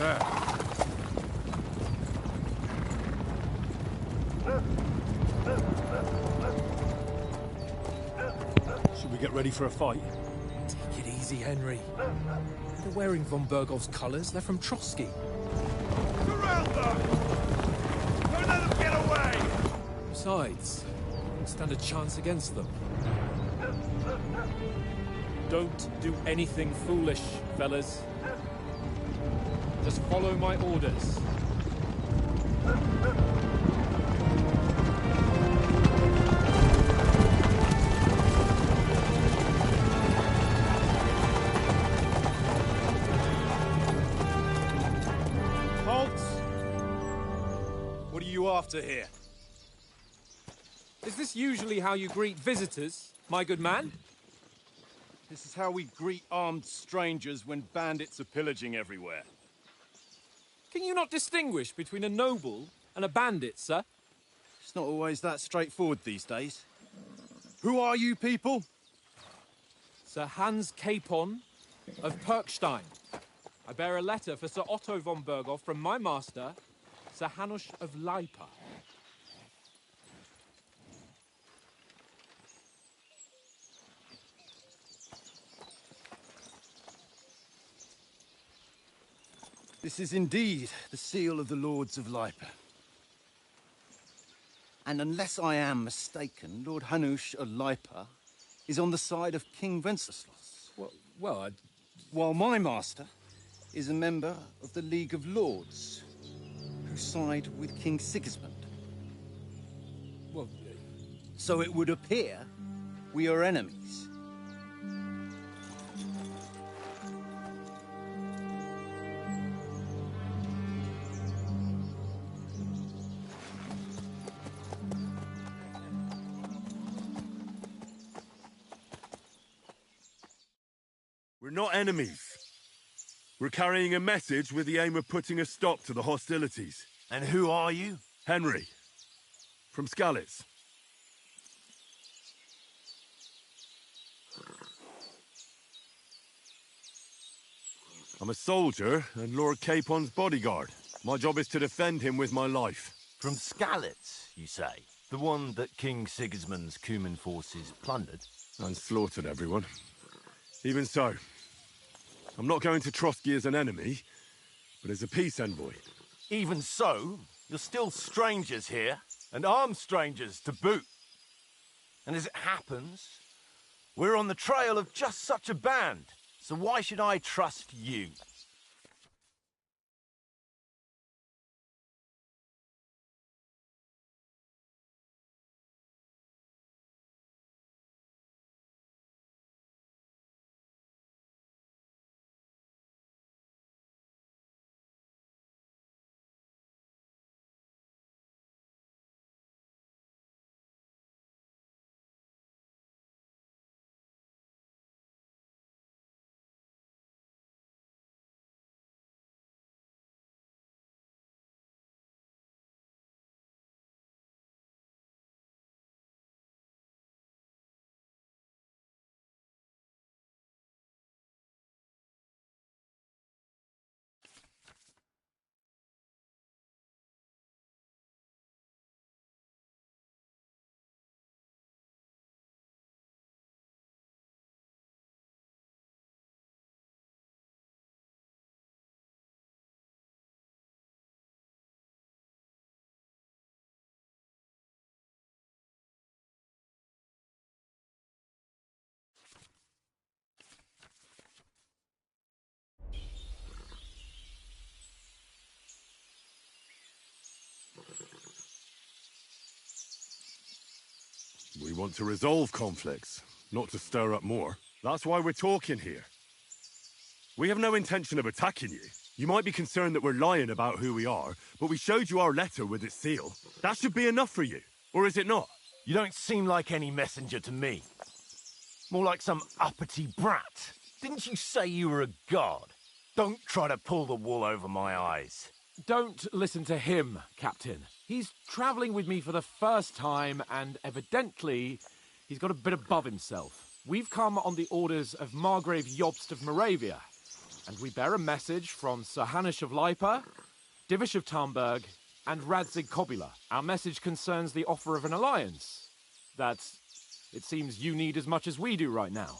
There. Should we get ready for a fight? Take it easy, Henry. They're wearing von Bergov's colours. They're from Trotsky. Surround them! Don't let them get away! Besides, we don't stand a chance against them. Don't do anything foolish, fellas. Just follow my orders. What are you after here? Is this usually how you greet visitors, my good man? This is how we greet armed strangers when bandits are pillaging everywhere. Can you not distinguish between a noble and a bandit, sir? It's not always that straightforward these days. Who are you people? Sir Hans Capon of Perkstein. I bear a letter for Sir Otto von Berghoff from my master, Sir Hanush of Lipa. This is indeed the seal of the Lords of Lipa. And unless I am mistaken, Lord Hanush of Lipa is on the side of King Wenceslas. While my master is a member of the League of Lords, who side with King Sigismund. So it would appear we are enemies. We're not enemies. We're carrying a message with the aim of putting a stop to the hostilities. And who are you? Henry. From Skalitz. I'm a soldier and Lord Capon's bodyguard. My job is to defend him with my life. From Skalitz, you say? The one that King Sigismund's Cuman forces plundered? And slaughtered everyone. Even so, I'm not going to Trotsky as an enemy, but as a peace envoy. Even so, you're still strangers here, and armed strangers to boot. And as it happens, we're on the trail of just such a band, so why should I trust you? We want to resolve conflicts, not to stir up more. That's why we're talking here. We have no intention of attacking you. You might be concerned that we're lying about who we are, but we showed you our letter with its seal. That should be enough for you, or is it not? You don't seem like any messenger to me. More like some uppity brat. Didn't you say you were a god? Don't try to pull the wool over my eyes. Don't listen to him, Captain. He's travelling with me for the first time, and evidently, he's got a bit above himself. We've come on the orders of Margrave Jobst of Moravia, And we bear a message from Sir Hanush of Lipa, Divish of Tarnberg, and Radzig Kobula. Our message concerns the offer of an alliance that it seems you need as much as we do right now.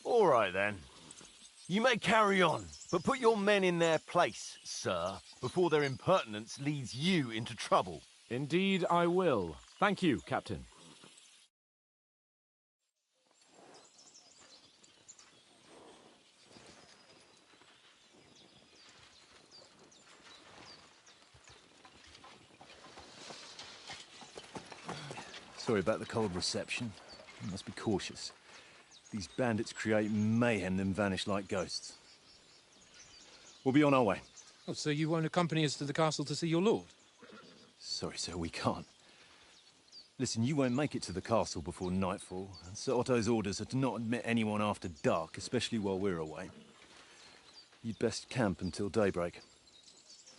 All right, then. You may carry on, but put your men in their place, sir, before their impertinence leads you into trouble. Indeed, I will. Thank you, Captain. Sorry about the cold reception. You must be cautious. These bandits create mayhem, then vanish like ghosts. We'll be on our way. Oh, so you won't accompany us to the castle to see your lord? Sorry, sir, we can't. Listen, you won't make it to the castle before nightfall, and Sir Otto's orders are to not admit anyone after dark, especially while we're away. You'd best camp until daybreak.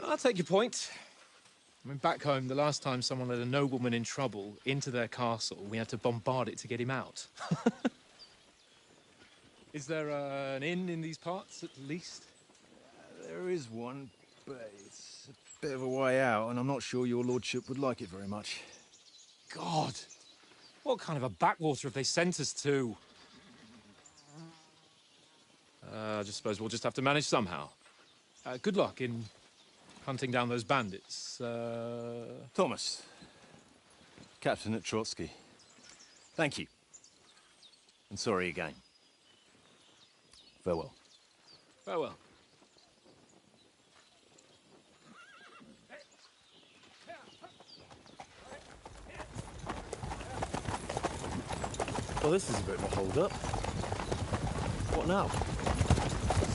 I'll take your point. I mean, back home, the last time someone let a nobleman in trouble into their castle, we had to bombard it to get him out. Is there an inn in these parts, at least? There is one, but it's a bit of a way out, and I'm not sure your lordship would like it very much. God! What kind of a backwater have they sent us to? I just suppose we'll just have to manage somehow. Good luck in hunting down those bandits. Thomas, captain at Trotsky. Thank you. And sorry again. Farewell. Farewell. Well, this is a bit of a hold-up. What now?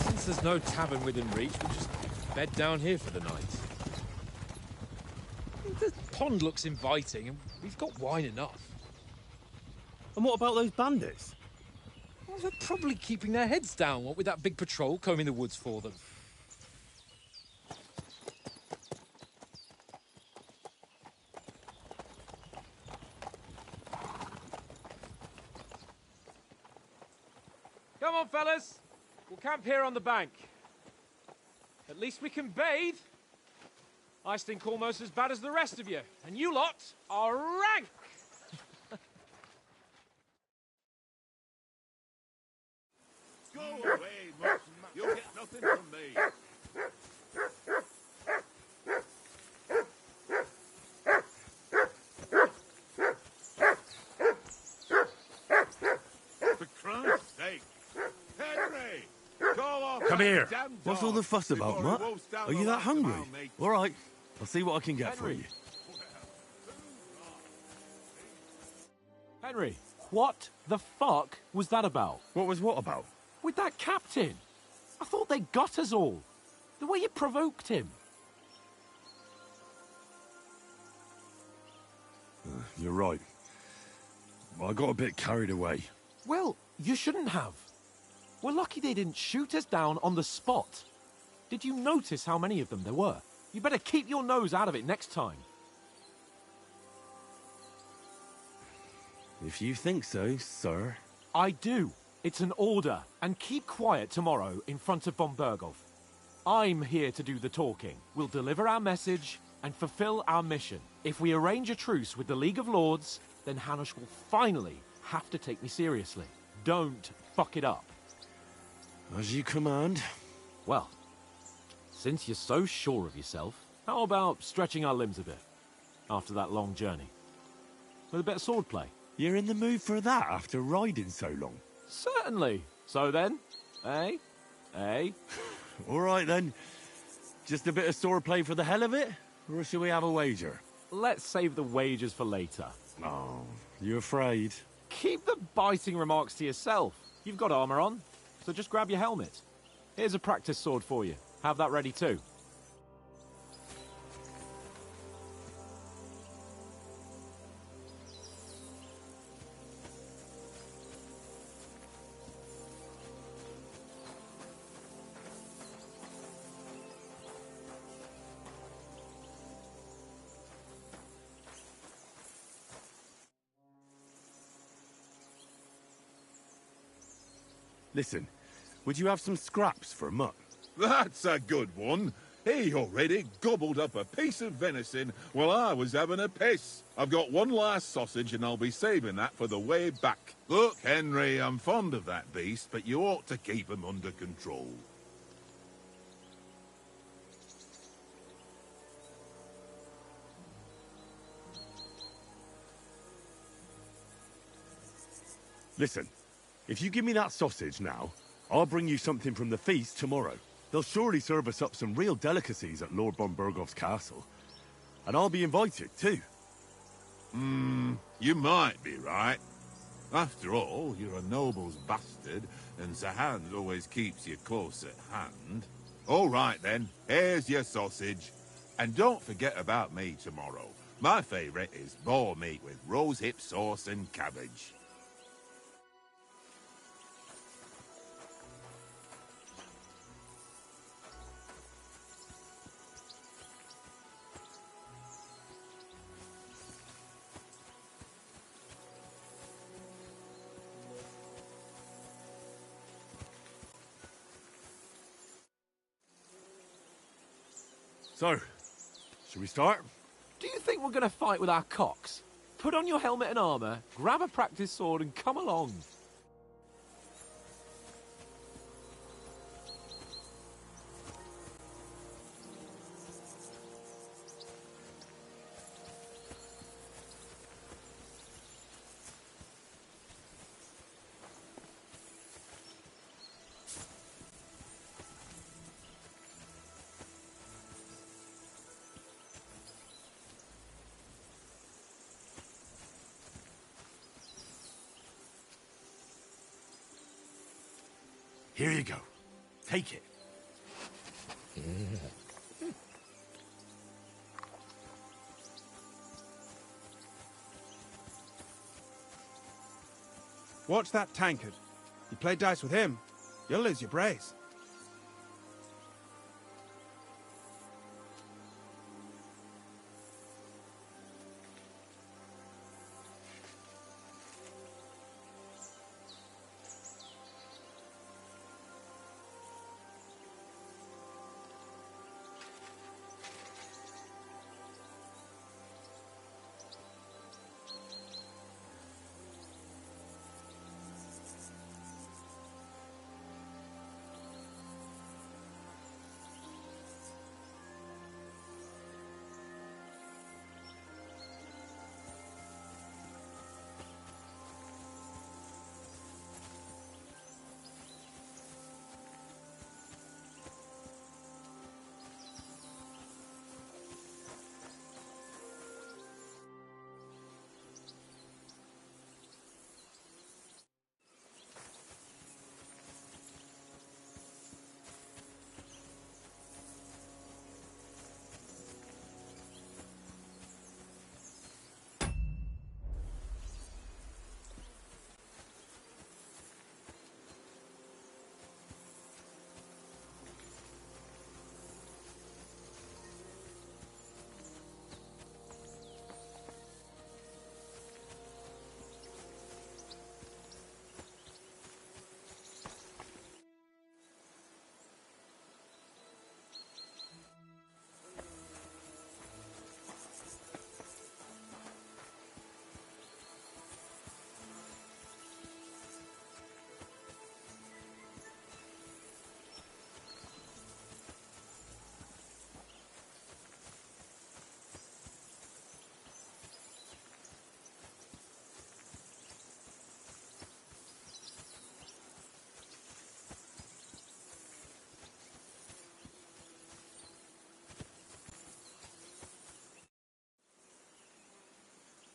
Since there's no tavern within reach, we'll just bed down here for the night. The pond looks inviting, and we've got wine enough. And what about those bandits? Well, they're probably keeping their heads down, what with that big patrol combing the woods for them. Come on, fellas. We'll camp here on the bank. At least we can bathe. I stink almost as bad as the rest of you, and you lot are rank! Go away, Mutton. You'll get nothing from me. For Christ's sake. Henry! Call off Come that here. damn What's all dog the fuss about, before he Mutt? wolfs down Are you the that last of hungry? our mates. All right, I'll see what I can get for Henry. you. Henry, what the fuck was that about? What was what about? With that captain? I thought they got us all. The way you provoked him. You're right. I got a bit carried away. Well, you shouldn't have. We're lucky they didn't shoot us down on the spot. Did you notice how many of them there were? You better keep your nose out of it next time. If you think so, sir. I do. It's an order. And keep quiet tomorrow in front of von Berghoff. I'm here to do the talking. We'll deliver our message and fulfill our mission. If we arrange a truce with the League of Lords, then Hanush will finally have to take me seriously. Don't fuck it up. As you command. Well, since you're so sure of yourself, how about stretching our limbs a bit after that long journey? With a bit of swordplay? You're in the mood for that after riding so long. Certainly. So then, eh? Eh? All right, then. Just a bit of swordplay for the hell of it? Or shall we have a wager? Let's save the wagers for later. Oh, you afraid? Keep the biting remarks to yourself. You've got armor on, so just grab your helmet. Here's a practice sword for you. Have that ready too. Listen, Would you have some scraps for Mutt? That's a good one. He already gobbled up a piece of venison while I was having a piss. I've got one last sausage and I'll be saving that for the way back. Look, Henry, I'm fond of that beast, but you ought to keep him under control. Listen, if you give me that sausage now, I'll bring you something from the feast tomorrow. They'll surely serve us up some real delicacies at Lord von Bergoff's castle. And I'll be invited, too. You might be right. After all, you're a noble's bastard, and Sir Hans always keeps you close at hand. All right, then. Here's your sausage. And don't forget about me tomorrow. My favourite is boar meat with rosehip sauce and cabbage. So, should we start? Do you think we're going to fight with our cocks? Put on your helmet and armour, grab a practice sword and come along. Here you go. Take it. Watch that tankard. You play dice with him, you'll lose your brace.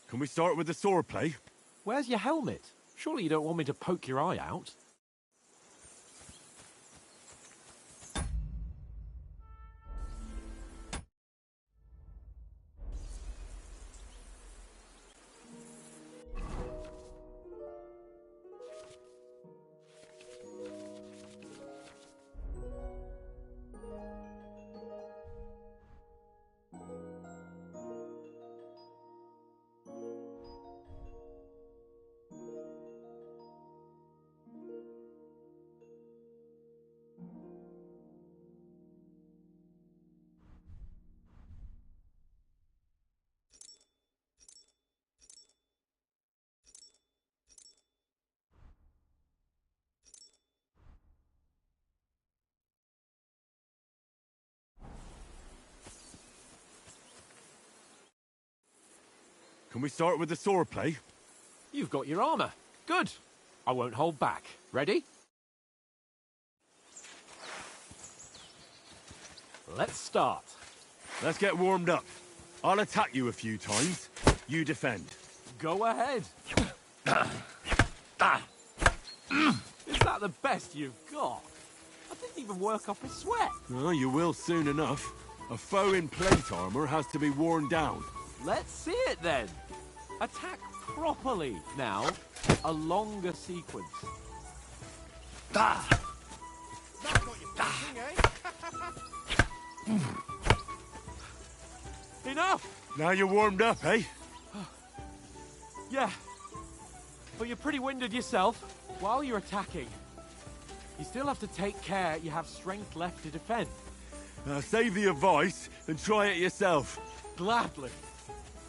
Can we start with the sword play? Where's your helmet? Surely you don't want me to poke your eye out? Can we start with the swordplay? You've got your armor. Good. I won't hold back. Ready? Let's start. Let's get warmed up. I'll attack you a few times. You defend. Go ahead. Is that the best you've got? I didn't even work off a sweat. Oh, you will soon enough. A foe in plate armor has to be worn down. Let's see it then. Attack properly. Now, a longer sequence. That's not your thing, eh? Enough! Now you're warmed up, eh? Yeah. But you're pretty winded yourself. While you're attacking, you still have to take care you have strength left to defend. Save the advice and try it yourself. Gladly.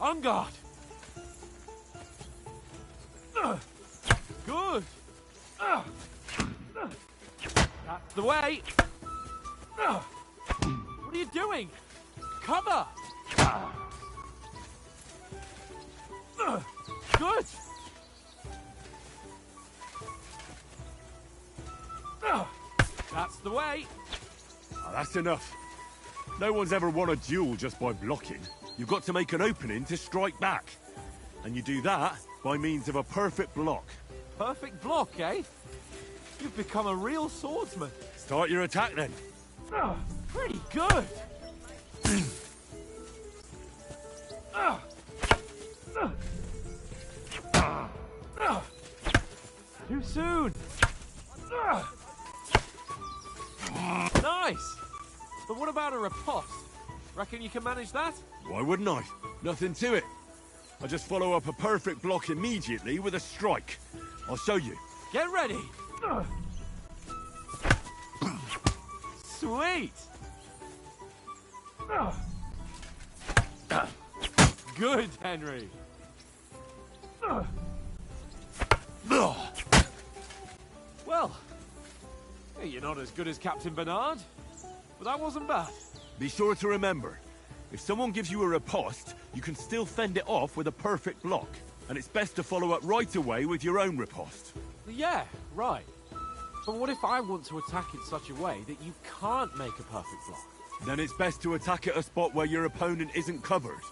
On guard. Good. That's the way. What are you doing? Cover. Good. That's the way. That's enough. No one's ever won a duel just by blocking. You've got to make an opening to strike back. And you do that by means of a perfect block. Perfect block, eh? You've become a real swordsman. Start your attack then. Pretty good. Too soon. Nice. But what about a riposte? Reckon you can manage that? Why wouldn't I? Nothing to it. I just follow up a perfect block immediately with a strike. I'll show you. Get ready. Sweet. Good, Henry. Well, you're not as good as Captain Bernard, but that wasn't bad. Be sure to remember, if someone gives you a riposte, you can still fend it off with a perfect block. And it's best to follow up right away with your own riposte. Yeah, right. But what if I want to attack in such a way that you can't make a perfect block? Then it's best to attack at a spot where your opponent isn't covered.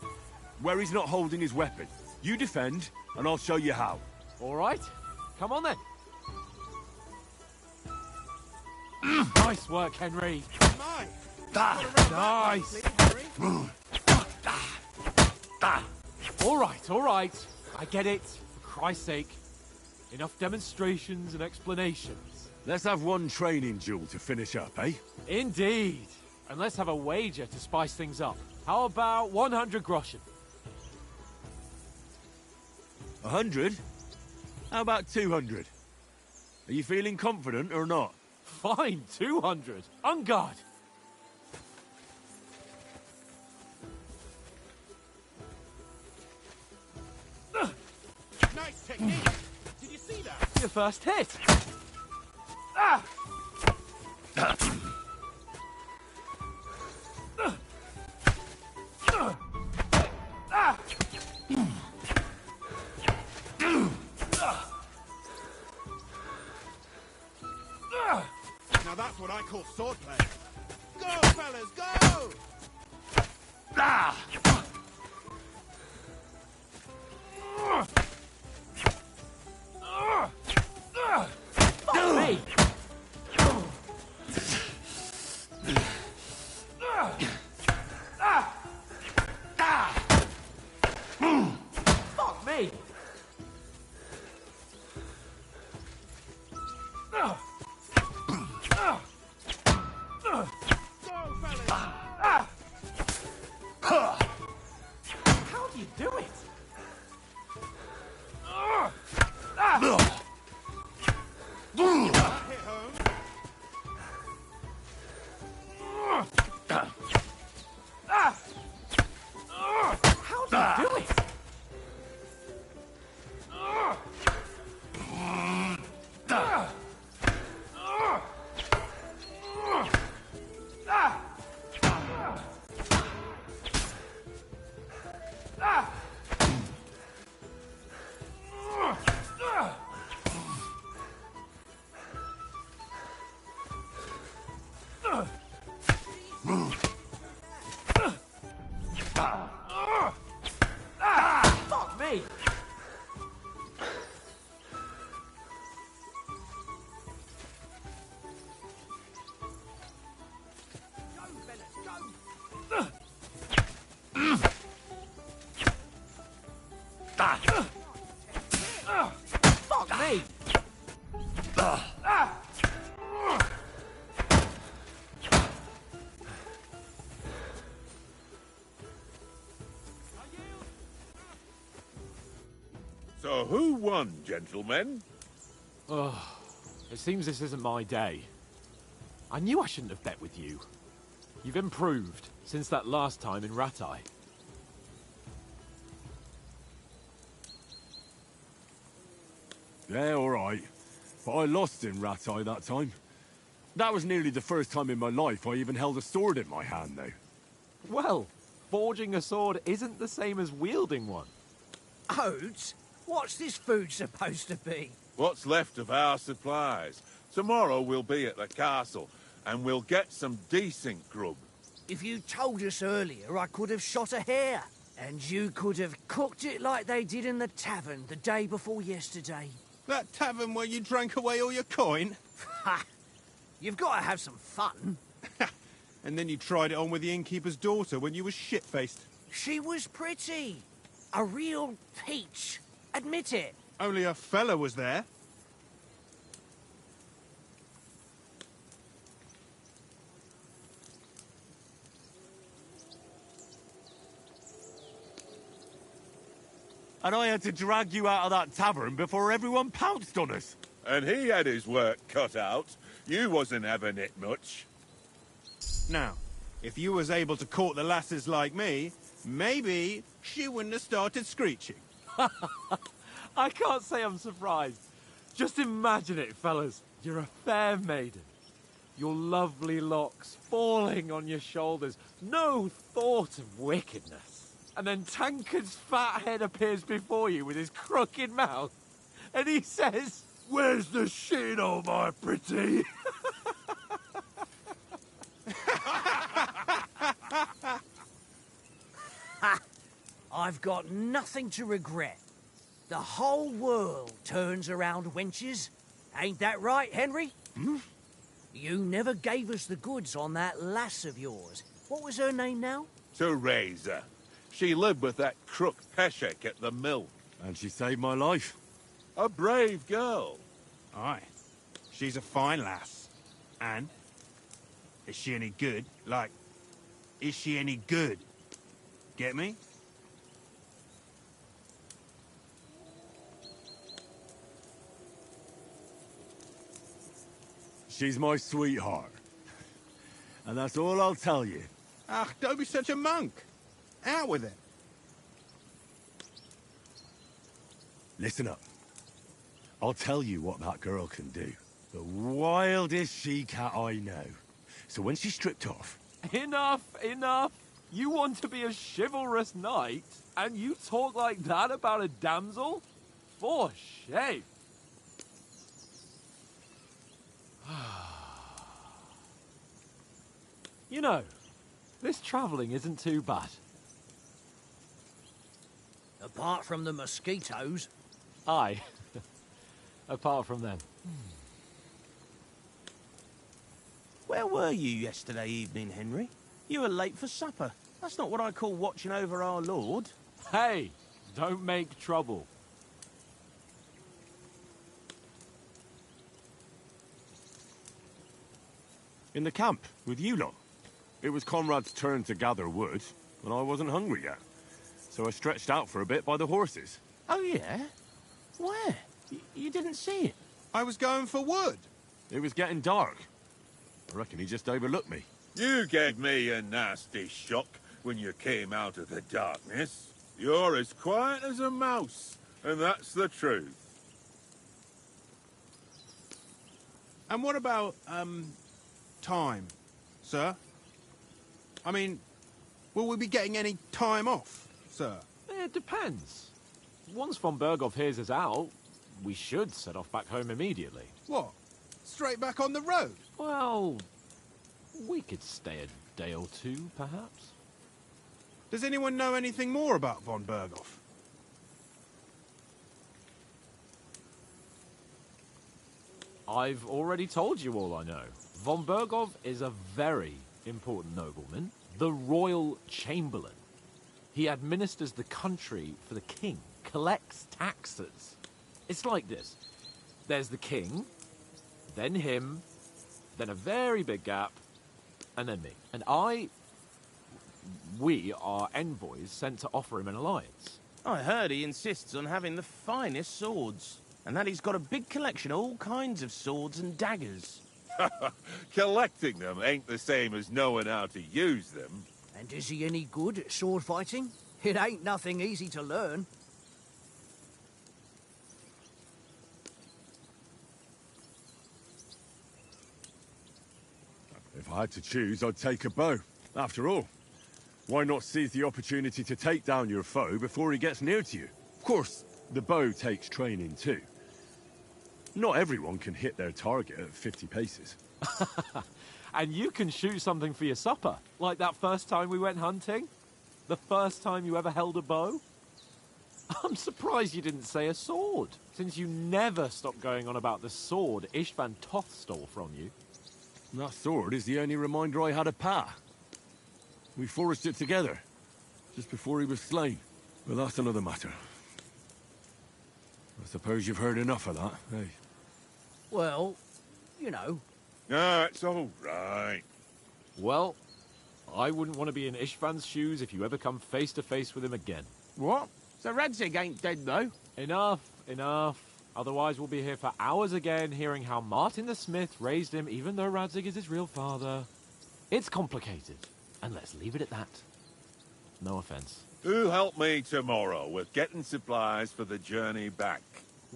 Where he's not holding his weapon. You defend, and I'll show you how. All right. Come on then. Nice work, Henry. Nice. All right. I get it. For Christ's sake. Enough demonstrations and explanations. Let's have one training duel to finish up, eh? Indeed. And let's have a wager to spice things up. How about 100 groschen? 100? How about 200? Are you feeling confident or not? Fine, 200. On guard. Nice technique. Did you see that? Your first hit. Now that's what I call swordplay. Go, fellas, go! Fuck me! Fuck me! How do you do it? So who won, gentlemen? Oh, it seems this isn't my day. I knew I shouldn't have bet with you. You've improved since that last time in Rattay. Yeah, all right. But I lost in Rattay that time. That was nearly the first time in my life I even held a sword in my hand, though. Well, forging a sword isn't the same as wielding one. Oates, what's this food supposed to be? What's left of our supplies. Tomorrow we'll be at the castle, and we'll get some decent grub. If you told us earlier, I could have shot a hare. And you could have cooked it like they did in the tavern the day before yesterday. That tavern where you drank away all your coin? Ha! You've got to have some fun. And then you tried it on with the innkeeper's daughter when you were shit-faced. She was pretty. A real peach. Admit it. Only a fella was there. And I had to drag you out of that tavern before everyone pounced on us. And he had his work cut out. You wasn't having it much. Now, if you was able to court the lasses like me, maybe she wouldn't have started screeching. I can't say I'm surprised. Just imagine it, fellas. You're a fair maiden. Your lovely locks falling on your shoulders. No thought of wickedness. And then Tankard's fat head appears before you with his crooked mouth. And he says, "Where's the shit, oh my pretty?" I've got nothing to regret. The whole world turns around wenches. Ain't that right, Henry? Hmm? You never gave us the goods on that lass of yours. What was her name now? Teresa. She lived with that crook Peshek at the mill. And she saved my life. A brave girl. Aye. She's a fine lass. And? Is she any good? Like, is she any good? Get me? She's my sweetheart. And that's all I'll tell you. Ach, don't be such a monk. Out with it. Listen up. I'll tell you what that girl can do. The wildest she-cat I know. So when she's stripped off... Enough, enough. You want to be a chivalrous knight, and you talk like that about a damsel? For shame. You know, this travelling isn't too bad. Apart from the mosquitoes. Aye. Apart from them. Where were you yesterday evening, Henry? You were late for supper. That's not what I call watching over our lord. Hey, don't make trouble. In the camp, with you lot. It was Conrad's turn to gather wood, and I wasn't hungry yet. So I stretched out for a bit by the horses. Oh, yeah? Where? You didn't see it? I was going for wood. It was getting dark. I reckon he just overlooked me. You gave me a nasty shock when you came out of the darkness. You're as quiet as a mouse, and that's the truth. And what about, time, sir? I mean, will we be getting any time off, sir? It depends. Once von Berghoff hears us out, we should set off back home immediately. What? Straight back on the road? Well, we could stay a day or two, perhaps. Does anyone know anything more about von Berghoff? I've already told you all I know. Von Berghoff is a very important nobleman, the Royal Chamberlain. He administers the country for the king, collects taxes. It's like this. There's the king, then him, then a very big gap, and then me. And we are envoys sent to offer him an alliance. I heard he insists on having the finest swords, and that he's got a big collection of all kinds of swords and daggers. Collecting them ain't the same as knowing how to use them. And is he any good at sword fighting? It ain't nothing easy to learn. If I had to choose, I'd take a bow. After all, why not seize the opportunity to take down your foe before he gets near to you? Of course, the bow takes training too. Not everyone can hit their target at 50 paces. And you can shoot something for your supper, like that first time we went hunting? The first time you ever held a bow? I'm surprised you didn't say a sword, since you never stopped going on about the sword Ishvan Toth stole from you. That sword is the only reminder I had of Pa. We forged it together, just before he was slain. But that's another matter. I suppose you've heard enough of that, eh? Well, you know. No, it's all right. Well, I wouldn't want to be in Ishvan's shoes if you ever come face to face with him again. What? So Radzig ain't dead, though? Enough, enough. Otherwise we'll be here for hours again hearing how Martin the Smith raised him even though Radzig is his real father. It's complicated, and let's leave it at that. No offense. Who'll help me tomorrow with getting supplies for the journey back?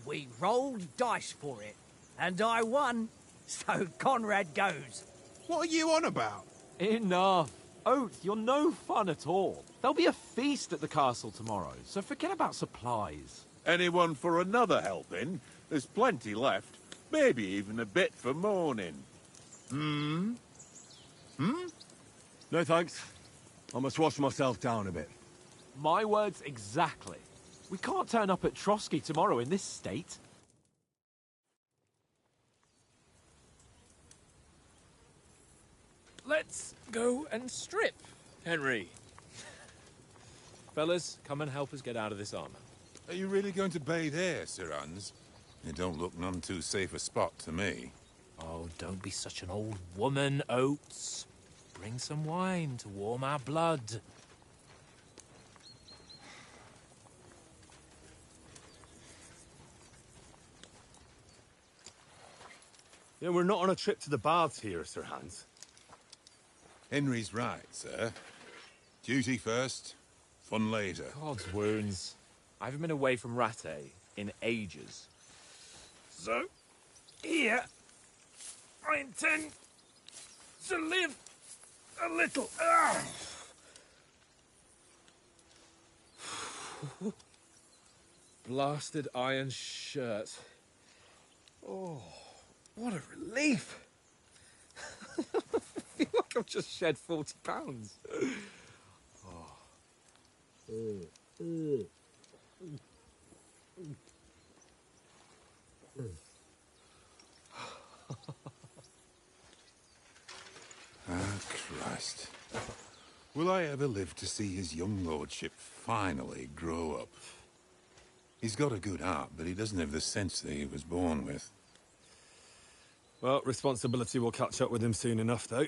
We rolled dice for it, and I won, so Conrad goes. What are you on about? Enough. Oath, you're no fun at all. There'll be a feast at the castle tomorrow, so forget about supplies. Anyone for another helping? There's plenty left. Maybe even a bit for morning. No thanks. I must wash myself down a bit. My words exactly. We can't turn up at Trotsky tomorrow in this state. Let's go and strip, Henry. Fellas, come and help us get out of this armor. Are you really going to bathe here, Sir Hans? It don't look none too safe a spot to me. Oh, don't be such an old woman, Oates. Bring some wine to warm our blood. Yeah, we're not on a trip to the baths here, Sir Hans. Henry's right, sir. Duty first, fun later. God's wounds. I haven't been away from Rattay in ages. So, here, I intend to live a little. Blasted iron shirt. Oh, what a relief. I feel like I've just shed 40 pounds. Christ. Will I ever live to see his young lordship finally grow up? He's got a good heart, but he doesn't have the sense that he was born with. Well, responsibility will catch up with him soon enough, though.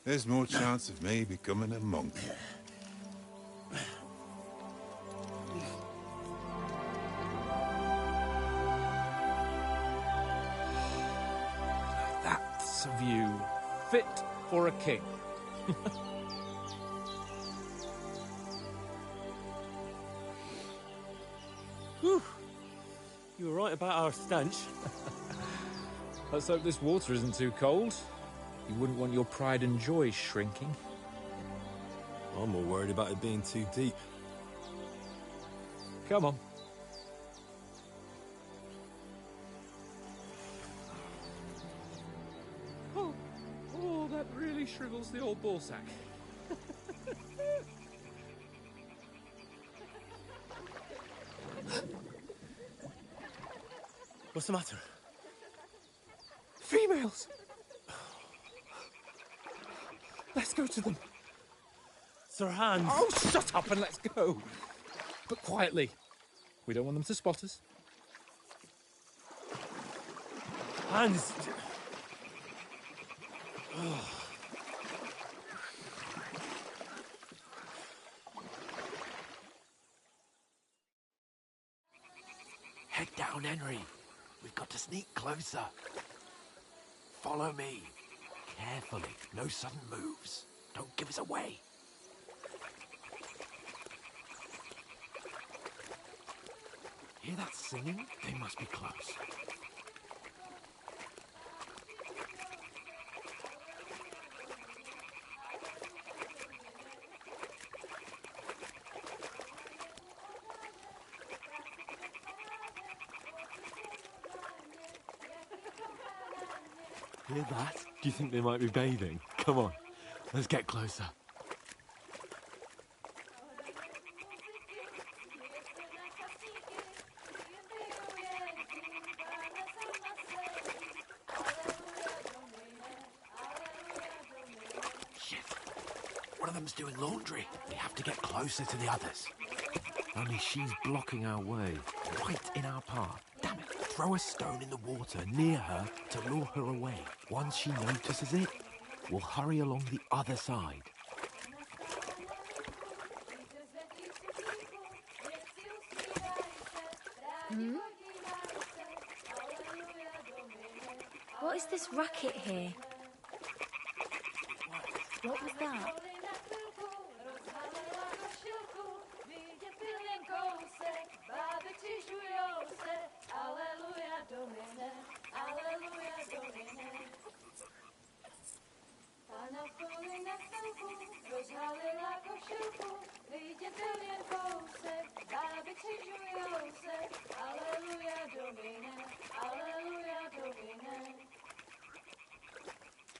There's more chance of me becoming a monk. That's a view fit for a king. Whew. You were right about our stench. Let's hope this water isn't too cold. You wouldn't want your pride and joy shrinking. I'm more worried about it being too deep. Come on. Oh, that really shrivels the old ball sack. What's the matter? Females! Let's go to them. Sir Hans! Oh, shut up and let's go. But quietly. We don't want them to spot us. Hans! down, Henry. We've got to sneak closer. Follow me. Carefully. No sudden moves. Don't give us away. Hear that singing? They must be close. Hear that? Do you think they might be bathing? Come on, let's get closer. Shit. One of them's doing laundry. We have to get closer to the others. Only she's blocking our way, right in our path. Damn it. Throw a stone in the water near her to lure her away. Once she notices it, we'll hurry along the other side. Hmm? What is this racket here? What was that?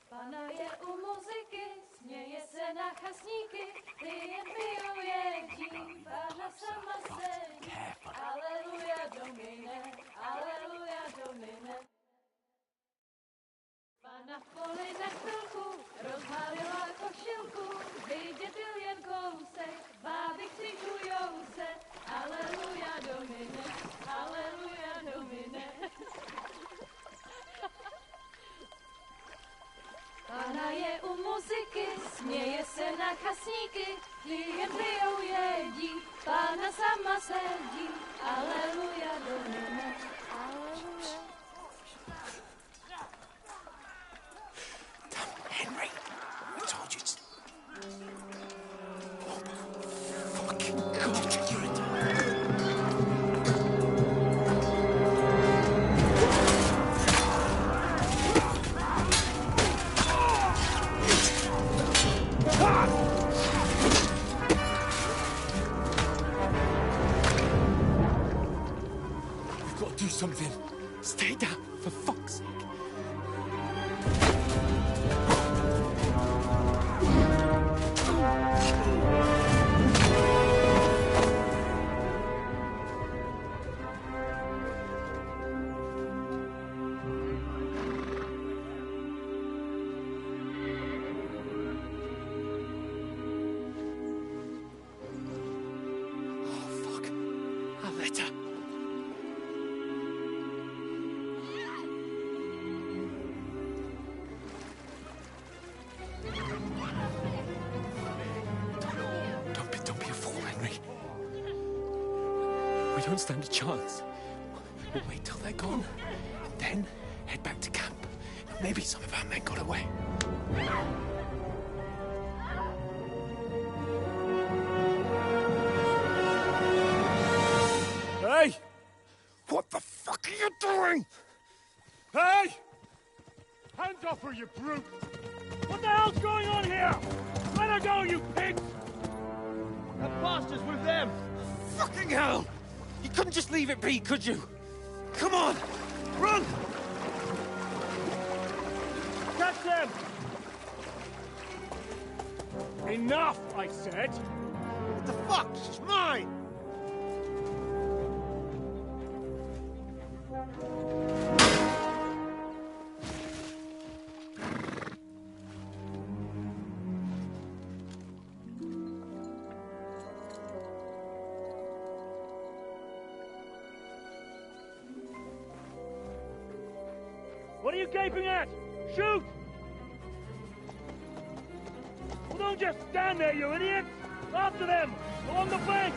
Pana je u muzyky, směje se na chasníky, ty jen pijou jedí, Pana sama sedí. Aleluja Domine, aleluja Domine. Pana v poli na chvilku rozhalila košilku, vidět byl jen kousek, báby křižujou se. Aleluja Domine, aleluja Domine. Pana je u muziky, směje se na chasníky, jen pijou jedí, Pana sama sedí. Aleluja Domine, aleluja. Henry, I told you to... Oh, fucking God, you're a... We've got to do something. Stay down, for fuck's sake. We don't stand a chance. We'll wait till they're gone, and then head back to camp. Maybe some of our men got away. Hey! What the fuck are you doing? Hey! Hands off her, you brute! What the hell's going on here? Let her go, you pigs! That bastard's with them! Fucking hell! You couldn't just leave it be, could you? Come on! Run! Catch them! Enough, I said! What the fuck? She's mine! What are you gaping at? Shoot! Well, don't just stand there, you idiots! After them! Along the bank!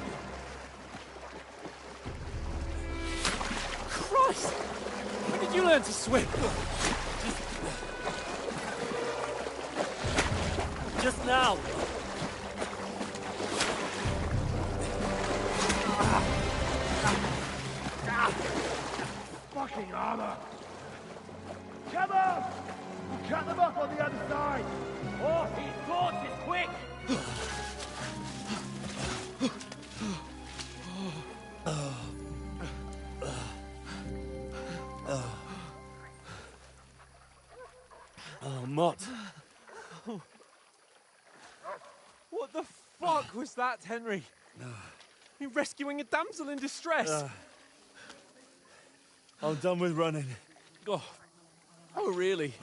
Christ! When did you learn to swim? Just now. Fucking armor! Come on! We'll cut them off on the other side! Oh, his torch is quick! Oh, Mott. What the fuck was that, Henry? You rescuing a damsel in distress? I'm done with running. Oh, really?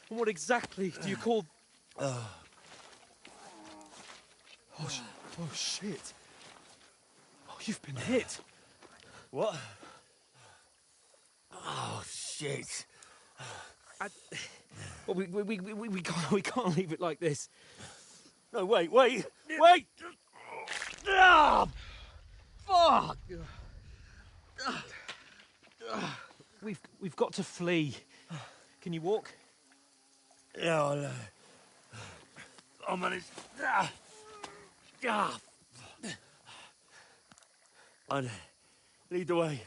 And what exactly do you call... Oh, shit. Oh, you've been hit. What? Oh, shit. Well, we can't leave it like this. No, wait! Ah, fuck! We've got to flee. Can you walk? Yeah, I'll manage. I'd lead the way.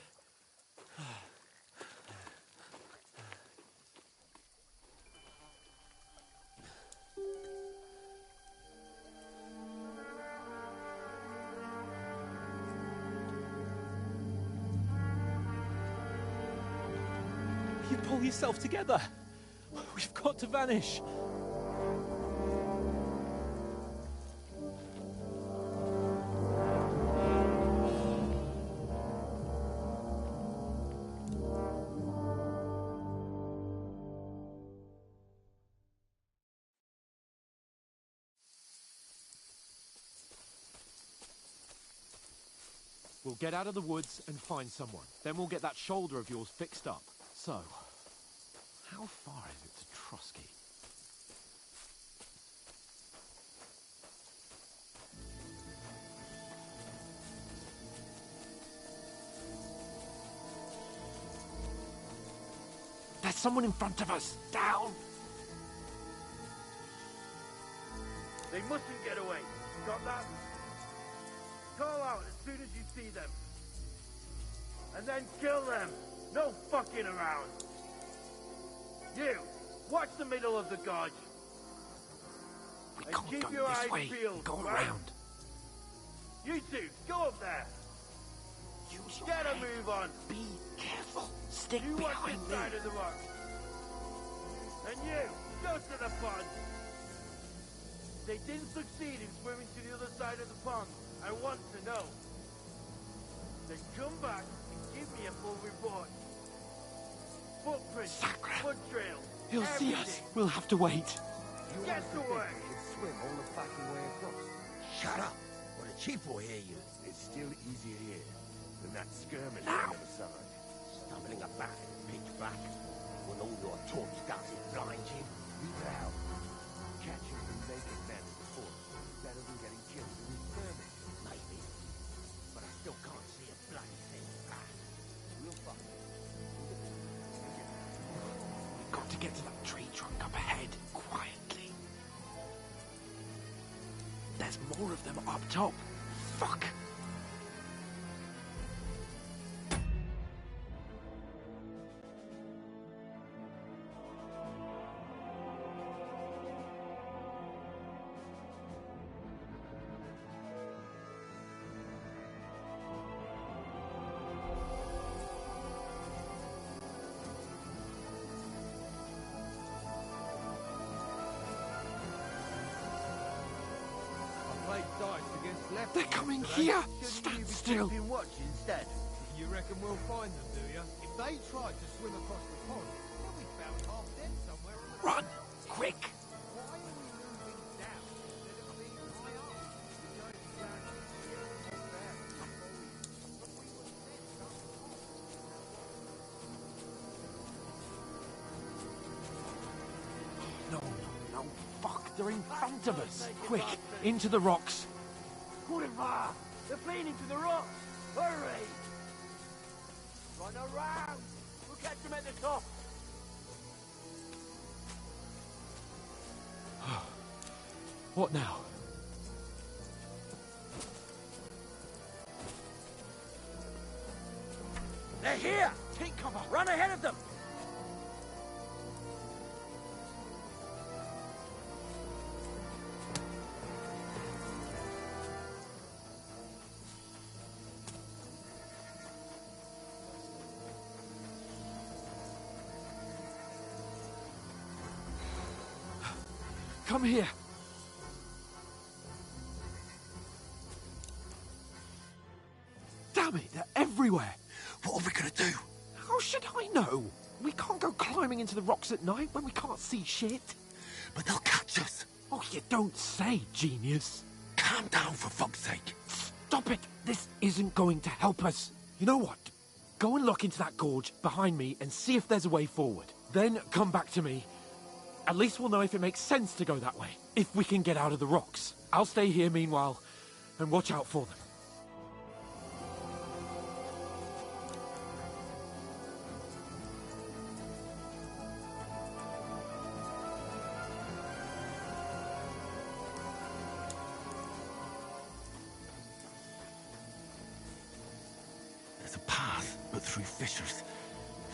You pull yourself together. We've got to vanish. We'll get out of the woods and find someone. Then we'll get that shoulder of yours fixed up. So, how far is it to Trusky? There's someone in front of us! Down! They mustn't get away. Got that? Call out as soon as you see them. And then kill them. No fucking around. You, watch the middle of the gorge. We and can't keep go your this eyes way. peeled. Go right? around. You two, go up there. Use your Get a head. move on. Be careful. Stick You watch behind this me. side of the rock. And you, go to the pond. They didn't succeed in swimming to the other side of the pond. I want to know. Then come back and give me a full report. Footprints, foot trails, He'll see us. We'll have to wait. Get to work. Swim all the fucking way across. Shut up, or the chief will hear you. It's still easier here than that skirmish Now. on the other side. Stumbling about in the pitch black, when all your torch does is blind you. You tell. Catching the naked man in the forest is better than getting killed in the skirmish. Maybe. But I still can't see a bloody thing. We'll fuck it. We've got to get to that tree trunk up ahead, quietly. There's more of them up top. Fuck! They're coming here! Stand still! Watch instead. You reckon we'll find them, do you? If they tried to swim across the pond, then we found half dead somewhere on the... Run! Quick! Why are we moving down instead of being high up? No, fuck! They're in front of us! Quick! Into the rocks! Kurva! They're fleeing into the rocks! Hurry! Run around! We'll catch him at the top! What now? They're here! Take cover! Run ahead of them! Come here. Damn it, they're everywhere. What are we gonna do? How should I know? We can't go climbing into the rocks at night when we can't see shit. But they'll catch us. Oh, you don't say, genius. Calm down, for fuck's sake. Stop it. This isn't going to help us. You know what? Go and look into that gorge behind me and see if there's a way forward. Then come back to me. At least we'll know if it makes sense to go that way. If we can get out of the rocks. I'll stay here meanwhile and watch out for them. There's a path, but through fissures.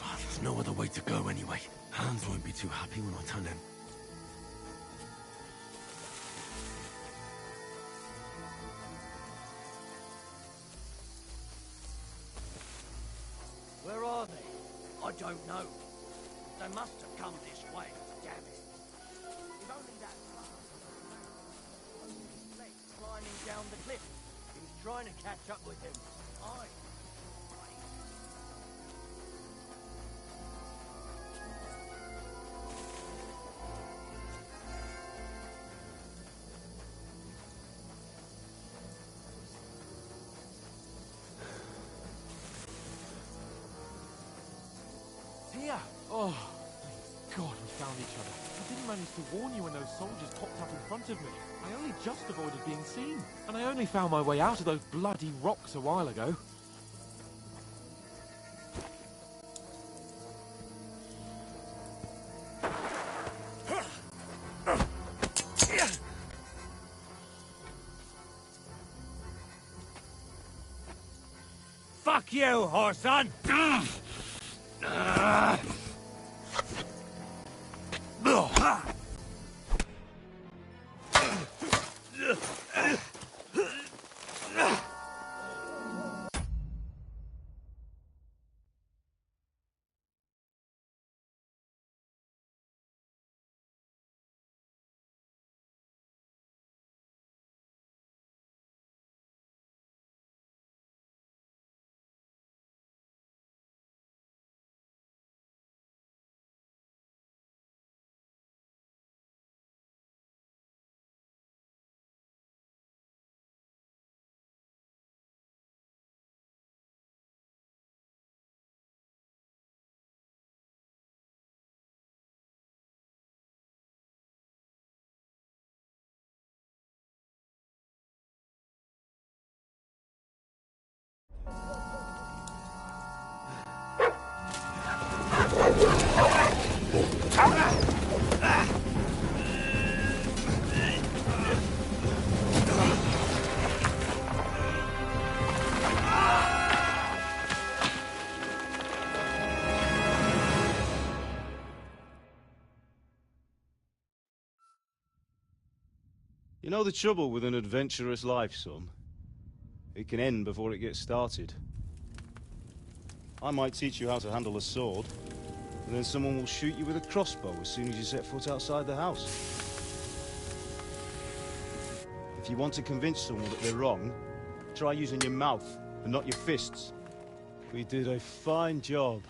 Oh, there's no other way to go anyway. Hans won't be too happy when I tell him. Where are they? I don't know. They must have come this way. Damn it. If only that Fleck climbing down the cliff. He was trying to catch up with him. Here! Oh, thank God we found each other. I didn't manage to warn you when those soldiers popped up in front of me. I only just avoided being seen. And I only found my way out of those bloody rocks a while ago. Fuck you, whoreson! You know the trouble with an adventurous life, son? It can end before it gets started. I might teach you how to handle a sword, and then someone will shoot you with a crossbow as soon as you set foot outside the house. If you want to convince someone that they're wrong, try using your mouth and not your fists. We did a fine job.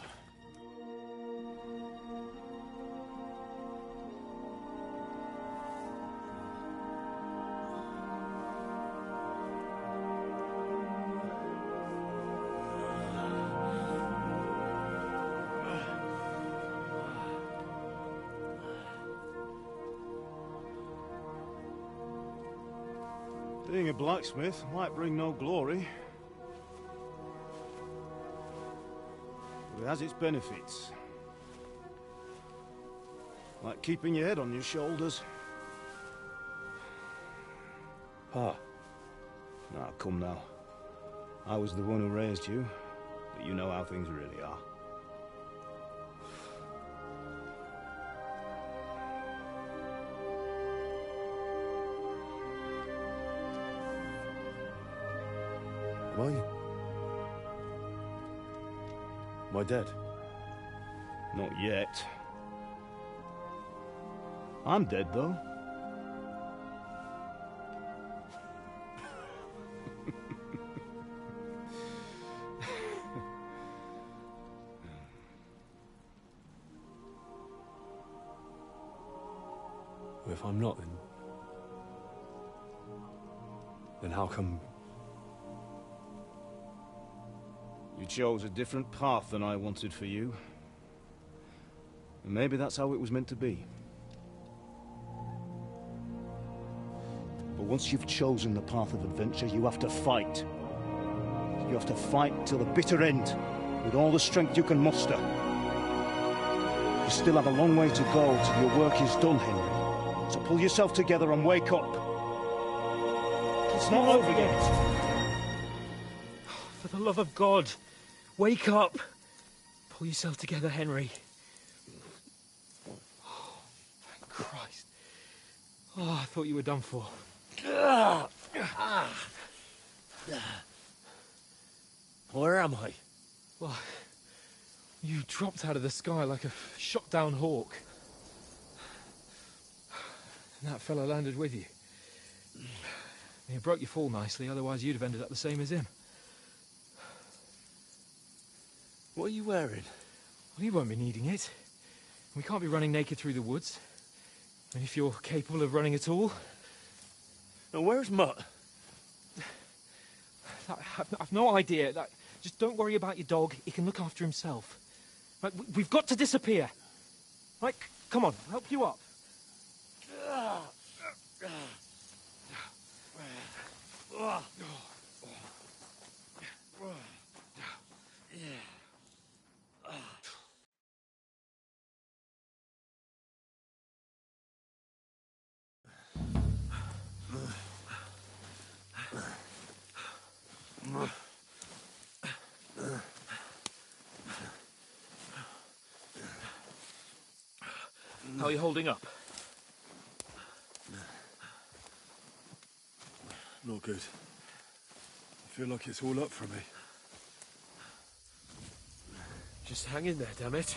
Being a blacksmith might bring no glory. has its benefits. Like keeping your head on your shoulders. Pa. Now, come now. I was the one who raised you, but you know how things really are. Am I dead? Not yet. I'm dead, though. Well, if I'm not, then how come... You chose a different path than I wanted for you. And maybe that's how it was meant to be. But once you've chosen the path of adventure, you have to fight. You have to fight till the bitter end, with all the strength you can muster. You still have a long way to go till your work is done, Henry. So pull yourself together and wake up. It's not over yet. For the love of God, wake up. Pull yourself together, Henry. Oh, thank Christ. Oh, I thought you were done for. Where am I? Well, you dropped out of the sky like a shot-down hawk. And that fella landed with you. You broke your fall nicely, otherwise you'd have ended up the same as him. What are you wearing? Well, you won't be needing it. We can't be running naked through the woods. And if you're capable of running at all... Now, where's Mutt? I've no idea. Just don't worry about your dog. He can look after himself. Right, we've got to disappear. Right, come on, I'll help you up. How are you holding up? Not good. I feel like it's all up for me. Just hang in there, damn it.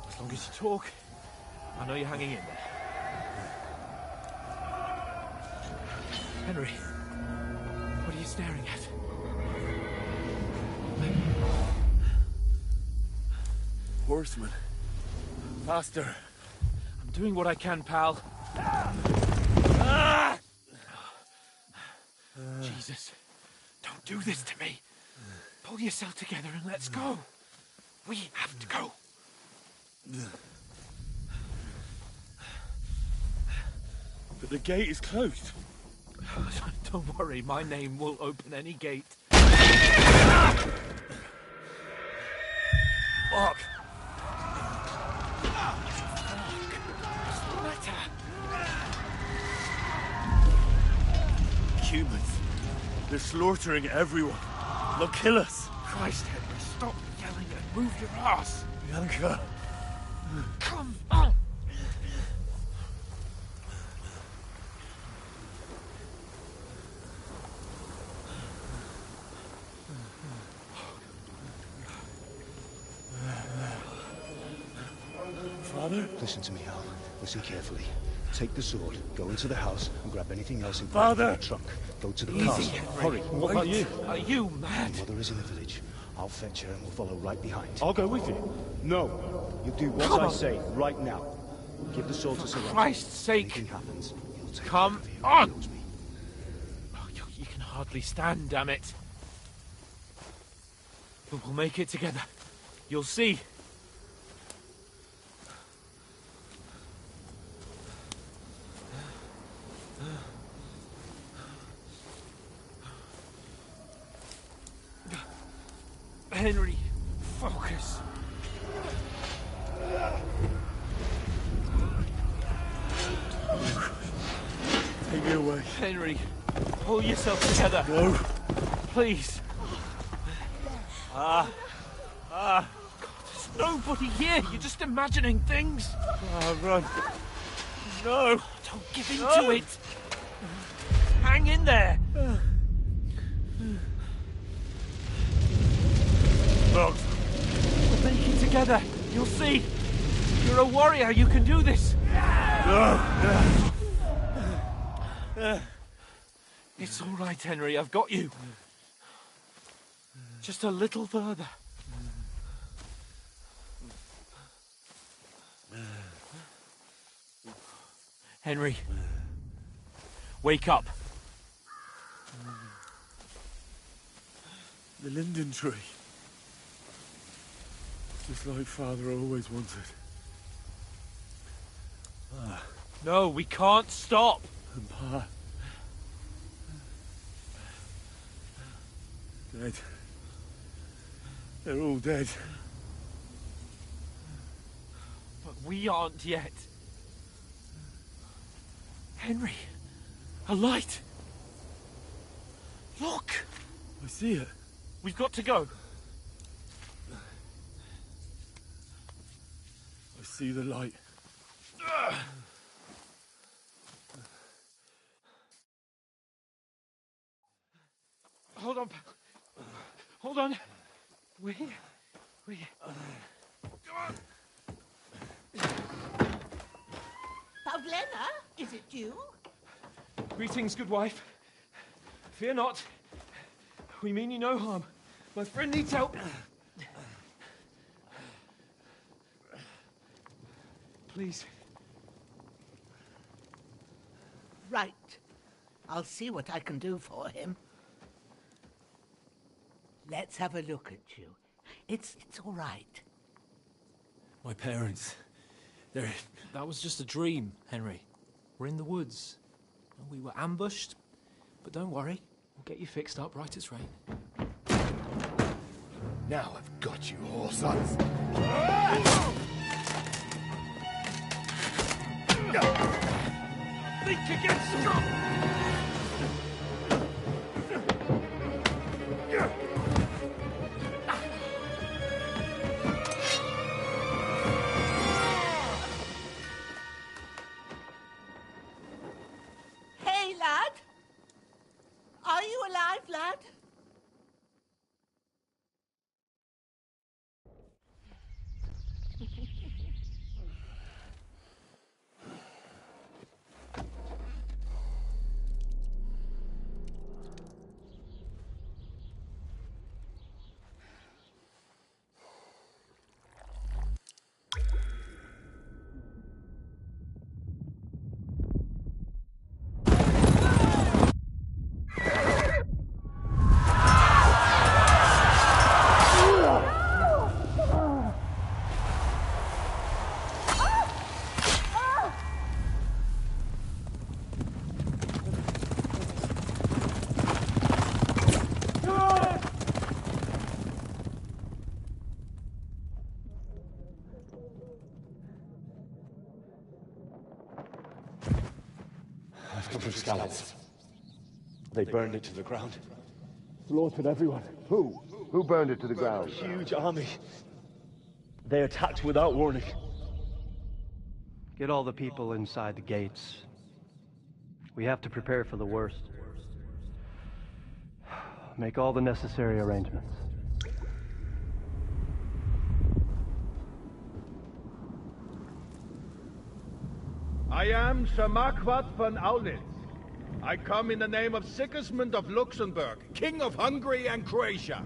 As long as you talk, I know you're hanging in there. Henry, what are you staring at? Horseman. Faster. I'm doing what I can, pal. Ah! Jesus, don't do this to me. Pull yourself together and let's go. We have to go. But the gate is closed. Don't worry, my name will open any gate. Fuck! Humans. They're slaughtering everyone. They'll kill us. Christ, Henry, stop yelling and move your ass. Bianca. Come on. Father? Listen to me, Hal. Listen carefully. Take the sword, go into the house, and grab anything else in Father! the trunk. Go to the Easy, castle. Henry. Hurry. What about you? Are you mad? Your mother is in the village. I'll fetch her and we'll follow right behind. I'll go with you. No. You do what Come I on. say right now. Give the sword to Sir Christ's sake. Anything happens, he'll take Come care of you. on. He knows me. Oh, you can hardly stand, damn it. But we'll make it together. You'll see. Henry, focus. way. Henry, pull yourself together. No. Please. God, there's nobody here. You're just imagining things. Run. No. Don't give in to it. Hang in there. Look. We'll make it together. You'll see. You're a warrior. You can do this. It's all right, Henry. I've got you. Just a little further. Henry, wake up. The linden tree. Just like Father always wanted. No, we can't stop. And Pa. Dead. They're all dead. But we aren't yet. Henry, a light. Look. I see it. We've got to go. I see the light. Hold on. Hold on. We're here. Pavlena, is it you? Greetings, good wife. Fear not. We mean you no harm. My friend needs help. Please. Right. I'll see what I can do for him. Let's have a look at you. It's all right. My parents. That was just a dream, Henry. We're in the woods. We were ambushed. But don't worry. We'll get you fixed up right as rain. Now I've got you, whore sons. Think against strong. Hey, lad. Are you alive, lad? I've come from Skalitz. They burned it to the ground. Slaughtered everyone. Who? Who burned it to the ground? A huge army. They attacked without warning. Get all the people inside the gates. We have to prepare for the worst. Make all the necessary arrangements. I am Sir Marquardt von Aulitz. I come in the name of Sigismund of Luxembourg, King of Hungary and Croatia.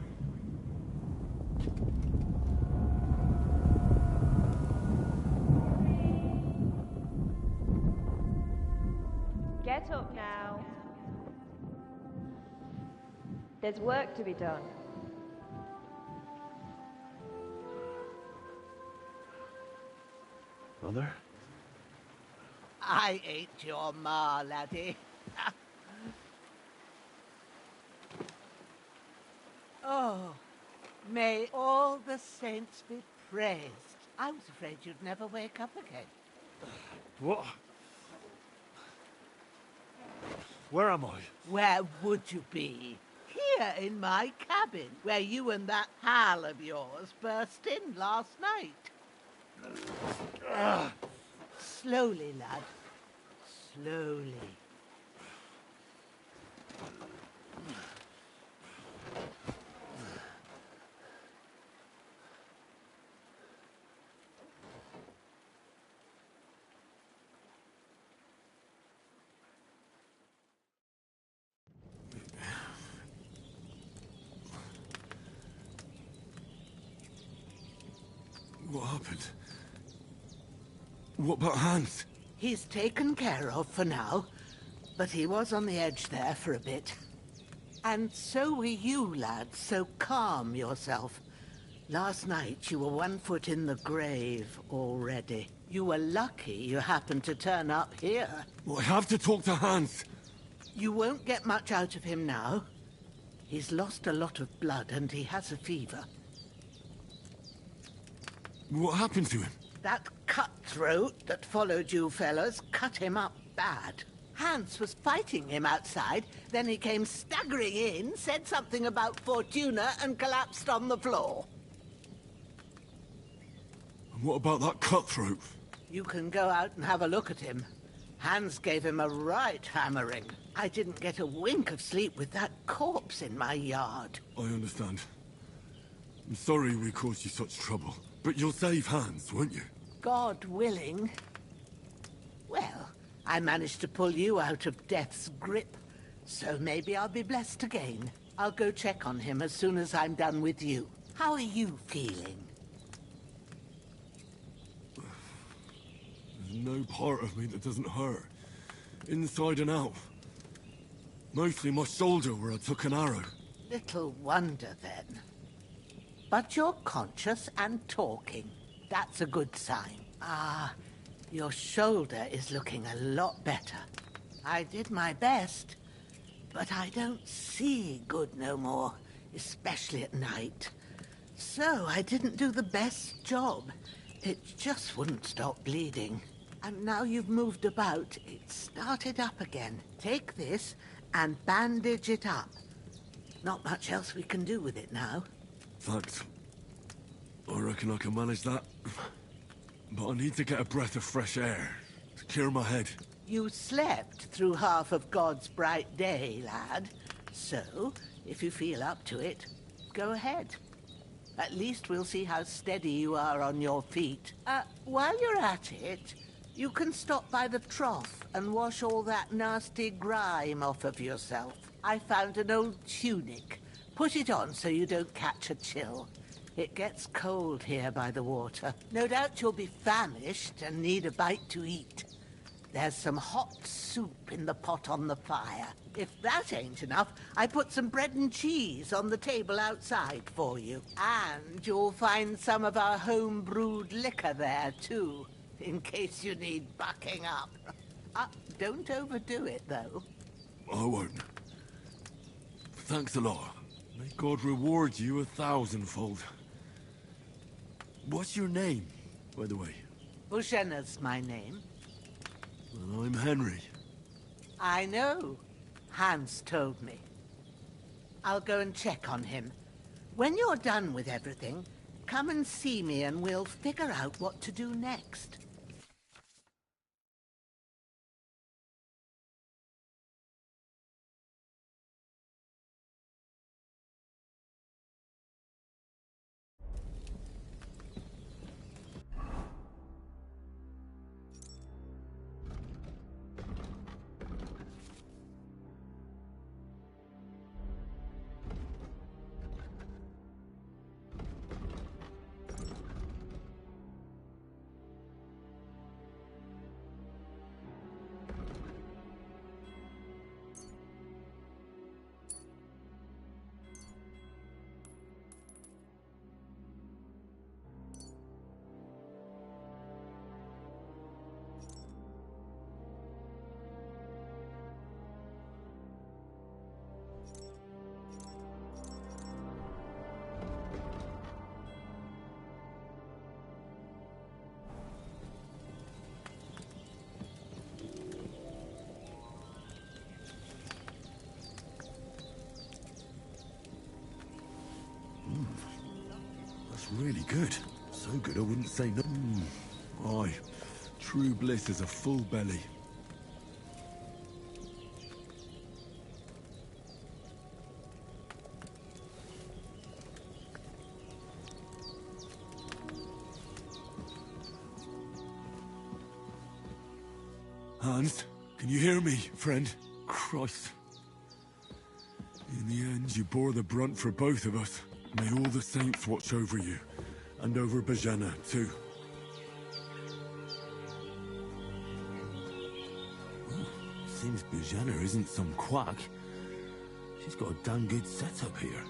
Get up now. There's work to be done. Mother? I ain't your ma, laddie. Oh, may all the saints be praised. I was afraid you'd never wake up again. What? Where am I? Where would you be? Here in my cabin, where you and that pal of yours burst in last night. Slowly, lad. Slowly. What happened? What about Hans? He's taken care of for now, but he was on the edge there for a bit. And so were you, lad, so calm yourself. Last night you were 1 foot in the grave already. You were lucky you happened to turn up here. Well, I have to talk to Hans. You won't get much out of him now. He's lost a lot of blood and he has a fever. What happened to him? That cutthroat that followed you fellas cut him up bad. Hans was fighting him outside, then he came staggering in, said something about Fortuna, and collapsed on the floor. And what about that cutthroat? You can go out and have a look at him. Hans gave him a right hammering. I didn't get a wink of sleep with that corpse in my yard. I understand. I'm sorry we caused you such trouble. But you'll save Hans, won't you? God willing. Well, I managed to pull you out of death's grip, so maybe I'll be blessed again. I'll go check on him as soon as I'm done with you. How are you feeling? There's no part of me that doesn't hurt. Inside and out. Mostly my shoulder where I took an arrow. Little wonder, then. But you're conscious and talking. That's a good sign. Ah, your shoulder is looking a lot better. I did my best, but I don't see good no more, especially at night. So I didn't do the best job. It just wouldn't stop bleeding. And now you've moved about, it started up again. Take this and bandage it up. Not much else we can do with it now. Thanks. I reckon I can manage that. But I need to get a breath of fresh air to clear my head. You slept through half of God's bright day, lad. So, if you feel up to it, go ahead. At least we'll see how steady you are on your feet. While you're at it, you can stop by the trough and wash all that nasty grime off of yourself. I found an old tunic. Put it on so you don't catch a chill. It gets cold here by the water. No doubt you'll be famished and need a bite to eat. There's some hot soup in the pot on the fire. If that ain't enough, I put some bread and cheese on the table outside for you. And you'll find some of our home-brewed liquor there, too, in case you need bucking up. Don't overdo it, though. I won't. Thanks a lot. May God reward you 1,000-fold. What's your name, by the way? Bushenna's my name. Well, I'm Henry. I know. Hans told me. I'll go and check on him. When you're done with everything, come and see me and we'll figure out what to do next. really good. So good I wouldn't say no. Aye, true bliss is a full belly. Hans, can you hear me, friend? Christ. In the end, you bore the brunt for both of us. May all the saints watch over you. And over Bajana, too. Well, seems Bajana isn't some quack. She's got a damn good setup here.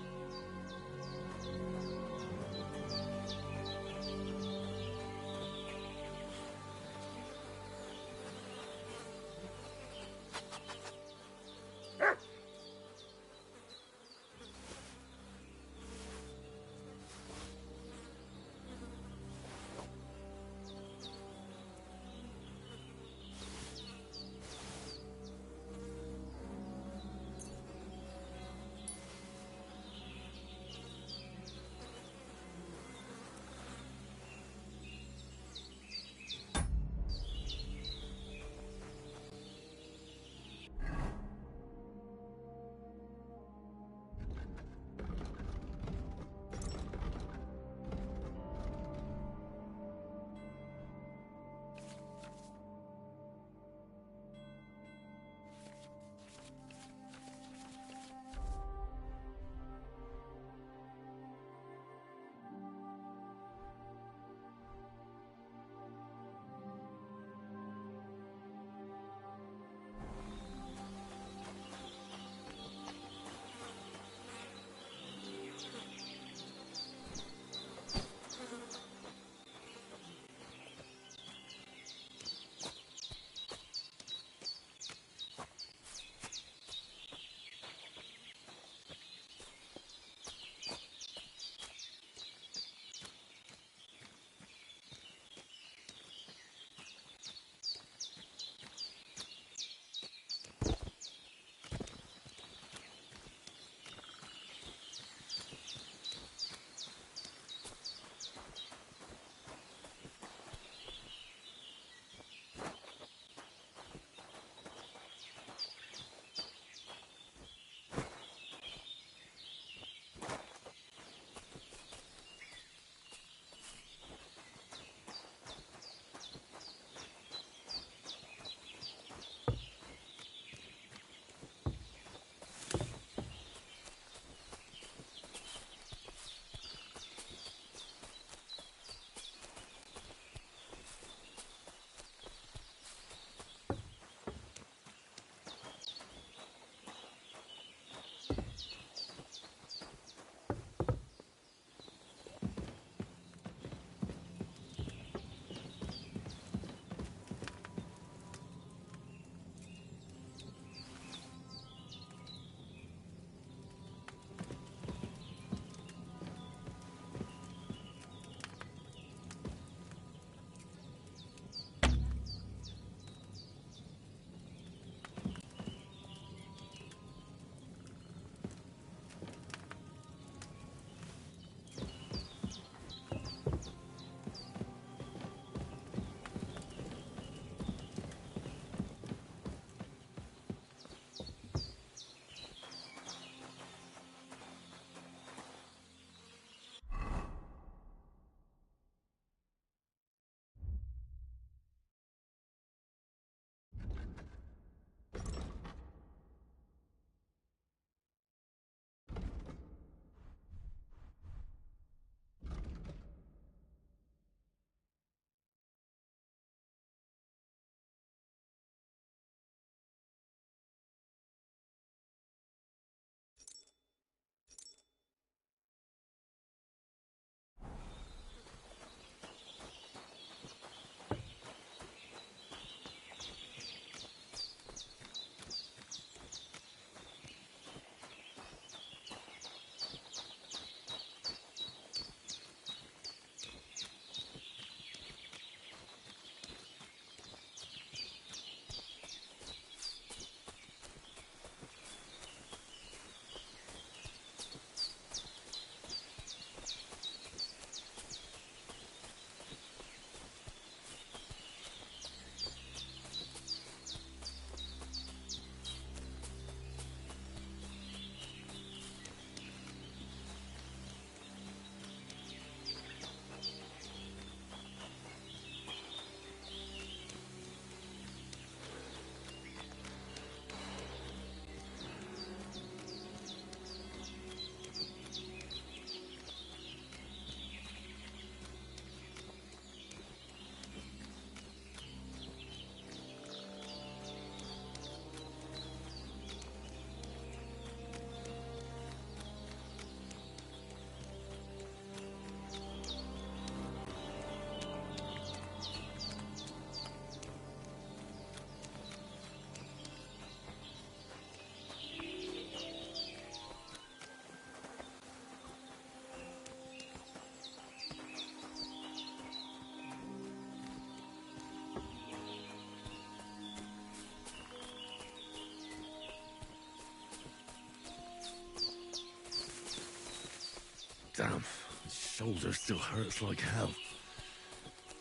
Damn, his shoulder still hurts like hell.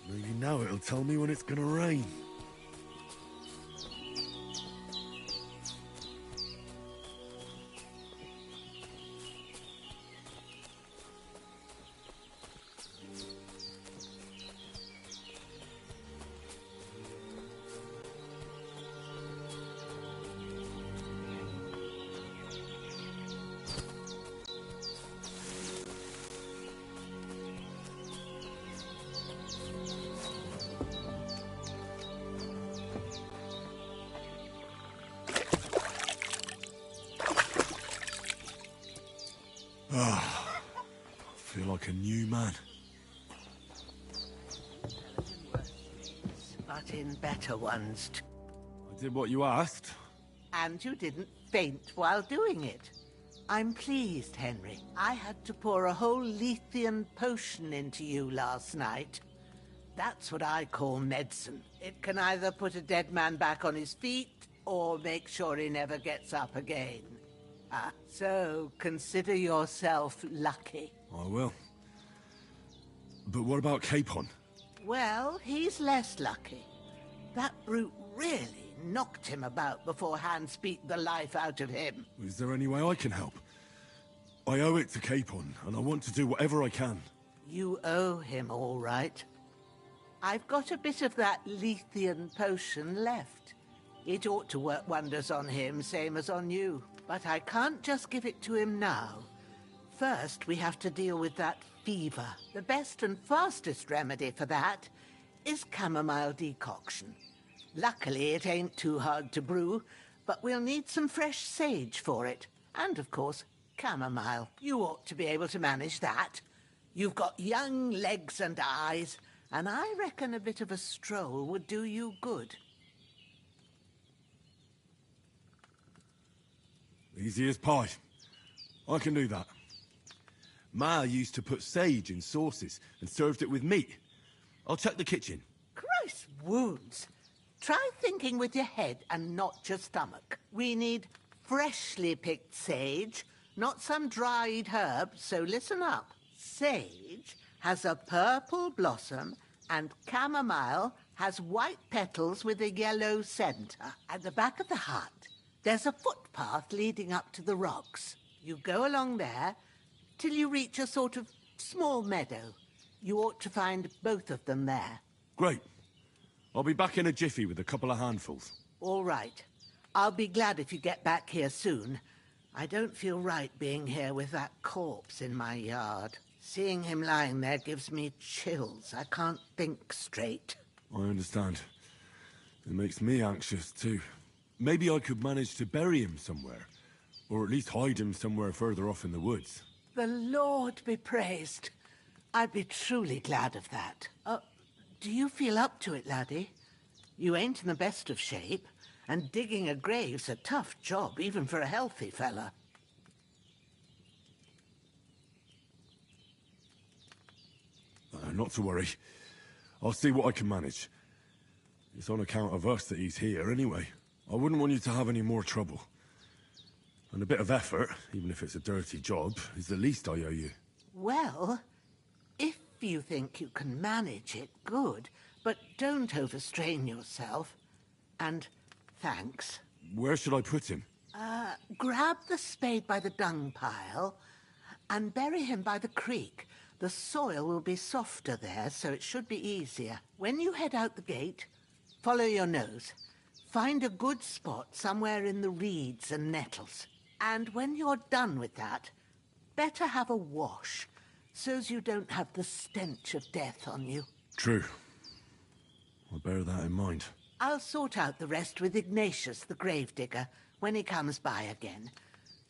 Maybe now it'll tell me when it's gonna rain. Ah, I feel like a new man. But in better ones, too. I did what you asked. And you didn't faint while doing it. I'm pleased, Henry. I had to pour a whole Lethean potion into you last night. That's what I call medicine. It can either put a dead man back on his feet, or make sure he never gets up again. So consider yourself lucky. I will. But what about Capon? Well, he's less lucky. That brute really knocked him about before Hans beat the life out of him. Is there any way I can help? I owe it to Capon, and I want to do whatever I can. You owe him, all right. I've got a bit of that Lethean potion left. It ought to work wonders on him, same as on you. But I can't just give it to him now. First, we have to deal with that fever. The best and fastest remedy for that is chamomile decoction. Luckily, it ain't too hard to brew, but we'll need some fresh sage for it. And, of course, chamomile. You ought to be able to manage that. You've got young legs and eyes, and I reckon a bit of a stroll would do you good. Easy as pie. I can do that. Ma used to put sage in sauces and served it with meat. I'll check the kitchen. Christ wounds! Try thinking with your head and not your stomach. We need freshly picked sage, not some dried herb, so listen up. Sage has a purple blossom and chamomile has white petals with a yellow center. At the back of the hut, there's a footpath leading up to the rocks. You go along there till you reach a sort of small meadow. You ought to find both of them there. Great. I'll be back in a jiffy with a couple of handfuls. All right. I'll be glad if you get back here soon. I don't feel right being here with that corpse in my yard. Seeing him lying there gives me chills. I can't think straight. I understand. It makes me anxious, too. Maybe I could manage to bury him somewhere. Or at least hide him somewhere further off in the woods. The Lord be praised. I'd be truly glad of that. Do you feel up to it, laddie? You ain't in the best of shape, and digging a grave's a tough job, even for a healthy fella. Not to worry. I'll see what I can manage. It's on account of us that he's here, anyway. I wouldn't want you to have any more trouble. And a bit of effort, even if it's a dirty job, is the least I owe you. Well, if you think you can manage it, good. But don't overstrain yourself. And thanks. Where should I put him? Grab the spade by the dung pile and bury him by the creek. The soil will be softer there, so it should be easier. When you head out the gate, follow your nose. Find a good spot somewhere in the reeds and nettles. And when you're done with that, better have a wash, so's you don't have the stench of death on you. True. I'll bear that in mind. I'll sort out the rest with Ignatius, the gravedigger, when he comes by again,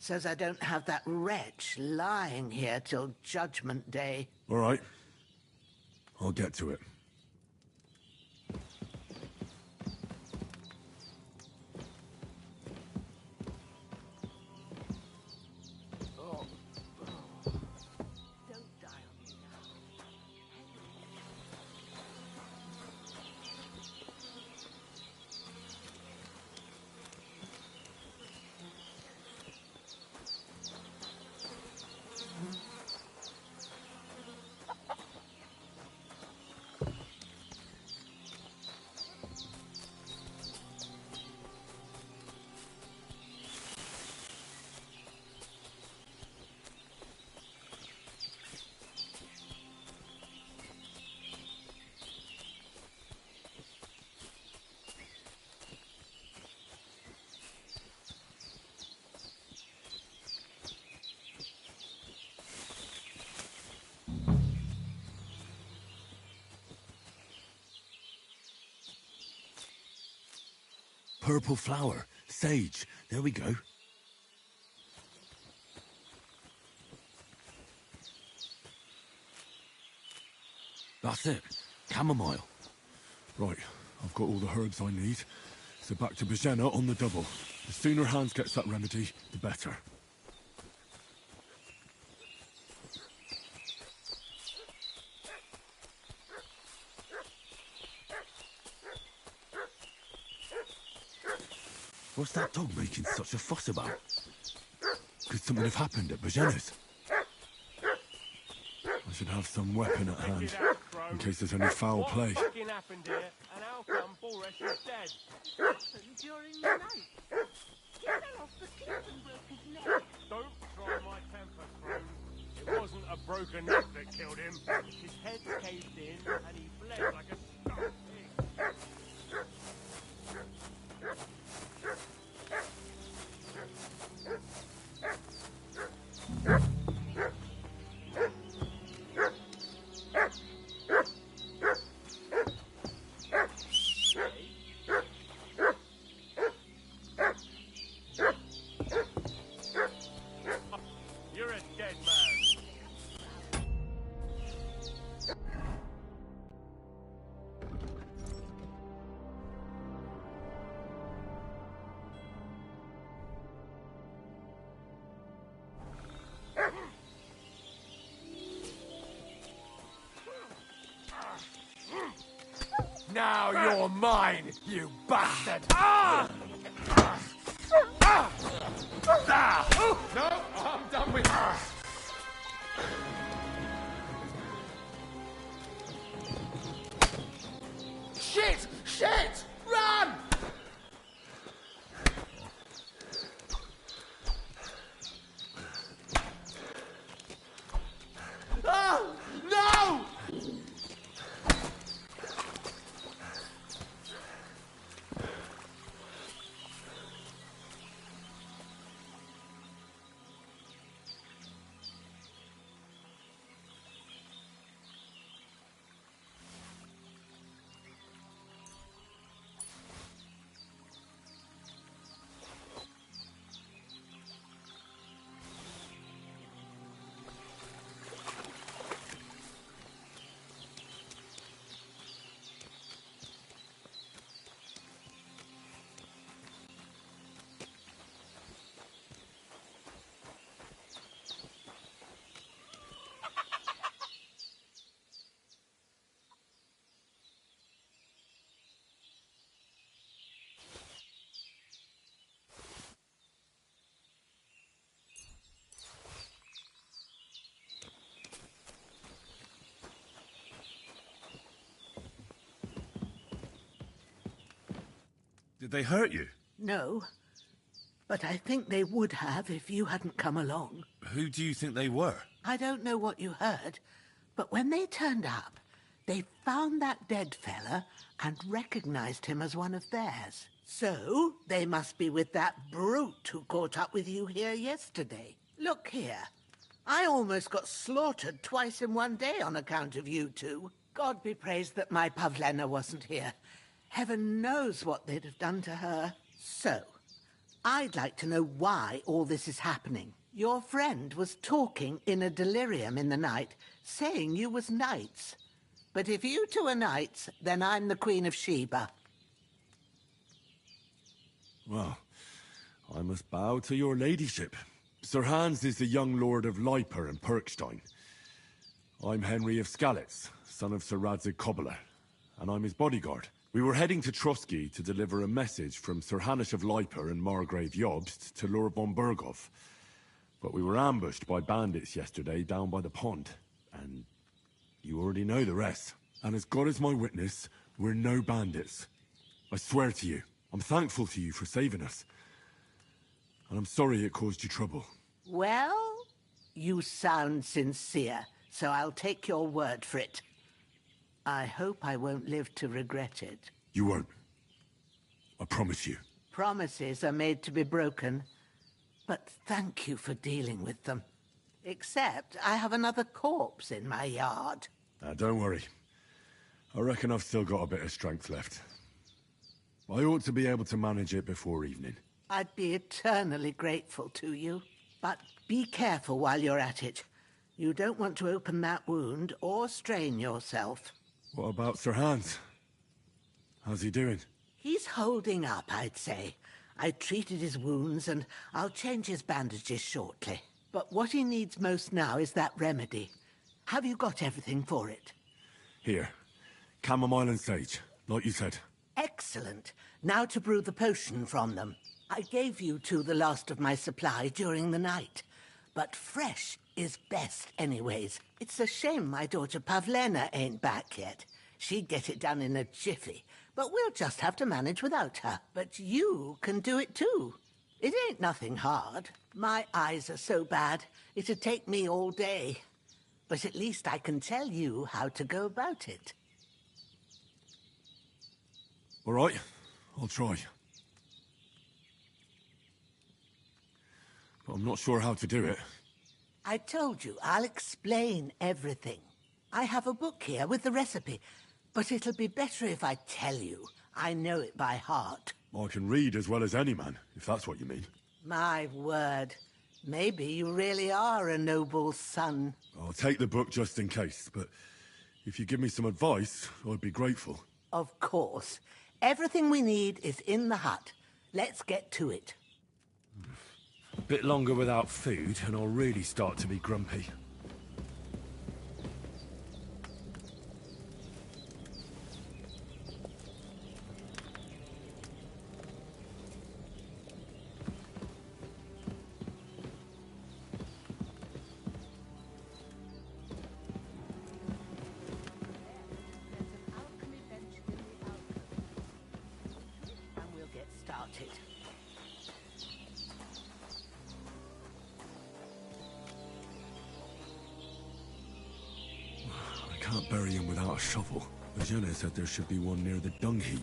so's I don't have that wretch lying here till Judgment Day. All right. I'll get to it. purple flower. Sage. There we go. That's it. Chamomile. Right, I've got all the herbs I need. So back to Bajena on the double. The sooner Hans gets that remedy, the better. What's that dog making such a fuss about? Could something have happened at Bajena's? I should have some weapon at hand, in case there's any foul play. What fucking happened here, and how come Boris is dead? Happened during the night. He fell off the cliff and broke his neck. Don't try my temper, Crones. It wasn't a broken neck that killed him. His head caved in, and he bled like a stuck pig. You're a dead man. Now you're mine, you bastard! No, I'm done with you. Shit! Shit! Run! Oh, no! Did they hurt you? No, but I think they would have if you hadn't come along. Who do you think they were? I don't know what you heard, but when they turned up, they found that dead fella and recognized him as one of theirs. So, they must be with that brute who caught up with you here yesterday. Look here. I almost got slaughtered twice in one day on account of you two. God be praised that my Pavlena wasn't here. Heaven knows what they'd have done to her. So, I'd like to know why all this is happening. Your friend was talking in a delirium in the night, saying you was knights. But if you two are knights, then I'm the Queen of Sheba. Well, I must bow to your ladyship. Sir Hans is the young lord of Leiper and Perkstein. I'm Henry of Skalitz, son of Sir Radzig Kobyla, and I'm his bodyguard. We were heading to Trotsky to deliver a message from Sir Hanush of Leiper and Margrave Jobst to Lord von Berghoff. But we were ambushed by bandits yesterday down by the pond, and you already know the rest. And as God is my witness, we're no bandits. I swear to you, I'm thankful to you for saving us. And I'm sorry it caused you trouble. Well, you sound sincere, so I'll take your word for it. I hope I won't live to regret it. You won't. I promise you. Promises are made to be broken, but thank you for dealing with them. Except I have another corpse in my yard. Don't worry. I reckon I've still got a bit of strength left. I ought to be able to manage it before evening. I'd be eternally grateful to you. But be careful while you're at it. You don't want to open that wound or strain yourself. What about Sir Hans? How's he doing? He's holding up, I'd say. I treated his wounds and I'll change his bandages shortly. But what he needs most now is that remedy. Have you got everything for it? Here. Chamomile and sage, like you said. Excellent. Now to brew the potion from them. I gave you two the last of my supply during the night. But fresh is best anyways. It's a shame my daughter Pavlena ain't back yet. She'd get it done in a jiffy. But we'll just have to manage without her. But you can do it too. It ain't nothing hard. My eyes are so bad, it'd take me all day. But at least I can tell you how to go about it. All right, I'll try. But I'm not sure how to do it. I told you, I'll explain everything. I have a book here with the recipe, but it'll be better if I tell you. I know it by heart. I can read as well as any man, if that's what you mean. My word. Maybe you really are a noble son. I'll take the book just in case, but if you give me some advice, I'd be grateful. Of course. Everything we need is in the hut. Let's get to it. A bit longer without food, and I'll really start to be grumpy. And we'll get started. I can't bury him without a shovel. Bajana said there should be one near the dung heap.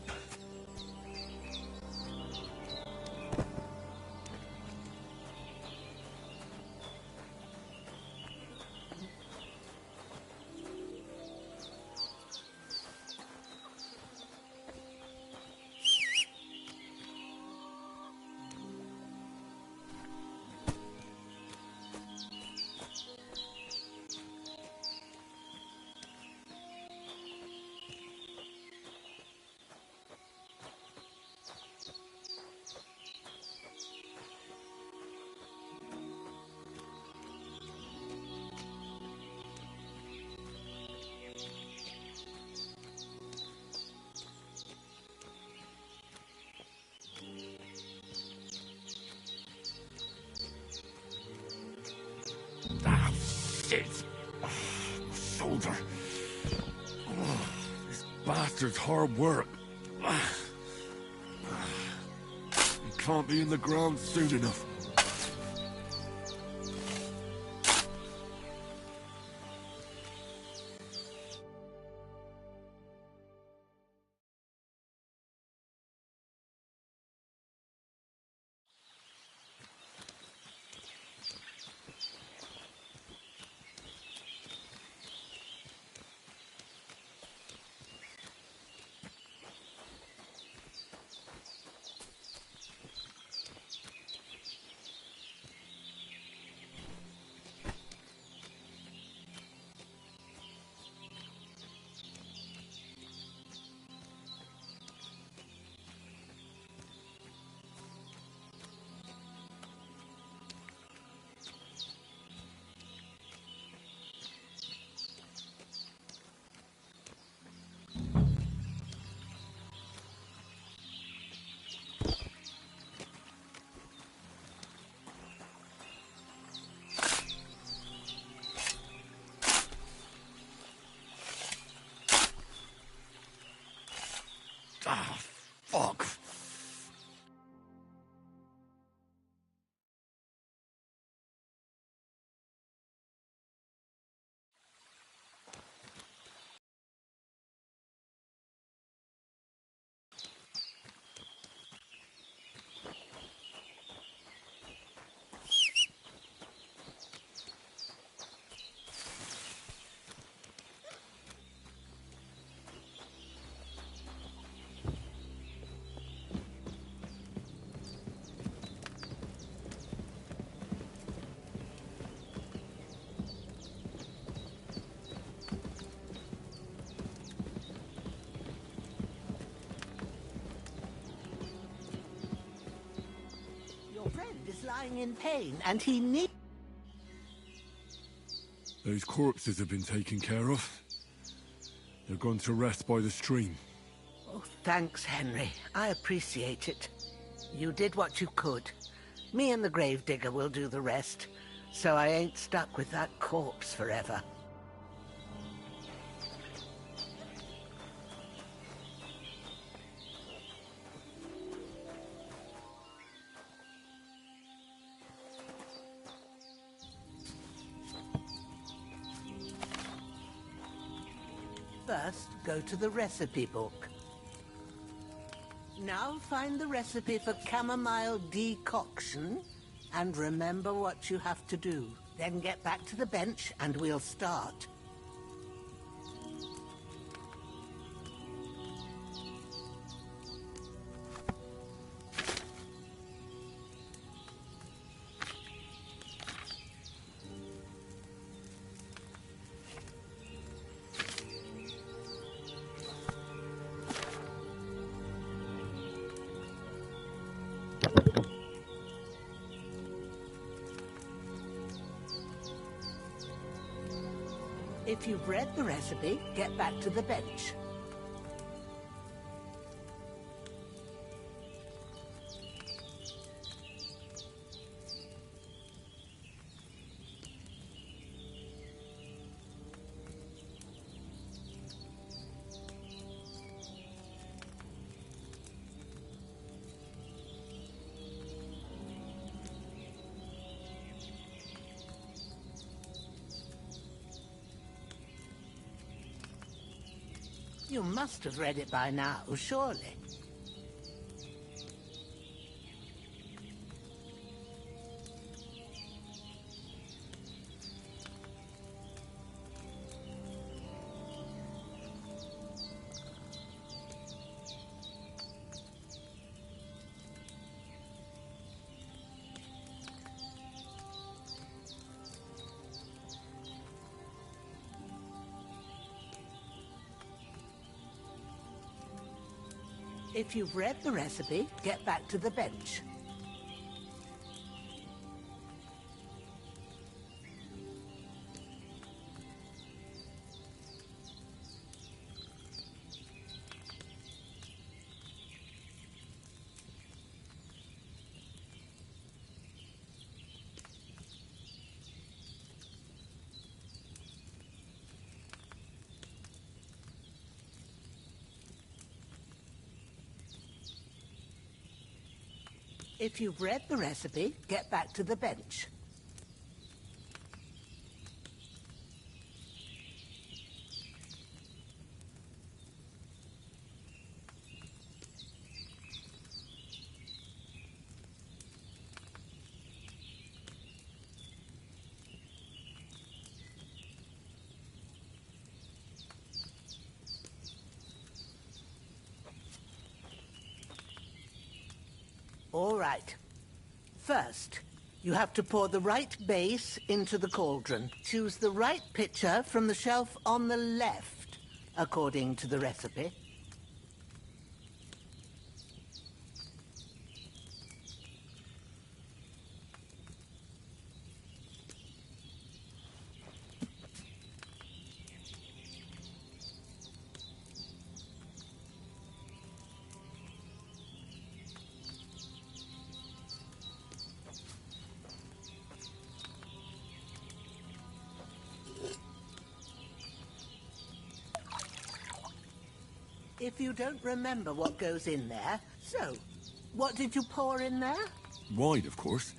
Ah, shit! My shoulder. This bastard's hard work. He can't be in the ground soon enough. lying in pain, and he needs... Those corpses have been taken care of. They're gone to rest by the stream. Oh, thanks, Henry. I appreciate it. You did what you could. Me and the gravedigger will do the rest, so I ain't stuck with that corpse forever. First, go to the recipe book. Now find the recipe for chamomile decoction, and remember what you have to do. Then get back to the bench, and we'll start. If you've read the recipe, get back to the bench. You must have read it by now, surely. If you've read the recipe, get back to the bench. If you've read the recipe, get back to the bench. All right. First, you have to pour the right base into the cauldron. Choose the right pitcher from the shelf on the left, according to the recipe. If you don't remember what goes in there, so, what did you pour in there? Wine, of course.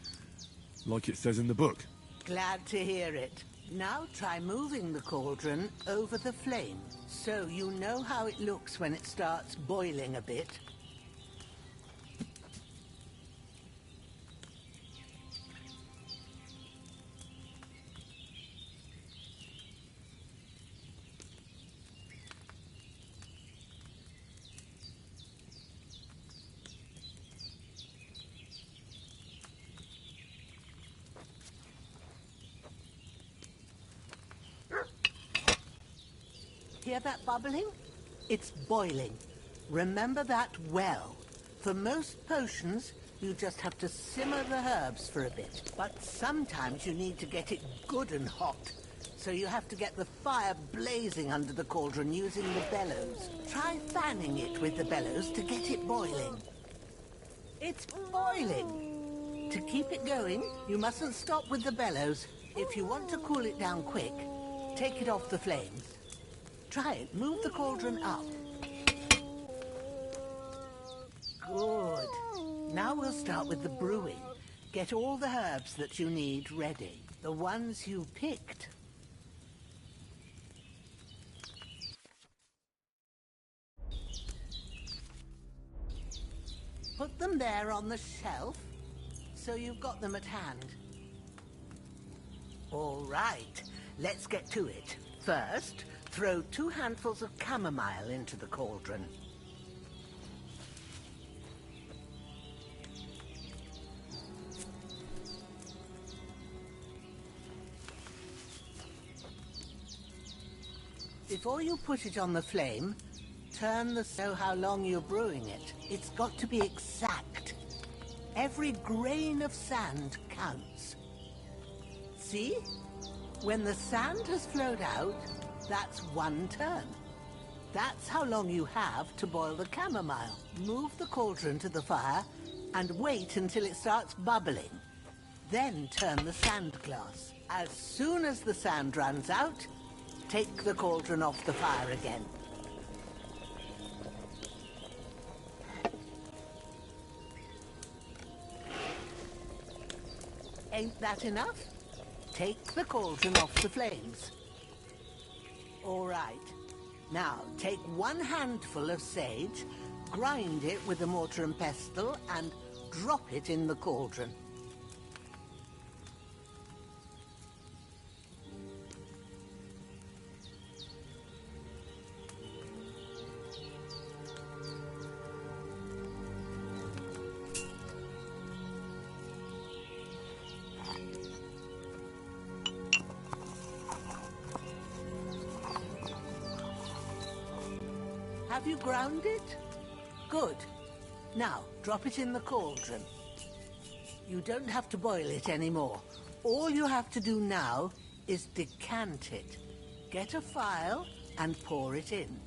Like it says in the book. Glad to hear it. Now try moving the cauldron over the flame, so you know how it looks when it starts boiling a bit. Hear that bubbling? It's boiling. Remember that well. For most potions, You just have to simmer the herbs for a bit. But sometimes you need to get it good and hot. So you have to get the fire blazing under the cauldron using the bellows. Try fanning it with the bellows to get it boiling. It's boiling! To keep it going, you mustn't stop with the bellows. If you want to cool it down quick, take it off the flames. Try it. Move the cauldron up. Good. Now we'll start with the brewing. Get all the herbs that you need ready. The ones you picked. Put them there on the shelf, so you've got them at hand. All right, let's get to it. First, throw 2 handfuls of chamomile into the cauldron. Before you put it on the flame, turn the know how long you're brewing it. It's got to be exact. Every grain of sand counts. See? When the sand has flowed out, that's 1 turn. That's how long you have to boil the chamomile. Move the cauldron to the fire and wait until it starts bubbling. Then turn the sand glass. As soon as the sand runs out, take the cauldron off the fire again. Ain't that enough? Take the cauldron off the flames. All right. Now, take 1 handful of sage, grind it with a mortar and pestle, and drop it in the cauldron. Have you ground it? Good. Now, drop it in the cauldron. You don't have to boil it anymore. All you have to do now is decant it. Get a phial and pour it in.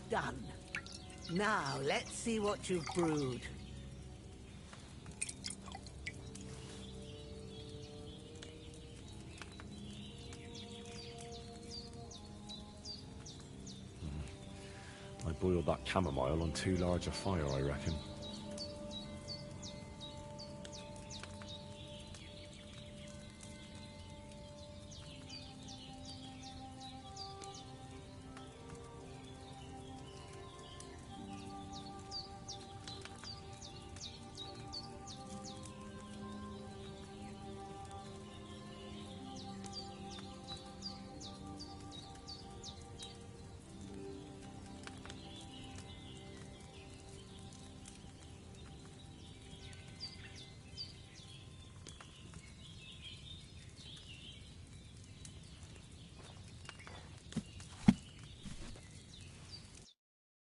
Done. Now, let's see what you've brewed. I boiled that chamomile on too large a fire, I reckon.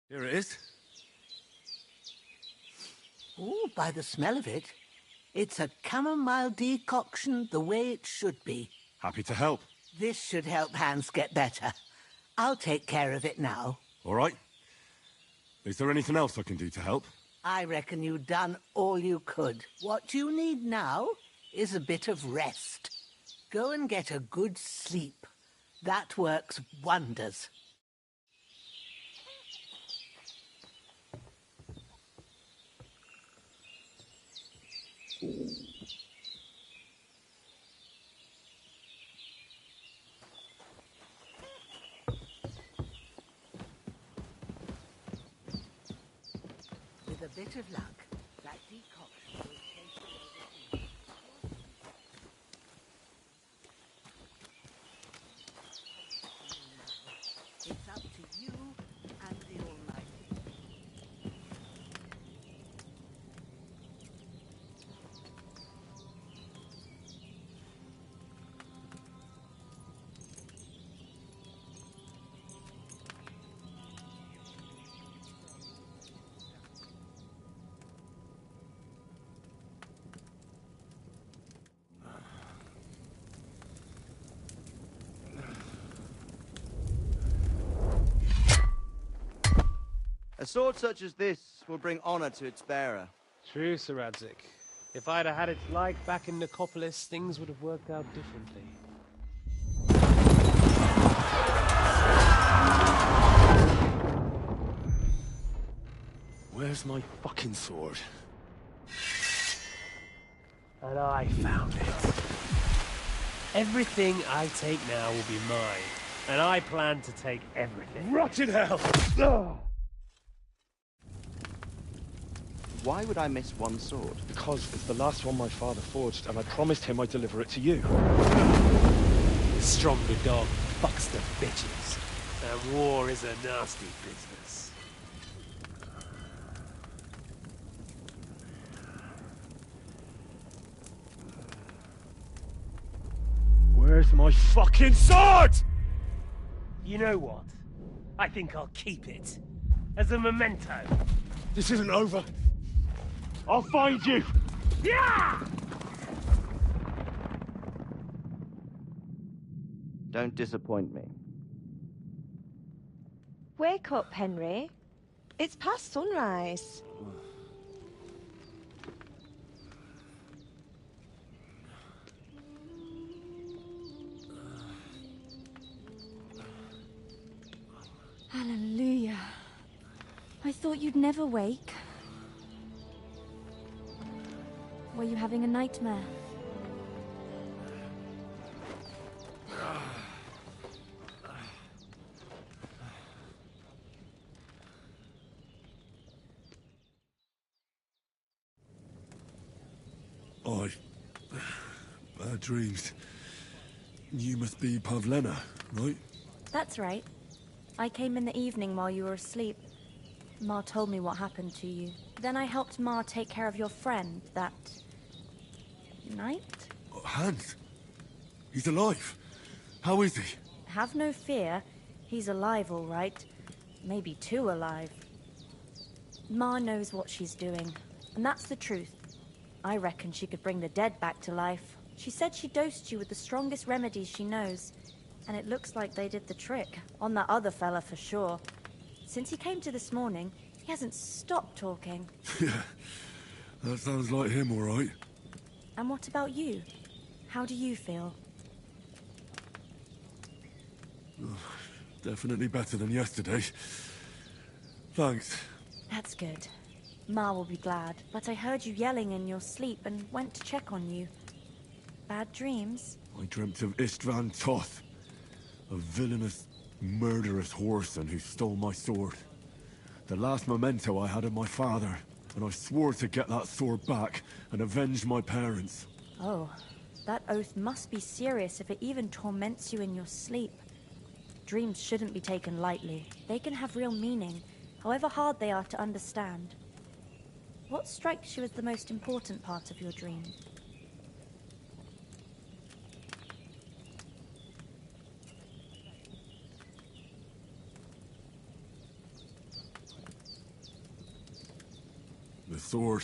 Here it is. Ooh, by the smell of it, it's a chamomile decoction the way it should be. Happy to help. This should help Hans get better. I'll take care of it now. All right. Is there anything else I can do to help? I reckon you've done all you could. What you need now is a bit of rest. Go and get a good sleep. That works wonders. With a bit of luck, that decoction will chase away the sea. It's up to you and the Almighty. sword such as this will bring honor to its bearer. True, Sir Radzig. If I'd have had its like back in Nicopolis, things would have worked out differently. Where's my fucking sword? And I found it. Everything I take now will be mine, and I plan to take everything. Rotted hell! Why would I miss one sword? Because it's the last one my father forged, and I promised him I'd deliver it to you. The stronger dog fucks the bitches, and war is a nasty business. Where's my fucking sword? You know what? I think I'll keep it. As a memento. This isn't over. I'll find you! Yeah! Don't disappoint me. Wake up, Henry. It's past sunrise. Hallelujah. I thought you'd never wake. Were you having a nightmare? Bad dreams. You must be Pavlena, right? That's right. I came in the evening while you were asleep. Ma told me what happened to you. Then I helped Ma take care of your friend that night? Hans? He's alive. How is he? Have no fear. He's alive, all right. Maybe too alive. Ma knows what she's doing, and that's the truth. I reckon she could bring the dead back to life. She said she dosed you with the strongest remedies she knows, and it looks like they did the trick. On that other fella for sure. Since he came to this morning, he hasn't stopped talking. Yeah, that sounds like him, all right. And what about you? How do you feel? Definitely better than yesterday. Thanks. That's good. Ma will be glad, but I heard you yelling in your sleep and went to check on you. Bad dreams? I dreamt of Istvan Toth, a villainous, murderous whoreson who stole my sword. The last memento I had of my father, and I swore to get that sword back and avenge my parents. Oh, that oath must be serious if it even torments you in your sleep. Dreams shouldn't be taken lightly. They can have real meaning, however hard they are to understand. What strikes you as the most important part of your dream? The sword.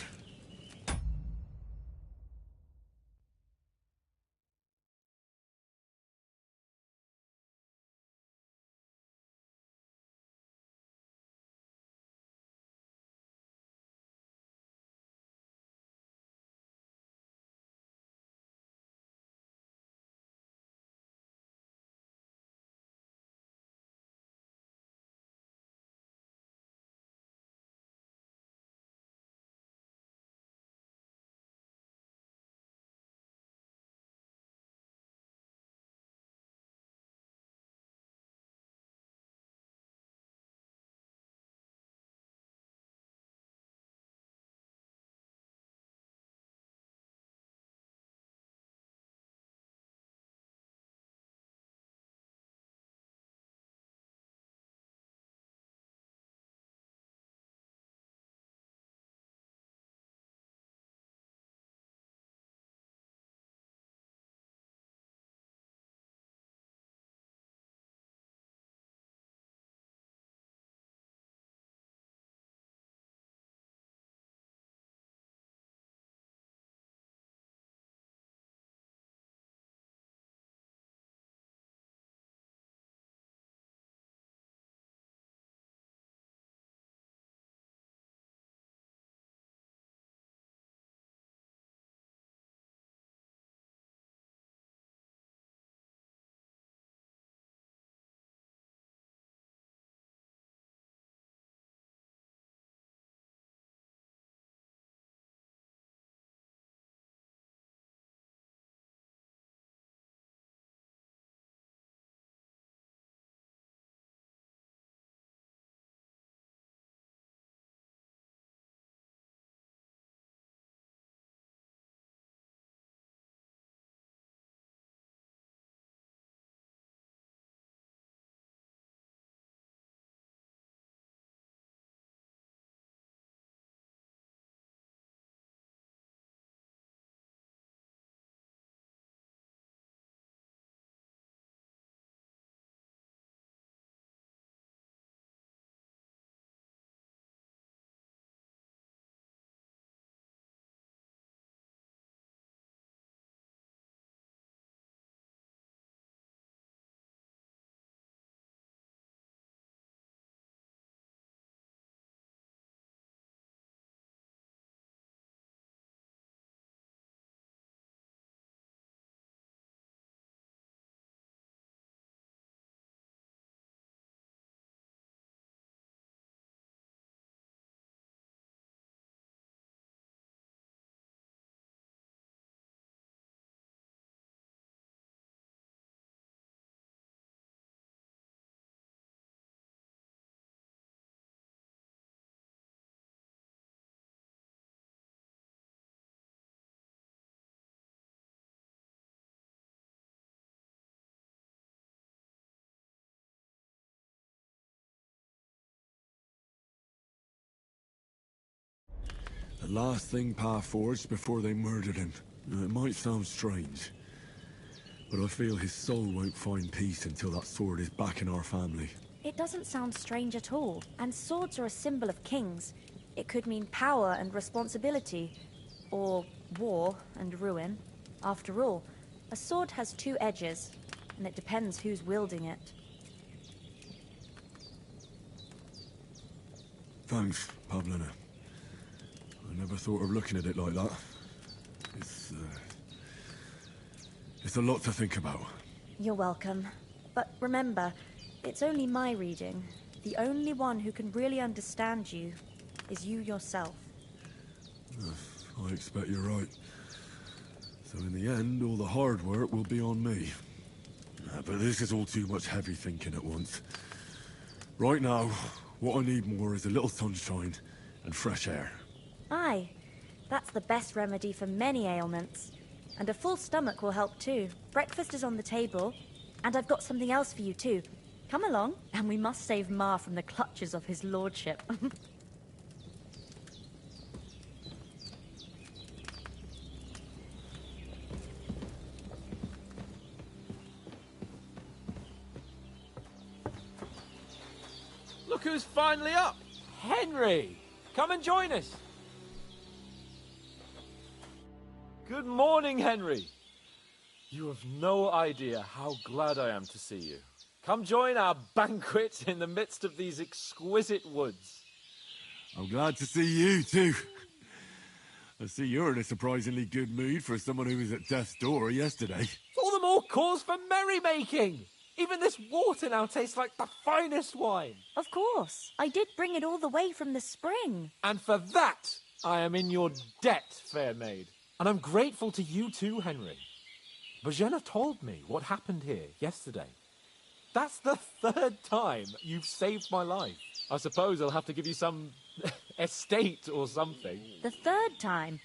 The last thing Pa forged before they murdered him. Now, it might sound strange, but I feel his soul won't find peace until that sword is back in our family. It doesn't sound strange at all. And swords are a symbol of kings. It could mean power and responsibility. Or war and ruin. After all, a sword has two edges, and it depends who's wielding it. Thanks, Pavlina. I never thought of looking at it like that. It's a lot to think about. You're welcome. But remember, it's only my reading. The only one who can really understand you is you yourself. I expect you're right. So in the end, all the hard work will be on me. But this is all too much heavy thinking at once. Right now, what I need more is a little sunshine and fresh air. Aye, that's the best remedy for many ailments. And a full stomach will help too. Breakfast is on the table, and I've got something else for you too. Come along, and we must save Ma from the clutches of his lordship. Look who's finally up! Henry! Come and join us! Good morning, Henry! You have no idea how glad I am to see you. Come join our banquet in the midst of these exquisite woods. I'm glad to see you, too. I see you're in a surprisingly good mood for someone who was at death's door yesterday. All the more cause for merrymaking! Even this water now tastes like the finest wine. Of course. I did bring it all the way from the spring. And for that, I am in your debt, fair maid. And I'm grateful to you too, Henry. Bojena told me what happened here yesterday. That's the third time you've saved my life. I suppose I'll have to give you some estate or something. The third time?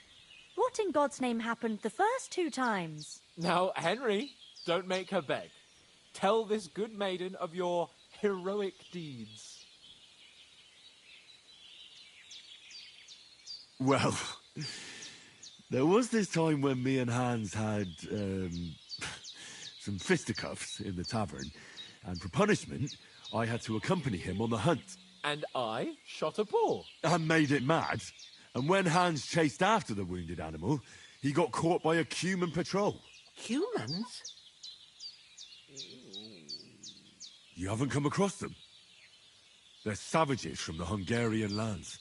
What in God's name happened the first two times? Now, Henry, don't make her beg. Tell this good maiden of your heroic deeds. Well, there was this time when me and Hans had, some fisticuffs in the tavern, and for punishment, I had to accompany him on the hunt. And I shot a boar. And made it mad. And when Hans chased after the wounded animal, he got caught by a Cuman patrol. Humans? You haven't come across them? They're savages from the Hungarian lands.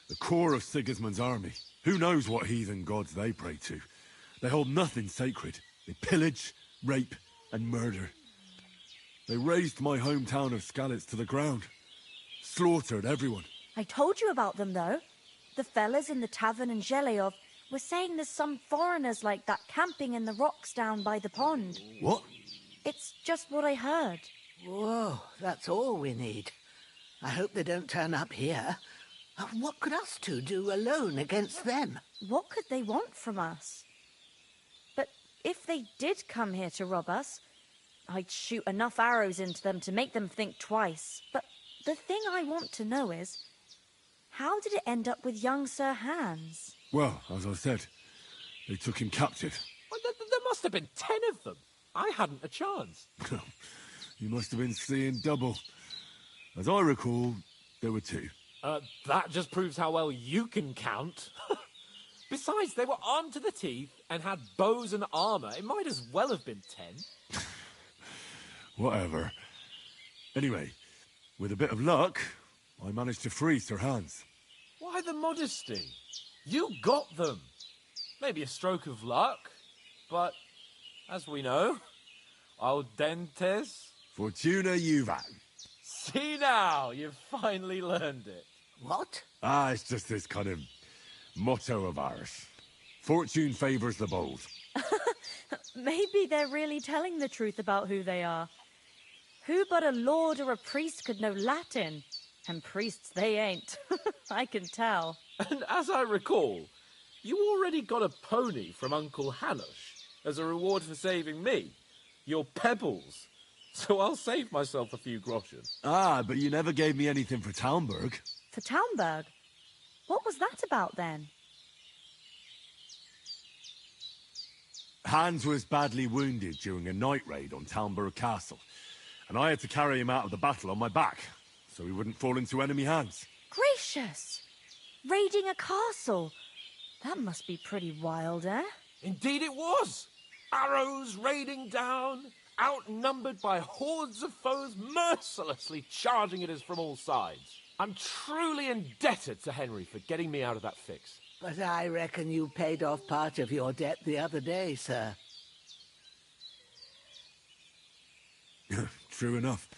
The core of Sigismund's army. Who knows what heathen gods they pray to? They hold nothing sacred. They pillage, rape, and murder. They razed my hometown of Skalitz to the ground. Slaughtered everyone. I told you about them, though. The fellas in the tavern in Zheleov were saying there's some foreigners like that camping in the rocks down by the pond. What? It's just what I heard. Whoa, that's all we need. I hope they don't turn up here. What could us two do alone against them? What could they want from us? But if they did come here to rob us, I'd shoot enough arrows into them to make them think twice. But the thing I want to know is, how did it end up with young Sir Hans? Well, as I said, they took him captive. Well, there must have been 10 of them. I hadn't a chance. You must have been seeing double. As I recall, there were 2. That just proves how well you can count. Besides, they were armed to the teeth and had bows and armor. It might as well have been 10. Whatever. Anyway, with a bit of luck, I managed to free Sir Hans. Why the modesty? You got them. Maybe a stroke of luck, but as we know, audentes... Fortuna juvat. See now, you've finally learned it. What? It's just this kind of motto of ours. Fortune favours the bold. Maybe they're really telling the truth about who they are. Who but a lord or a priest could know Latin? And priests they ain't. I can tell. And as I recall, you already got a pony from Uncle Hanush as a reward for saving me. Your pebbles. So I'll save myself a few groschen. But you never gave me anything for Talmberg. For Talmberg? What was that about then? Hans was badly wounded during a night raid on Talmberg Castle, and I had to carry him out of the battle on my back, so he wouldn't fall into enemy hands. Gracious! Raiding a castle. That must be pretty wild, eh? Indeed it was! Arrows raining down, outnumbered by hordes of foes mercilessly charging at us from all sides. I'm truly indebted to Henry for getting me out of that fix. But I reckon you paid off part of your debt the other day, sir. True enough.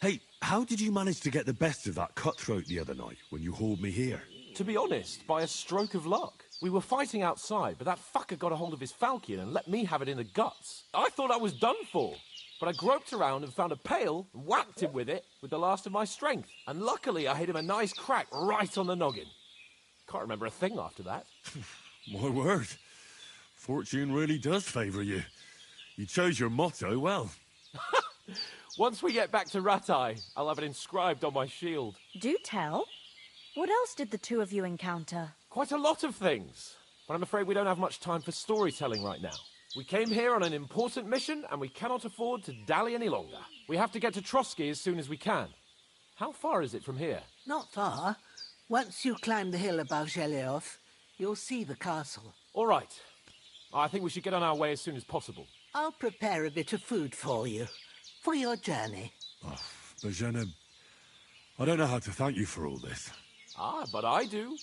Hey, how did you manage to get the best of that cutthroat the other night when you hauled me here? To be honest, by a stroke of luck. We were fighting outside, but that fucker got a hold of his falchion and let me have it in the guts. I thought I was done for. But I groped around and found a pail and whacked him with it with the last of my strength. And luckily I hit him a nice crack right on the noggin. Can't remember a thing after that. My word. Fortune really does favour you. You chose your motto well. Once we get back to Rattay, I'll have it inscribed on my shield. Do tell. What else did the two of you encounter? Quite a lot of things. But I'm afraid we don't have much time for storytelling right now. We came here on an important mission, and we cannot afford to dally any longer. We have to get to Trotsky as soon as we can. How far is it from here? Not far. Once you climb the hill above Geleoth, you'll see the castle. All right. I think we should get on our way as soon as possible. I'll prepare a bit of food for you, for your journey. Oh, Bozhena, I don't know how to thank you for all this. Ah, but I do.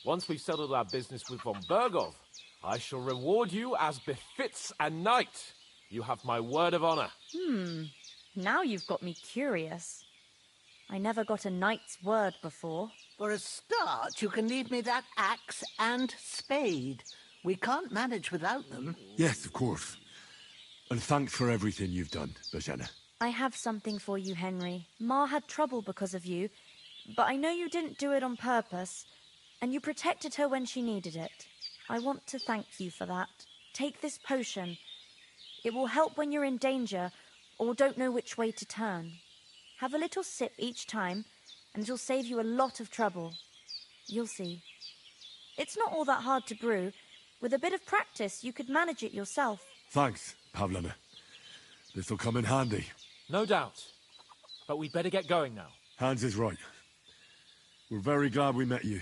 Once we've settled our business with von Bergov, I shall reward you as befits a knight. You have my word of honor. Now you've got me curious. I never got a knight's word before. For a start, you can leave me that axe and spade. We can't manage without them. Yes, of course. And thanks for everything you've done, Bozhena. I have something for you, Henry. Ma had trouble because of you, but I know you didn't do it on purpose, and you protected her when she needed it. I want to thank you for that. Take this potion. It will help when you're in danger or don't know which way to turn. Have a little sip each time, and it'll save you a lot of trouble. You'll see. It's not all that hard to brew. With a bit of practice, you could manage it yourself. Thanks, Pavlena. This'll come in handy. No doubt. But we'd better get going now. Hans is right. We're very glad we met you.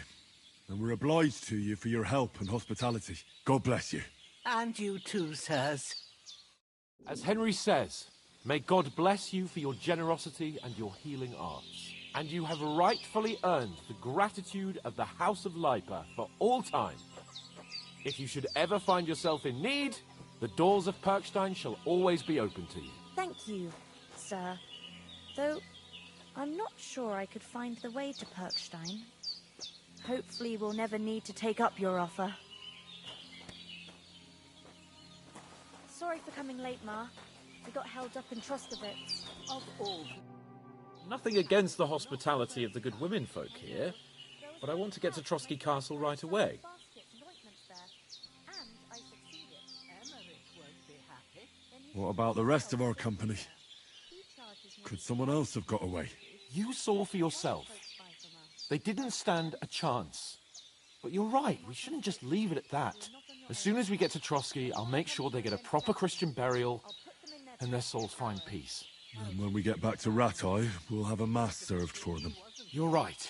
And we're obliged to you for your help and hospitality. God bless you. And you too, sirs. As Henry says, may God bless you for your generosity and your healing arts. And you have rightfully earned the gratitude of the House of Lipa for all time. If you should ever find yourself in need, the doors of Perkstein shall always be open to you. Thank you, sir. Though, I'm not sure I could find the way to Perkstein. Hopefully we'll never need to take up your offer. Sorry for coming late, Ma. We got held up in Troskovitz. Of all. Nothing against the hospitality of the good women folk here, but I want to get to Trotsky Castle right away. What about the rest of our company? Could someone else have got away? You saw for yourself. They didn't stand a chance. But you're right, we shouldn't just leave it at that. As soon as we get to Trotsky, I'll make sure they get a proper Christian burial and their souls find peace. And when we get back to Rattay, we'll have a mass served for them. You're right.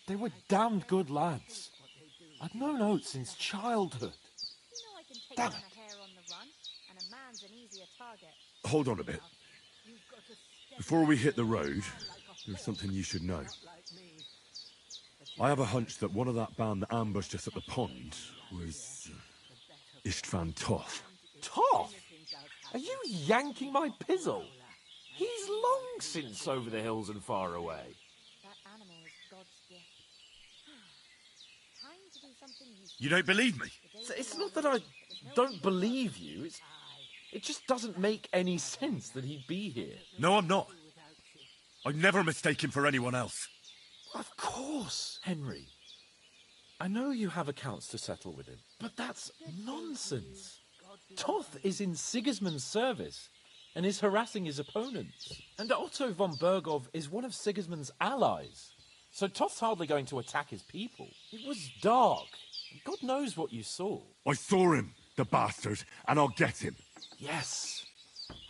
They were damned good lads. I've known Oates since childhood. Damn it. Hold on a bit. Before we hit the road, there's something you should know. I have a hunch that one of that band that ambushed us at the pond was Istvan Toth. Toth? Are you yanking my pizzle? He's long since over the hills and far away. You don't believe me? It's not that I don't believe you. It just doesn't make any sense that he'd be here. No, I'm not. I'd never mistake him for anyone else. Of course, Henry. I know you have accounts to settle with him, but that's nonsense. Toth is in Sigismund's service and is harassing his opponents. And Otto von Bergov is one of Sigismund's allies. So Toth's hardly going to attack his people. It was dark. God knows what you saw. I saw him. the bastard, and I'll get him. Yes.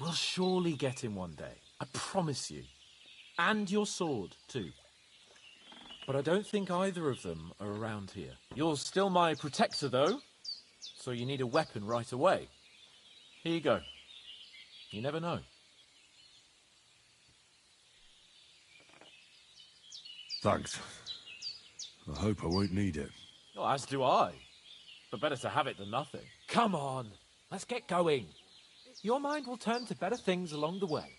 We'll surely get him one day. I promise you. And your sword, too. But I don't think either of them are around here. You're still my protector, though, so you need a weapon right away. Here you go. You never know. Thanks. I hope I won't need it. Oh, as do I. But better to have it than nothing. Come on, let's get going. Your mind will turn to better things along the way.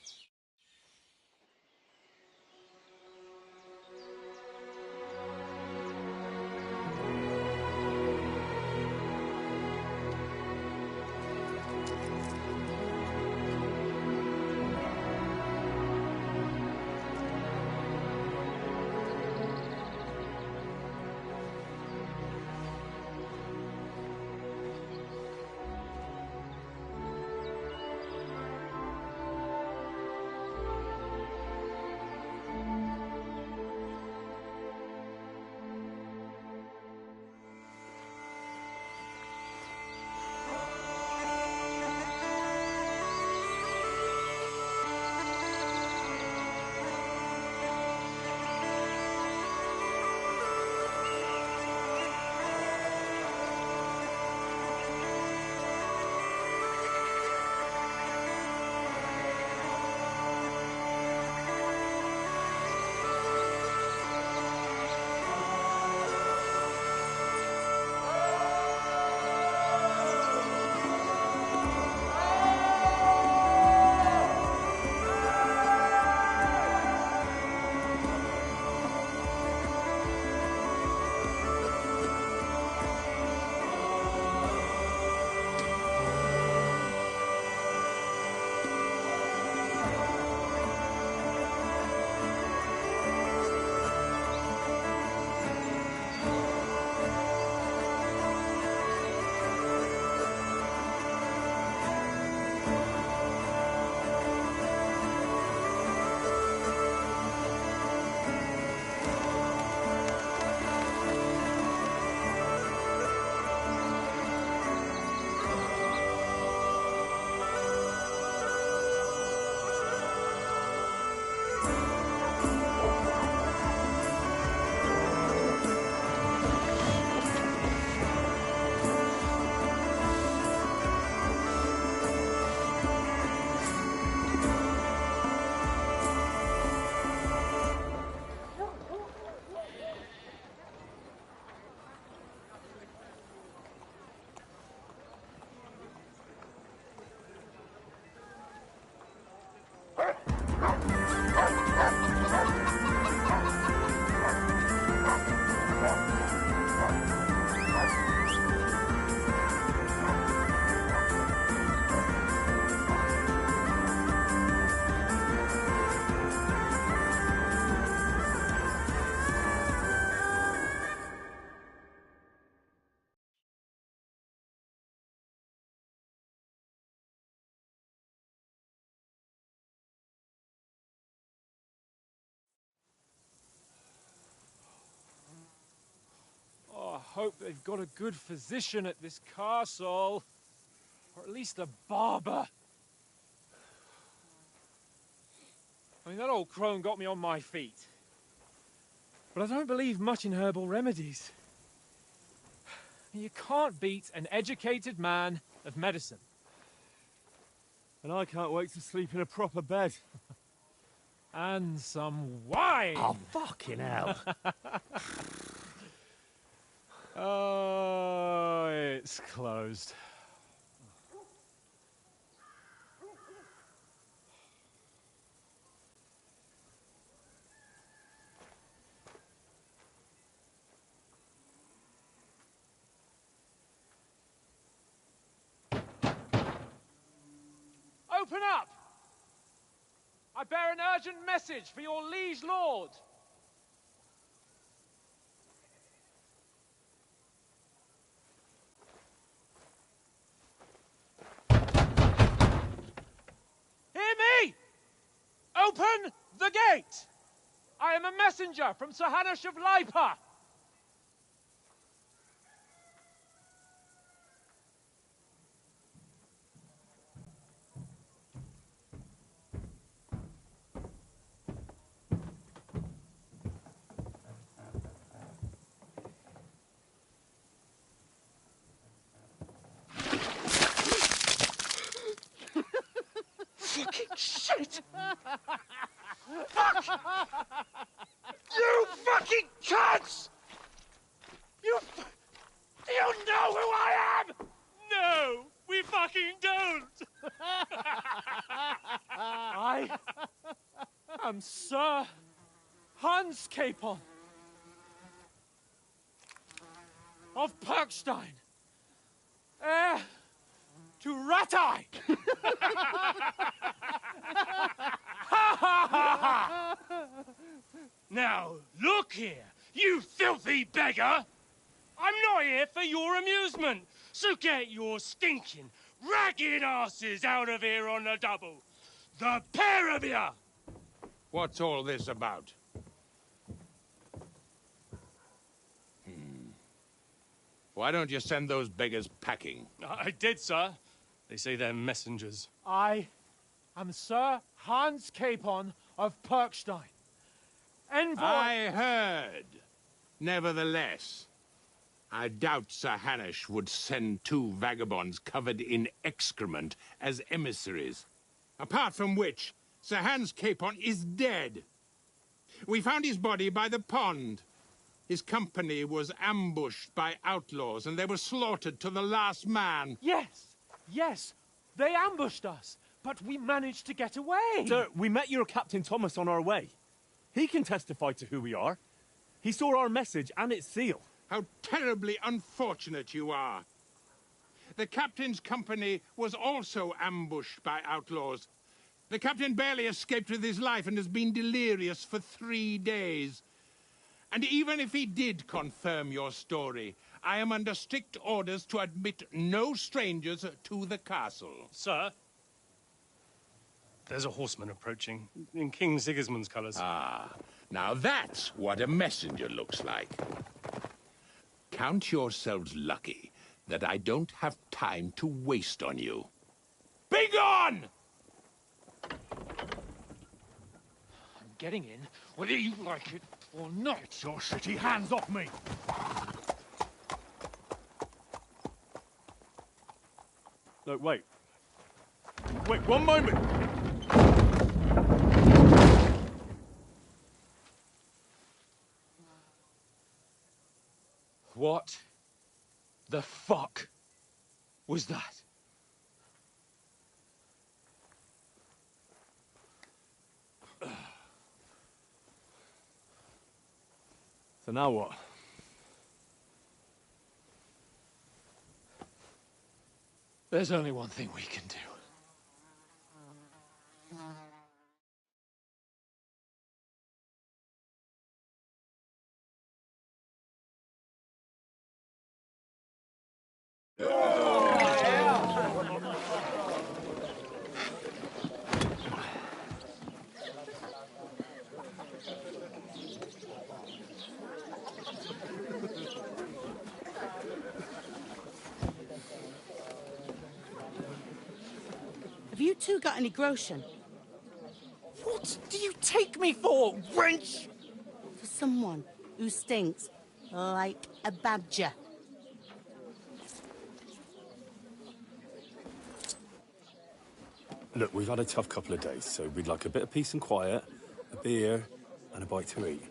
Hope they've got a good physician at this castle. Or at least a barber. I mean, that old crone got me on my feet. But I don't believe much in herbal remedies. You can't beat an educated man of medicine. And I can't wait to sleep in a proper bed. And some wine! Oh, fucking hell. Oh, it's closed. Open up! I bear an urgent message for your liege lord. Hear me! Open the gate! I am a messenger from Sir Hanush of Lipa. Shit! Fuck! You fucking cunts! You know who I am? No, we fucking don't! I am Sir Hans Capon of Perkstein, heir to Ratai! Now, look here, you filthy beggar! I'm not here for your amusement, so get your stinking, ragged asses out of here on the double. The pair of you! What's all this about? Why don't you send those beggars packing? I did, sir. They say they're messengers. I am Sir Hans Capon of Perkstein. Envoy... I heard. Nevertheless, I doubt Sir Hanush would send two vagabonds covered in excrement as emissaries. Apart from which, Sir Hans Capon is dead. We found his body by the pond. His company was ambushed by outlaws, and they were slaughtered to the last man. Yes, yes, they ambushed us, but we managed to get away. Sir, we met your Captain Thomas on our way. He can testify to who we are. He saw our message and its seal. How terribly unfortunate you are. The captain's company was also ambushed by outlaws. The captain barely escaped with his life and has been delirious for 3 days. And even if he did confirm your story, I am under strict orders to admit no strangers to the castle. Sir, there's a horseman approaching in King Sigismund's colours. Ah, now that's what a messenger looks like. Count yourselves lucky that I don't have time to waste on you. Be gone! I'm getting in, whether you like it or not. Your shitty hands off me! Look, wait. Wait, one moment! What the fuck was that? So now what? There's only one thing we can do. Have you two got any groschen? What do you take me for, wench? For someone who stinks like a badger. Look, we've had a tough couple of days, so we'd like a bit of peace and quiet, a beer, and a bite to eat.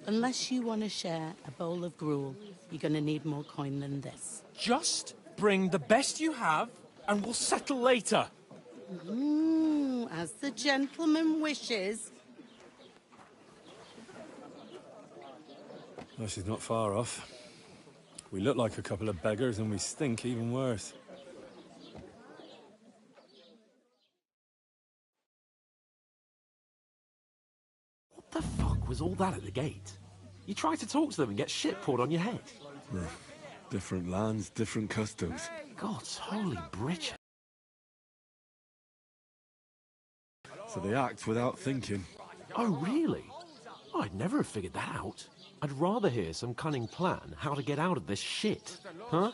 Unless you want to share a bowl of gruel, you're going to need more coin than this. Just bring the best you have, and we'll settle later. As the gentleman wishes. Well, she's not far off. We look like a couple of beggars, and we stink even worse. What the fuck was all that at the gate? You try to talk to them and get shit poured on your head. Different lands, different customs. God's holy britches. So they act without thinking. Oh, really? I'd never have figured that out. I'd rather hear some cunning plan how to get out of this shit. Huh?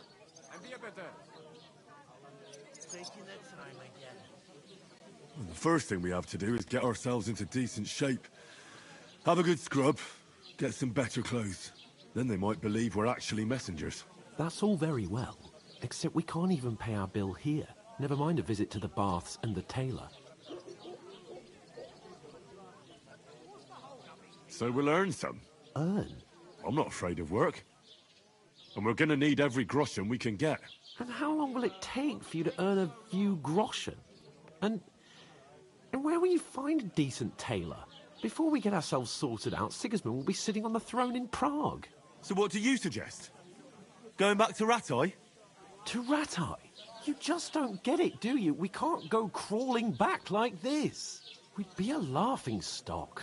Well, the first thing we have to do is get ourselves into decent shape. Have a good scrub, get some better clothes. Then they might believe we're actually messengers. That's all very well, except we can't even pay our bill here. Never mind a visit to the baths and the tailor. So we'll earn some. Earn? I'm not afraid of work. And we're gonna need every groschen we can get. And how long will it take for you to earn a few groschen? And where will you find a decent tailor? Before we get ourselves sorted out, Sigismund will be sitting on the throne in Prague. So what do you suggest? Going back to Rattay? To Rattay? You just don't get it, do you? We can't go crawling back like this. We'd be a laughing stock.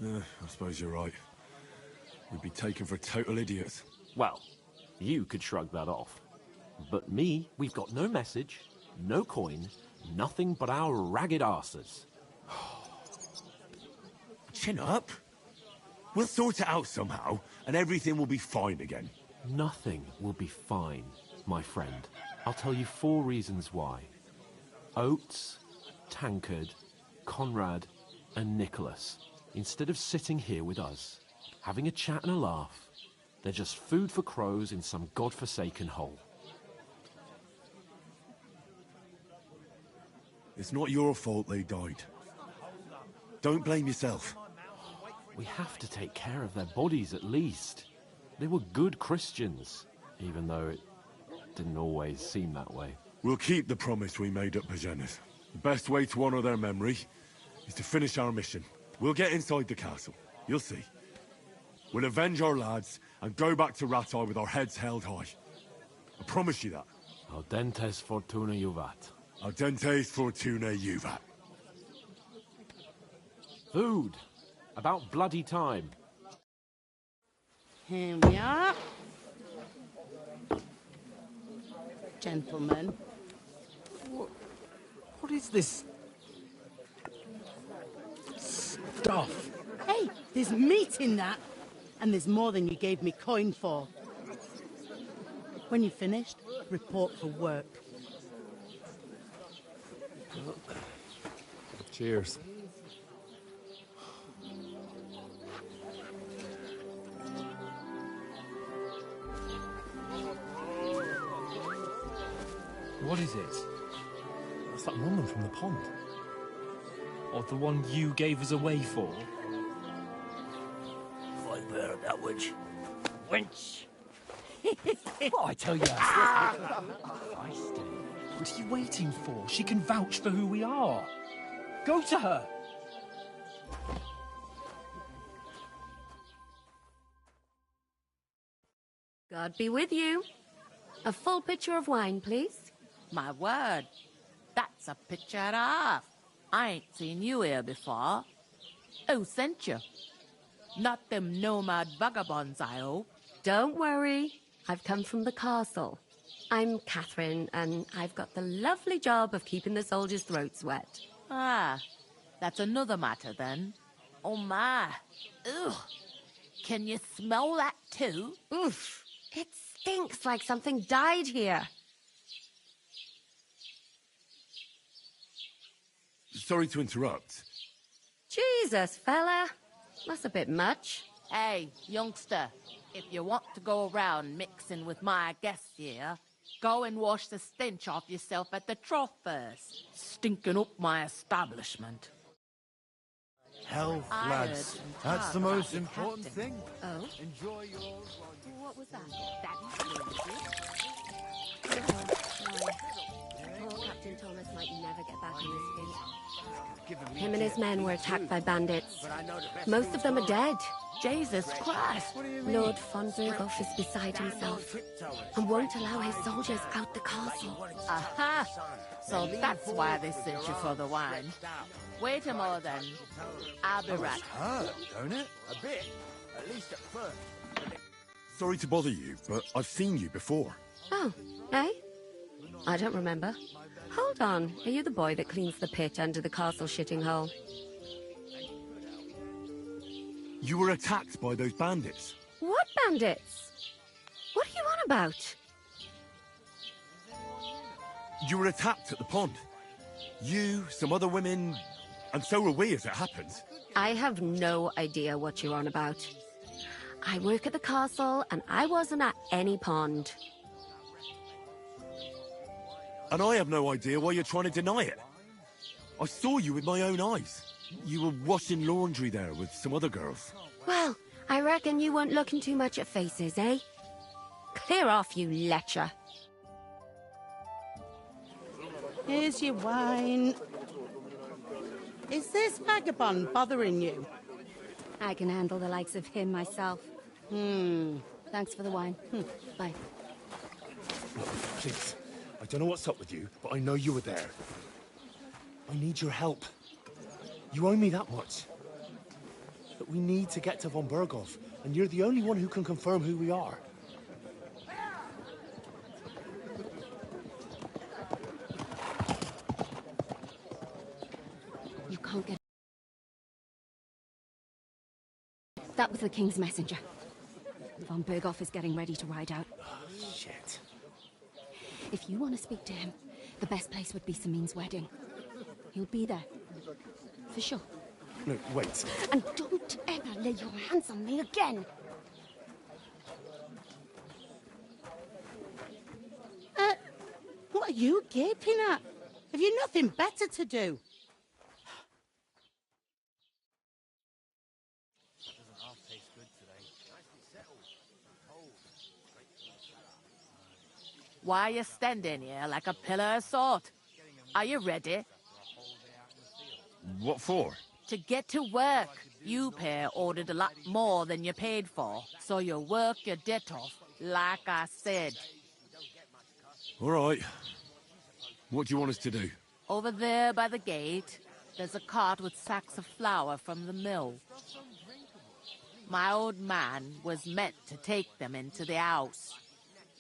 I suppose you're right. We'd be taken for total idiots. Well, you could shrug that off. But me, we've got no message, no coin, nothing but our ragged arses. Chin up. We'll sort it out somehow, and everything will be fine again. Nothing will be fine, my friend. I'll tell you 4 reasons why. Oates, Tankard, Conrad, and Nicholas, instead of sitting here with us, having a chat and a laugh, they're just food for crows in some godforsaken hole. It's not your fault they died. Don't blame yourself. We have to take care of their bodies at least. They were good Christians, even though it didn't always seem that way. We'll keep the promise we made at Pagenes. The best way to honor their memory is to finish our mission. We'll get inside the castle. You'll see. We'll avenge our lads and go back to Rattay with our heads held high. I promise you that. Audentes fortuna juvat. Audentes fortuna juvat. Food. About bloody time. Here we are. Gentlemen. What is this stuff? Hey, there's meat in that. And there's more than you gave me coin for. When you're finished, report for work. Cheers. What is it? That's that woman from the pond. Or the one you gave us away for? Right there, that witch. Wench! What I tell you? What are you waiting for? She can vouch for who we are. Go to her. God be with you. A full pitcher of wine, please. My word, that's a picture and a half. I ain't seen you here before. Who sent you? Not them nomad vagabonds, I hope. Don't worry. I've come from the castle. I'm Catherine, and I've got the lovely job of keeping the soldiers' throats wet. Ah, that's another matter then. Oh my. Ugh. Can you smell that too? Oof. It stinks like something died here. Sorry to interrupt. Jesus, fella. That's a bit much. Hey, youngster, if you want to go around mixing with my guests here, go and wash the stench off yourself at the trough first. Stinking up my establishment. Health, I lads. heard That's the talk about most the important captain. thing. Oh? Enjoy your... What was that? Poor Captain Thomas might never get back on his feet. Him and his men were attacked by bandits. Most of them are dead. Jesus Christ! Lord von Berghoff is beside himself and won't allow his soldiers out the castle. Aha! So that's why they sent you for the wine. Wait a moment then. I'll be right. Hurt, don't it? A bit, at least at first. Sorry to bother you, but I've seen you before. Oh, eh? I don't remember. Hold on. Are you the boy that cleans the pit under the castle shitting hole? You were attacked by those bandits. What bandits? What are you on about? You were attacked at the pond. You, some other women, and so were we, as it happens. I have no idea what you're on about. I work at the castle, and I wasn't at any pond. And I have no idea why you're trying to deny it. I saw you with my own eyes. You were washing laundry there with some other girls. Well, I reckon you weren't looking too much at faces, eh? Clear off, you lecher. Here's your wine. Is this vagabond bothering you? I can handle the likes of him myself. Thanks for the wine. Bye. Please, I don't know what's up with you, but I know you were there. I need your help. You owe me that much. But we need to get to von Berghoff, and you're the only one who can confirm who we are. You can't get... That was the King's messenger. Von Berghoff is getting ready to ride out. Shit. If you want to speak to him, the best place would be Samin's wedding. He'll be there. For sure. No, wait. And don't ever lay your hands on me again! What are you gaping at? Have you nothing better to do? Why are you standing here like a pillar of salt? Are you ready? What for? To get to work. You pair ordered a lot more than you paid for, so you work your debt off, like I said. All right. What do you want us to do? Over there by the gate, there's a cart with sacks of flour from the mill. My old man was meant to take them into the house.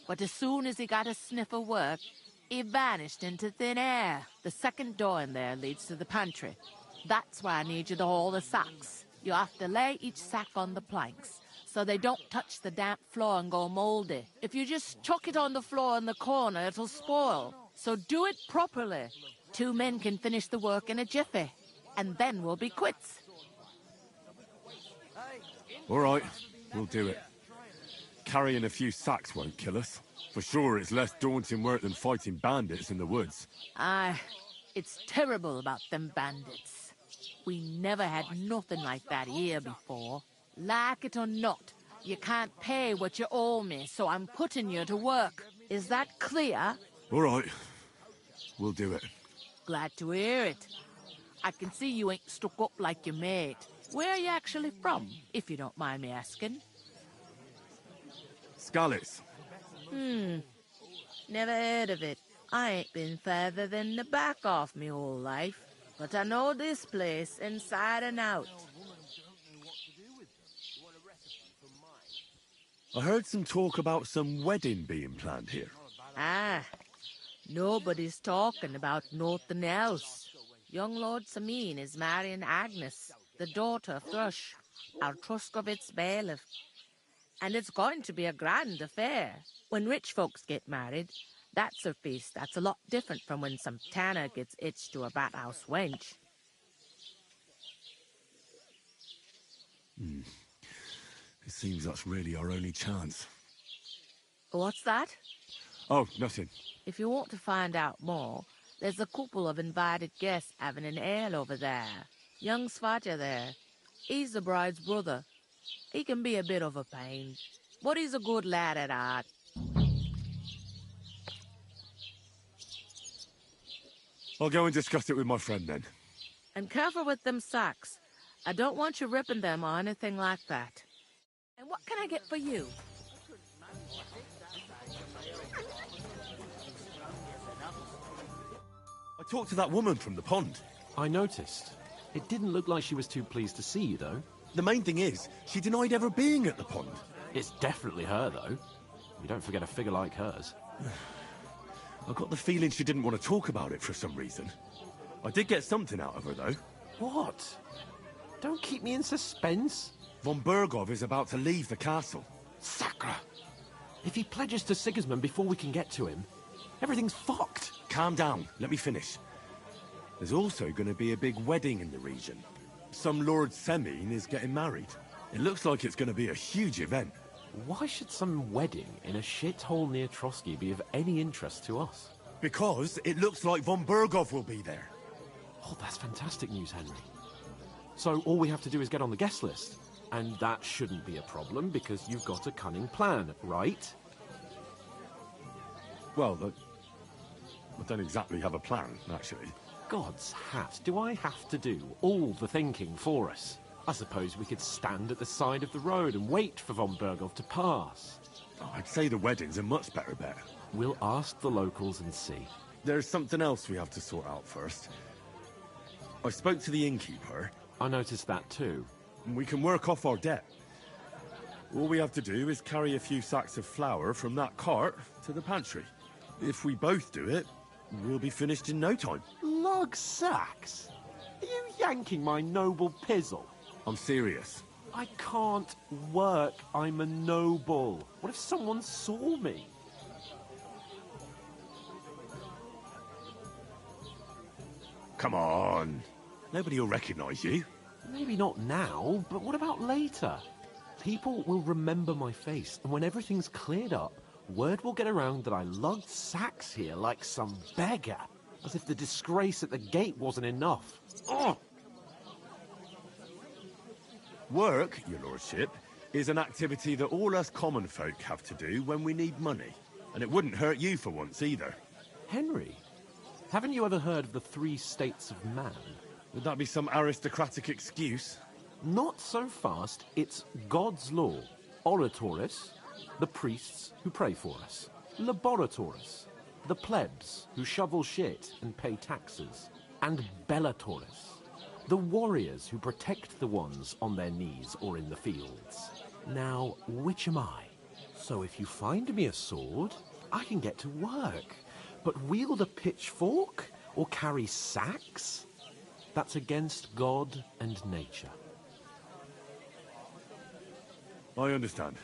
But as soon as he got a sniff of work, he vanished into thin air. The second door in there leads to the pantry. That's why I need you to haul the sacks. You have to lay each sack on the planks, so they don't touch the damp floor and go moldy. If you just chuck it on the floor in the corner, it'll spoil. So do it properly. 2 men can finish the work in a jiffy, and then we'll be quits. All right, we'll do it. Carrying a few sacks won't kill us. For sure, it's less daunting work than fighting bandits in the woods. Aye, it's terrible about them bandits. We never had nothing like that here before. Like it or not, you can't pay what you owe me, so I'm putting you to work. Is that clear? All right, we'll do it. Glad to hear it. I can see you ain't stuck up like your mate. Where are you actually from, if you don't mind me asking? Skalitz. Never heard of it. I ain't been further than the back off me whole life, but I know this place inside and out. I heard some talk about some wedding being planned here. Ah, nobody's talking about nothing else. Young Lord Samin is marrying Agnes, the daughter of Thrush, our Truskovitz bailiff. And it's going to be a grand affair. When rich folks get married, that's a feast that's a lot different from when some tanner gets hitched to a bathhouse wench. It seems that's really our only chance. What's that? Oh, nothing. If you want to find out more, there's a couple of invited guests having an ale over there. Young Svatja there. He's the bride's brother. He can be a bit of a pain, but he's a good lad at heart. I'll go and discuss it with my friend then. And careful with them sacks. I don't want you ripping them or anything like that. And what can I get for you? I talked to that woman from the pond. I noticed. It didn't look like she was too pleased to see you, though. The main thing is, she denied ever being at the pond. It's definitely her, though. You don't forget a figure like hers. I got the feeling she didn't want to talk about it for some reason. I did get something out of her, though. What? Don't keep me in suspense. Von Berghoff is about to leave the castle. Sakra! If he pledges to Sigismund before we can get to him, everything's fucked. Calm down. Let me finish. There's also going to be a big wedding in the region. Some Lord Semin is getting married. It looks like it's going to be a huge event. Why should some wedding in a shithole near Trotsky be of any interest to us? Because it looks like von Berghoff will be there. Oh, that's fantastic news, Henry. So all we have to do is get on the guest list. And that shouldn't be a problem, because you've got a cunning plan, right? Well, I don't exactly have a plan, actually. God's hat, do I have to do all the thinking for us? I suppose we could stand at the side of the road and wait for von Berghoff to pass. Oh, I'd say the wedding's a much better bet. We'll ask the locals and see. There's something else we have to sort out first. I spoke to the innkeeper. I noticed that too. We can work off our debt. All we have to do is carry a few sacks of flour from that cart to the pantry. If we both do it, we'll be finished in no time. Lug sacks? Are you yanking my noble pizzle? I'm serious. I can't work. I'm a noble. What if someone saw me? Come on. Nobody will recognize you. Maybe not now, but what about later? People will remember my face, and when everything's cleared up, word will get around that I lugged sacks here like some beggar. As if the disgrace at the gate wasn't enough. Ugh! Work, your lordship, is an activity that all us common folk have to do when we need money. And it wouldn't hurt you for once either. Henry, haven't you ever heard of the 3 states of man? Would that be some aristocratic excuse? Not so fast. It's God's law. Oratoris, the priests who pray for us. Laboratoris, the plebs who shovel shit and pay taxes. And Bellatoris, the warriors who protect the ones on their knees or in the fields. Now, which am I? So if you find me a sword, I can get to work. But wield a pitchfork or carry sacks? That's against God and nature. I understand.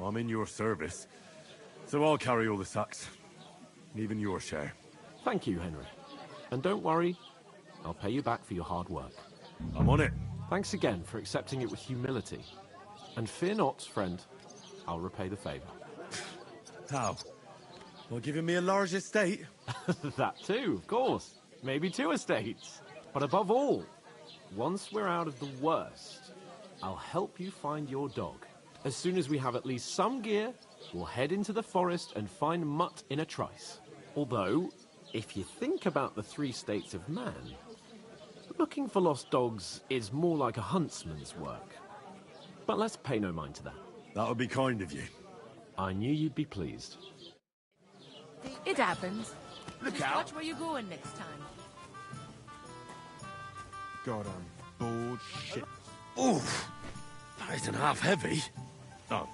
I'm in your service, so I'll carry all the sacks. Even your share. Thank you, Henry. And don't worry, I'll pay you back for your hard work. I'm on it. Thanks again for accepting it with humility. And fear not, friend, I'll repay the favor. How? Well, giving me a large estate? That too, of course. Maybe 2 estates. But above all, once we're out of the worst, I'll help you find your dog. As soon as we have at least some gear, we'll head into the forest and find Mutt in a trice. Although, if you think about the 3 states of man, looking for lost dogs is more like a huntsman's work. But let's pay no mind to that. That would be kind of you. I knew you'd be pleased. It happens. Look Just out. watch where you're going next time. God, I'm bored shit. Oof! That isn't half heavy. Oh.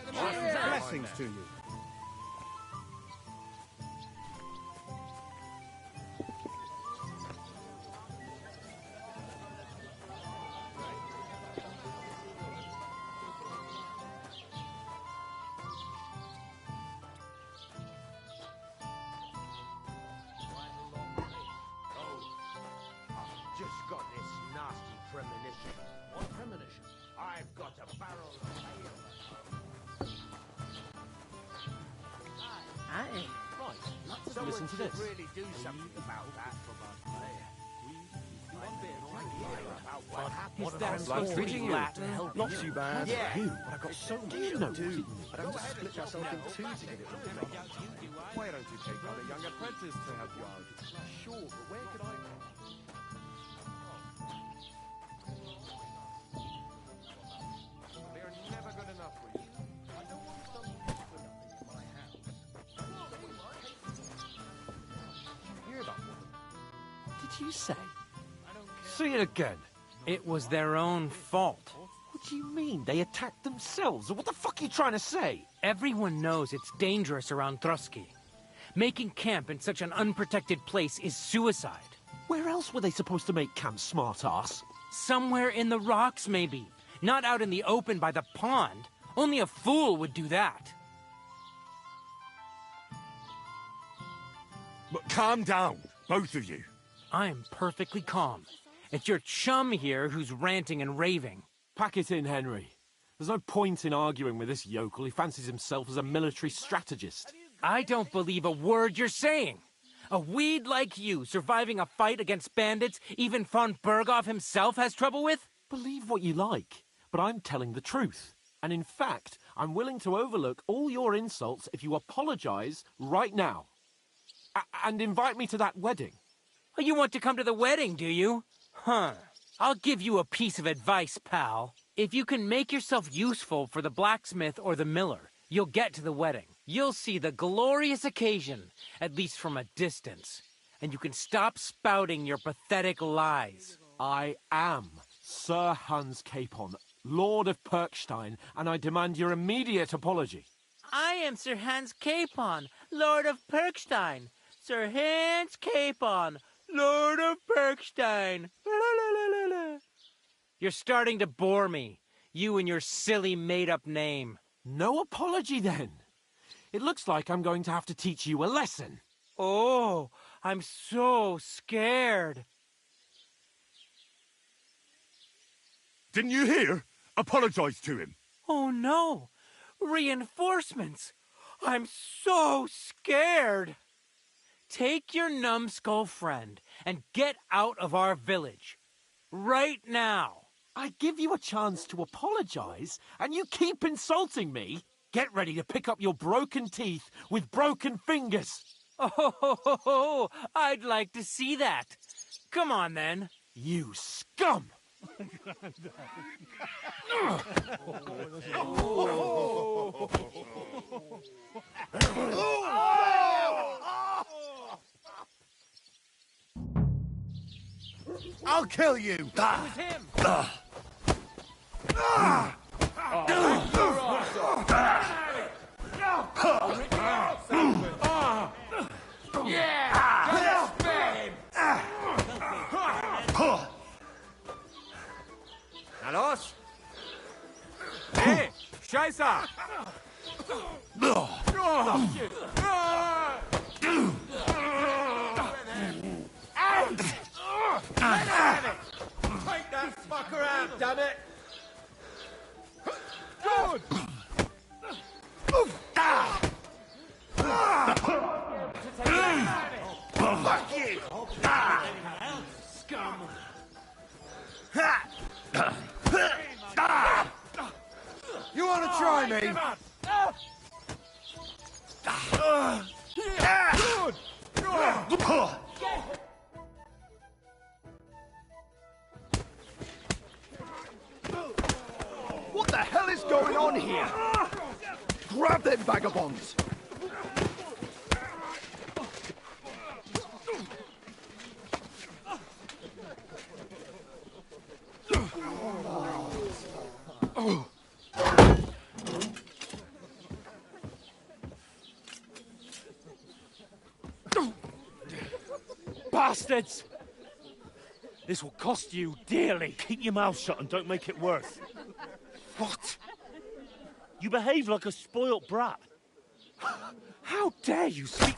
Blessings to you. Just got this nasty premonition. What premonition? I've got a barrel of ale. Aye. Right, Someone listen to should this. really do something about that. His dad's like treating you. Not too bad. Yeah. You, but I've got so much you to know do. what I'd have to split myself in 2 to get it done. Why don't you take on a young apprentice to help you out? Sure, but where could I... They're never good enough for you. I don't want some good for nothing in my house. Hear about one? Did you say? See it again. It was their own fault. What do you mean? They attacked themselves? What the fuck are you trying to say? Everyone knows it's dangerous around Trusky. Making camp in such an unprotected place is suicide. Where else were they supposed to make camp, smart-ass? Somewhere in the rocks, maybe. Not out in the open by the pond. Only a fool would do that. But calm down, both of you. I'm perfectly calm. It's your chum here who's ranting and raving. Pack it in, Henry. There's no point in arguing with this yokel. He fancies himself as a military strategist. I don't believe a word you're saying. A weed like you surviving a fight against bandits even von Berghoff himself has trouble with? Believe what you like, but I'm telling the truth. And in fact, I'm willing to overlook all your insults if you apologize right now. And invite me to that wedding. Oh, you want to come to the wedding, do you? Huh. I'll give you a piece of advice, pal. If you can make yourself useful for the blacksmith or the miller, you'll get to the wedding. You'll see the glorious occasion, at least from a distance. And you can stop spouting your pathetic lies. I am Sir Hans Capon, Lord of Perkstein, and I demand your immediate apology. I am Sir Hans Capon, Lord of Perkstein. Sir Hans Capon, Lord of Perkstein. You're starting to bore me. You and your silly made-up name. No apology, then. It looks like I'm going to have to teach you a lesson. Oh, I'm so scared. Didn't you hear? Apologize to him. Oh, no. Reinforcements. I'm so scared. Take your numbskull friend and get out of our village. Right now. I give you a chance to apologize, and you keep insulting me. Get ready to pick up your broken teeth with broken fingers. Oh, I'd like to see that. Come on, then. You scum! I'll kill you! It was him! Na los! Hey, Scheiße! Take that fucker out, damn it! Good! Fuck you! Scum! You want to try me? Good! What the hell is going on here? Grab them vagabonds! Bastards! This will cost you dearly. Keep your mouth shut and don't make it worse. What? You behave like a spoilt brat. How dare you speak...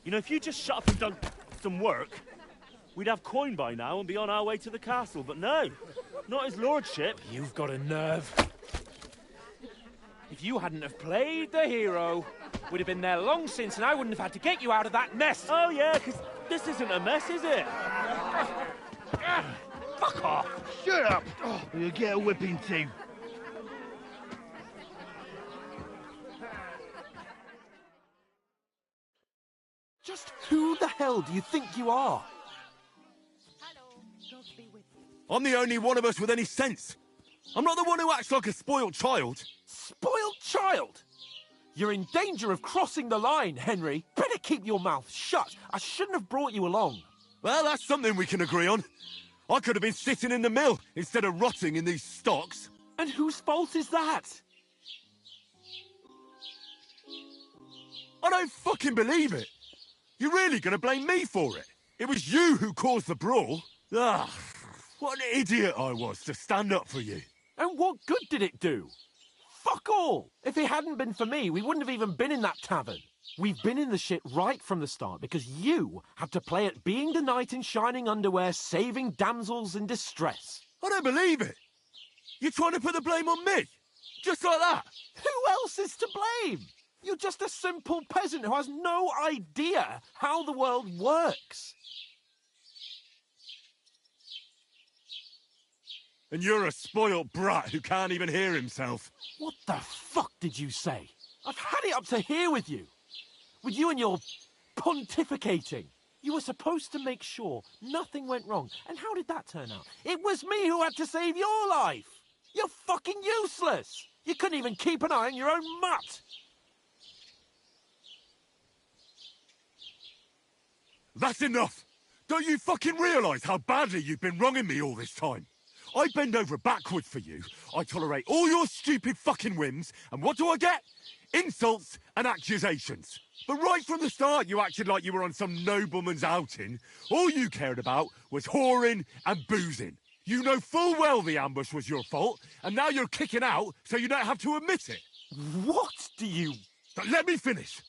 You know, if you just shut up and done some work, we'd have coin by now and be on our way to the castle, but no, not his lordship. You've got a nerve. If you hadn't have played the hero, we'd have been there long since and I wouldn't have had to get you out of that mess. Oh yeah, because this isn't a mess, is it? Fuck off! Shut up! Or you'll get a whipping too. Just who the hell do you think you are? I'm the only one of us with any sense. I'm not the one who acts like a spoiled child. Spoiled child? You're in danger of crossing the line, Henry. Better keep your mouth shut. I shouldn't have brought you along. Well, that's something we can agree on. I could have been sitting in the mill instead of rotting in these stocks. And whose fault is that? I don't fucking believe it. You're really gonna blame me for it? It was you who caused the brawl. Ah, what an idiot I was to stand up for you. And what good did it do? Fuck all! If it hadn't been for me, we wouldn't have even been in that tavern. We've been in the shit right from the start because you had to play at being the knight in shining underwear, saving damsels in distress. I don't believe it. You're trying to put the blame on me? Just like that? Who else is to blame? You're just a simple peasant who has no idea how the world works. And you're a spoilt brat who can't even hear himself. What the fuck did you say? I've had it up to here with you. With you and your pontificating. You were supposed to make sure nothing went wrong. And how did that turn out? It was me who had to save your life. You're fucking useless. You couldn't even keep an eye on your own mutt. That's enough. Don't you fucking realise how badly you've been wronging me all this time? I bend over backwards for you. I tolerate all your stupid fucking whims. And what do I get? Insults and accusations. But right from the start, you acted like you were on some nobleman's outing. All you cared about was whoring and boozing. You know full well the ambush was your fault, and now you're kicking out so you don't have to admit it. What do you... But let me finish.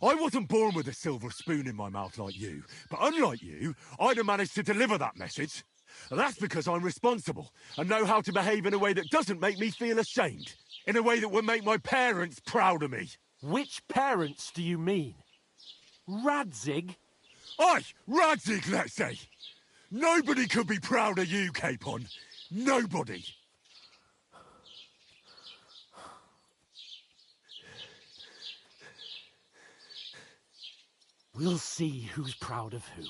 I wasn't born with a silver spoon in my mouth like you, but unlike you, I'd have managed to deliver that message. And that's because I'm responsible and know how to behave in a way that doesn't make me feel ashamed. In a way that would make my parents proud of me. Which parents do you mean? Radzig? Aye, Radzig, let's say. Nobody could be proud of you, Capon. Nobody. We'll see who's proud of who.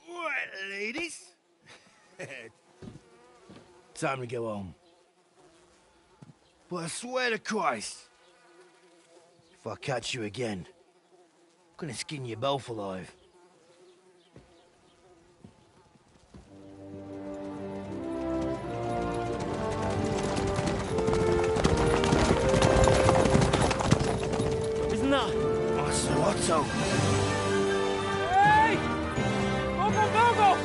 Right, ladies. Time to go home. But I swear to Christ, if I catch you again, I'm gonna skin you both alive. Isn't that Master Otto? Hey! Go!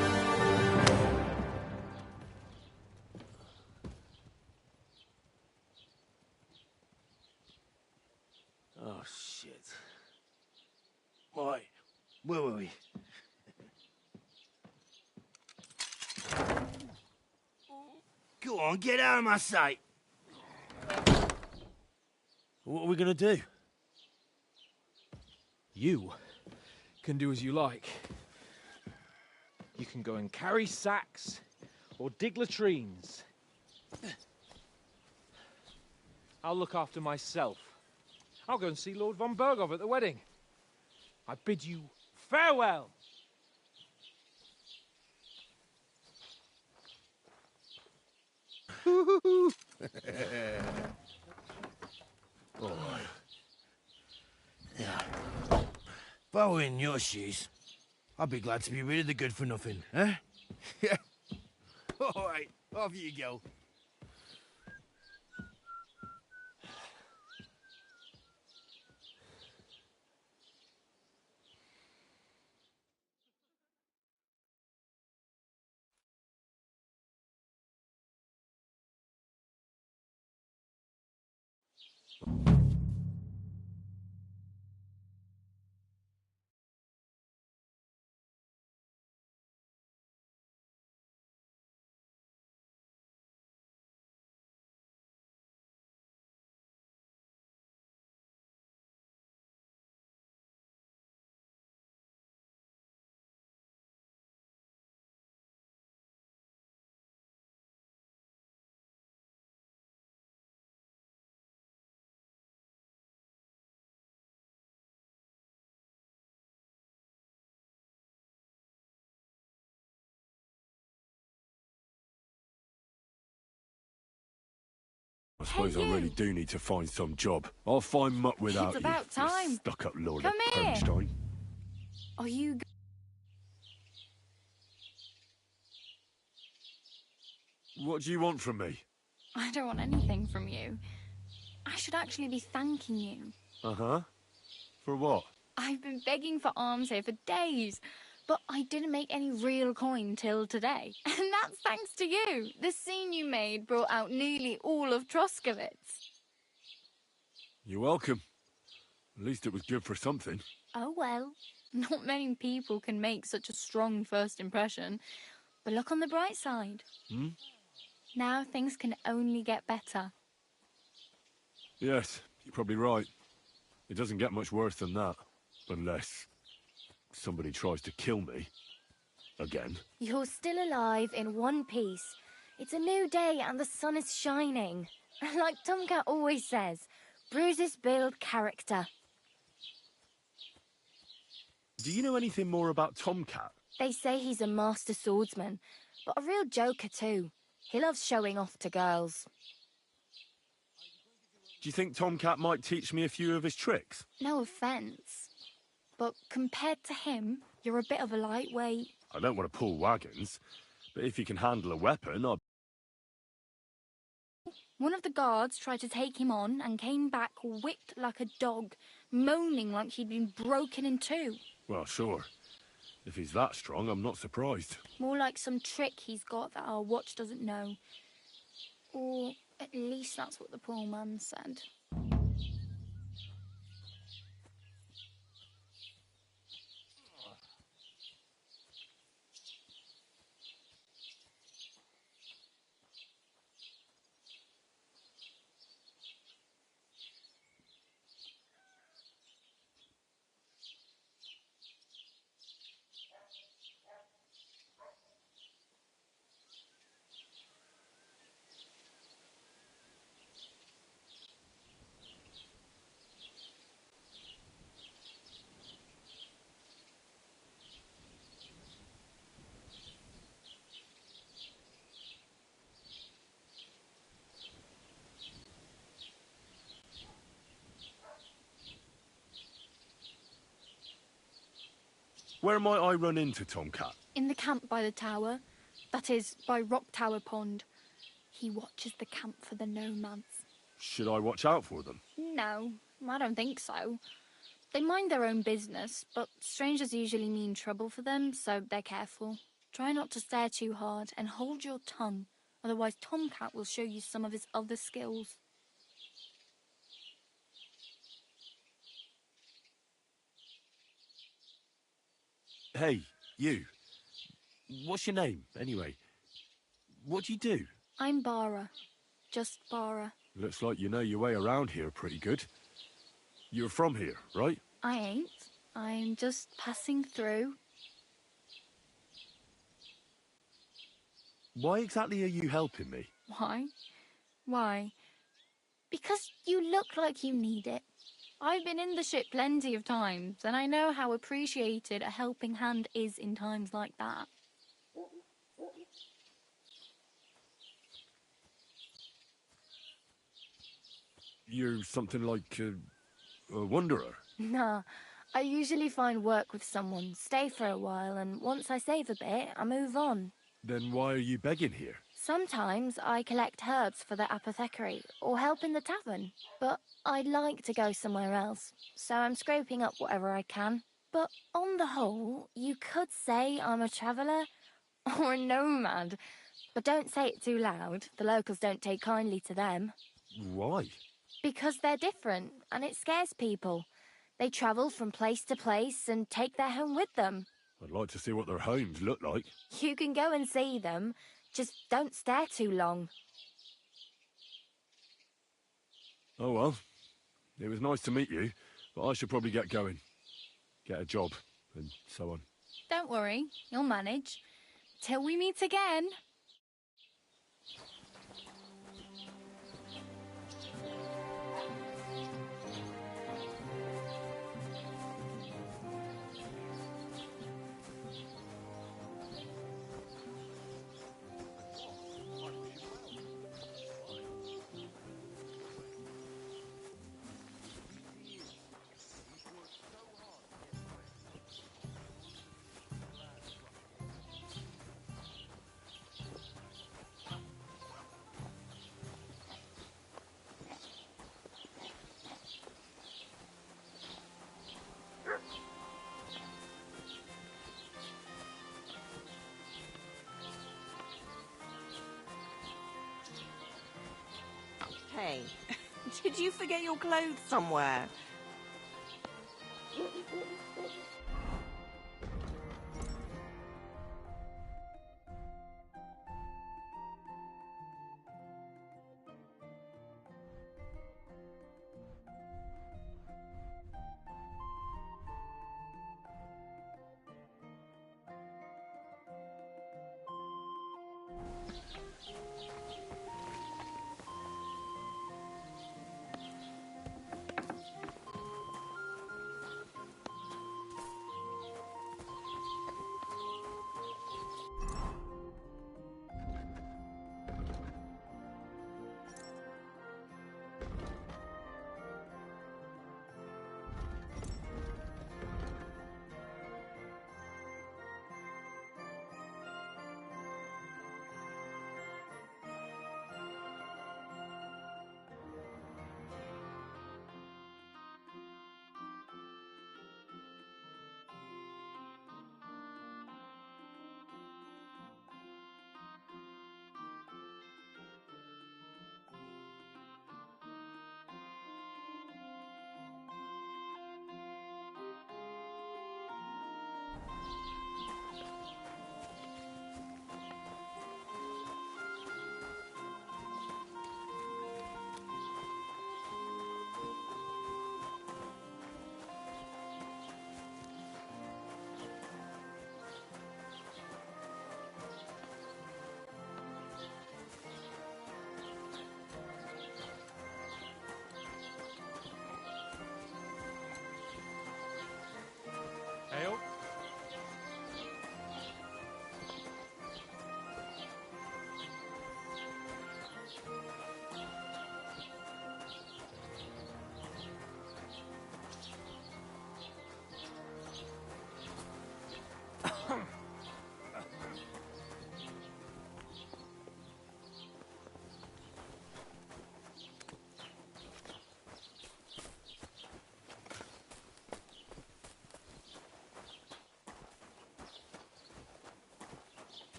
Oh, shit. Right, where were we? Go on, get out of my sight. What are we gonna do? You can do as you like. You can go and carry sacks or dig latrines. I'll look after myself. I'll go and see Lord von Bergov at the wedding. I bid you farewell. All right. Yeah. If I were in your shoes, I'd be glad to be rid of the good-for-nothing, eh? Yeah. All right, off you go. suppose I really do need to find some job. I'll find muck without It's about you. time. You stuck-up lord Come of here. Pernstein. Are you... What do you want from me? I don't want anything from you. I should actually be thanking you. Uh-huh. For what? I've been begging for alms here for days, but I didn't make any real coin till today. And that's thanks to you. The scene you made brought out nearly all of Troskowitz. You're welcome. At least it was good for something. Oh well. Not many people can make such a strong first impression. But look on the bright side. Hmm? Now things can only get better. Yes, you're probably right. It doesn't get much worse than that. Unless somebody tries to kill me. Again. You're still alive in one piece. It's a new day and the sun is shining. Like Tomcat always says, bruises build character. Do you know anything more about Tomcat? They say he's a master swordsman, but a real joker too. He loves showing off to girls. Do you think Tomcat might teach me a few of his tricks? No offence, but compared to him, you're a bit of a lightweight. I don't want to pull wagons, but if you can handle a weapon, I'll... One of the guards tried to take him on and came back whipped like a dog, moaning like he'd been broken in two. Well, sure. If he's that strong, I'm not surprised. More like some trick he's got that our watch doesn't know. Or at least that's what the poor man said. Where might I run into Tomcat? In the camp by the tower. That is, by Rock Tower Pond. He watches the camp for the nomads. Should I watch out for them? No, I don't think so. They mind their own business, but strangers usually mean trouble for them, so they're careful. Try not to stare too hard and hold your tongue, otherwise Tomcat will show you some of his other skills. Hey, you. What's your name, anyway? What do you do? I'm Bara. Just Bara. Looks like you know your way around here pretty good. You're from here, right? I ain't. I'm just passing through. Why exactly are you helping me? Why? Why? Because you look like you need it. I've been in the ship plenty of times, and I know how appreciated a helping hand is in times like that. You're something like a wanderer. Nah, I usually find work with someone, stay for a while, and once I save a bit, I move on. Then why are you begging here? Sometimes I collect herbs for the apothecary, or help in the tavern, but I'd like to go somewhere else, so I'm scraping up whatever I can. But on the whole, you could say I'm a traveller, or a nomad. But don't say it too loud, the locals don't take kindly to them. Why? Because they're different, and it scares people. They travel from place to place and take their home with them. I'd like to see what their homes look like. You can go and see them, just don't stare too long. Oh well, it was nice to meet you, but I should probably get going. Get a job, and so on. Don't worry, you'll manage. Till we meet again. Hey, did you forget your clothes somewhere?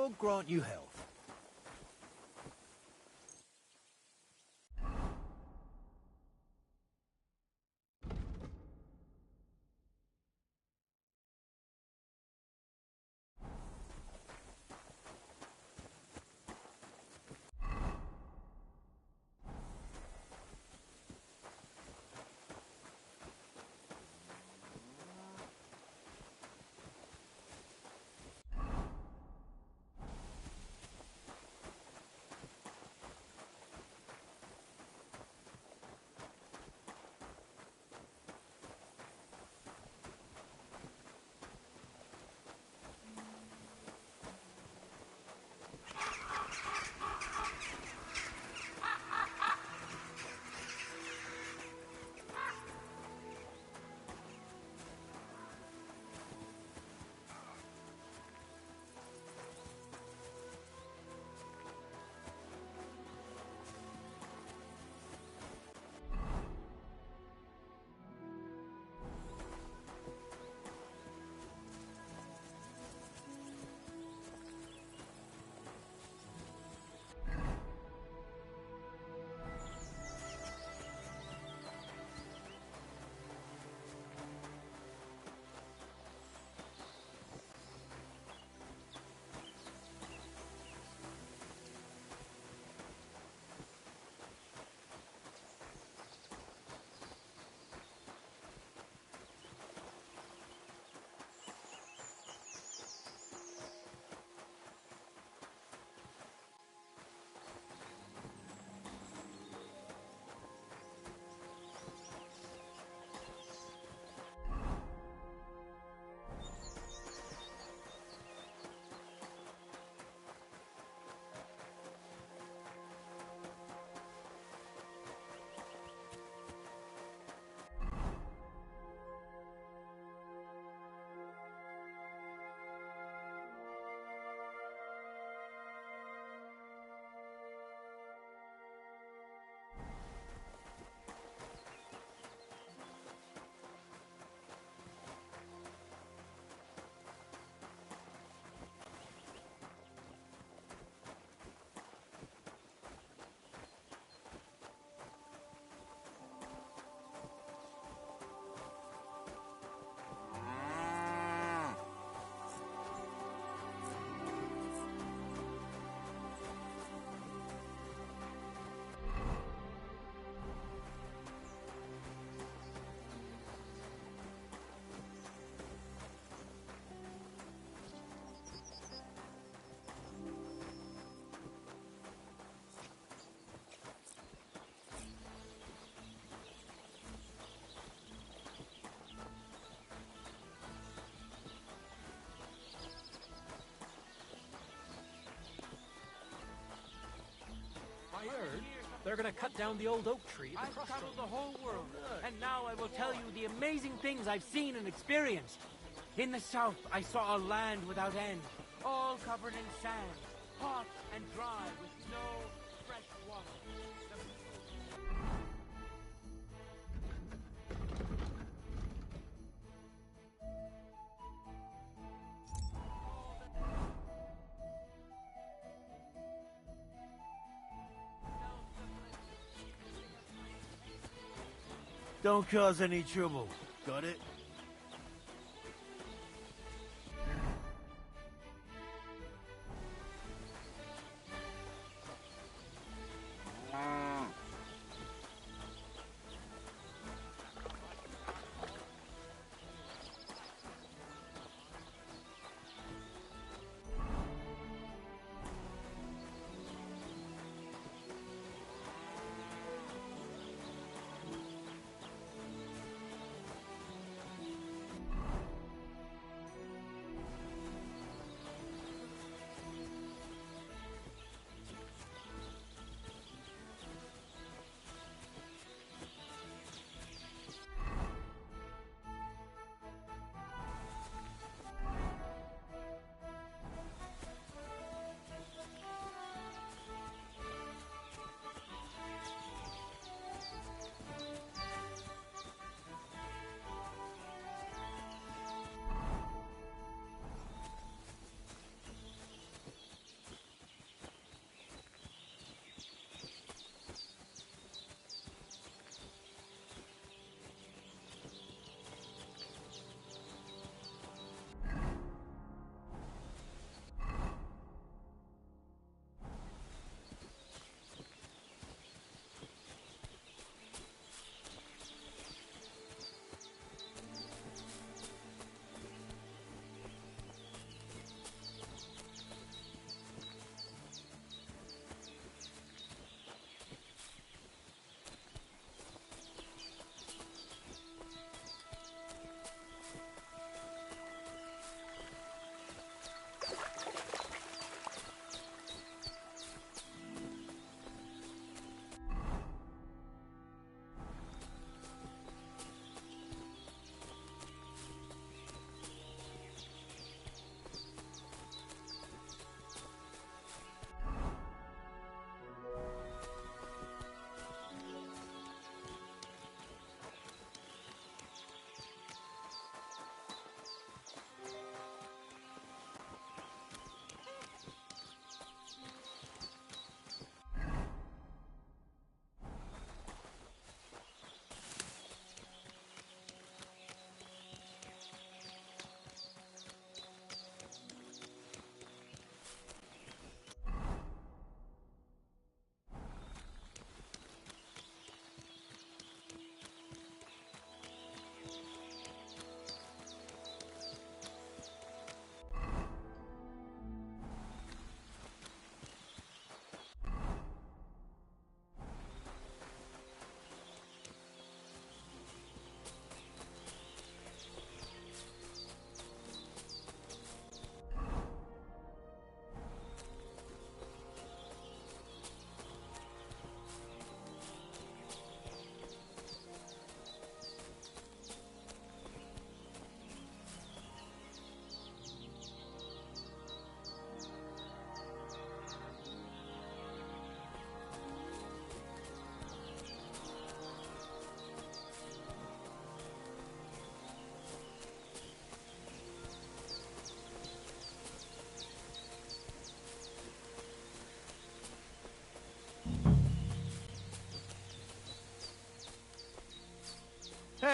God grant you health. I heard they're gonna cut down the old oak tree at the I've crossroads. traveled the whole world, and now I will tell you the amazing things I've seen and experienced. In the south, I saw a land without end, all covered in sand, hot and dry, with no fresh water. Don't cause any trouble. Got it?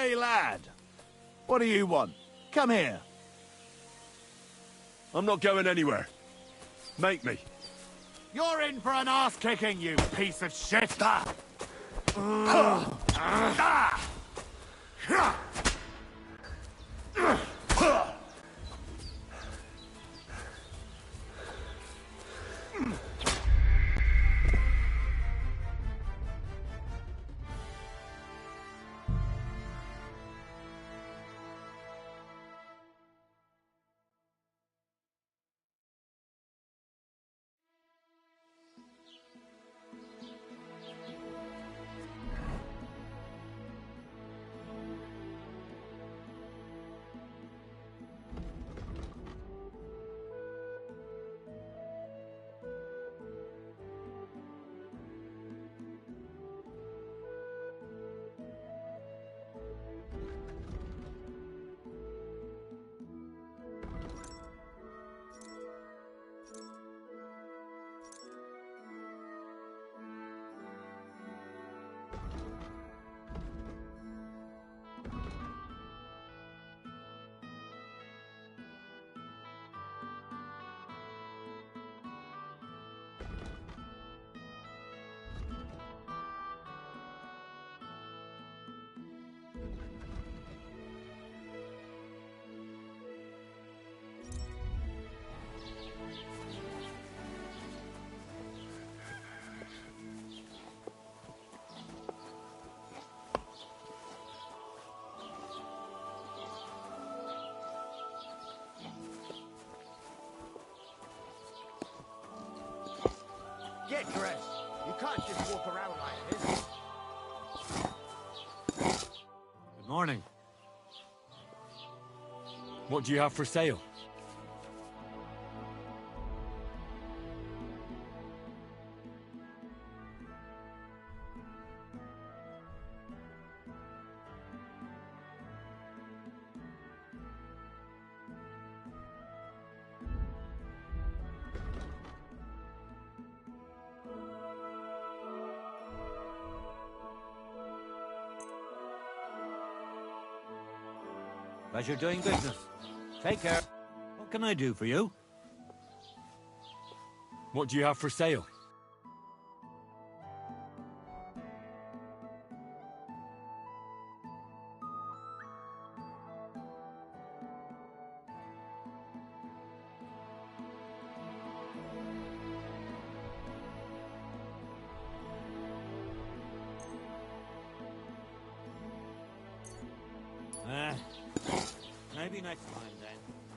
Hey, lad. What do you want? Come here. I'm not going anywhere. Make me. You're in for an ass-kicking, you piece of shit! Get dressed. You can't just walk around like this. Good morning. What do you have for sale? Pleasure doing business. Take care. What can I do for you? What do you have for sale? Maybe next time then.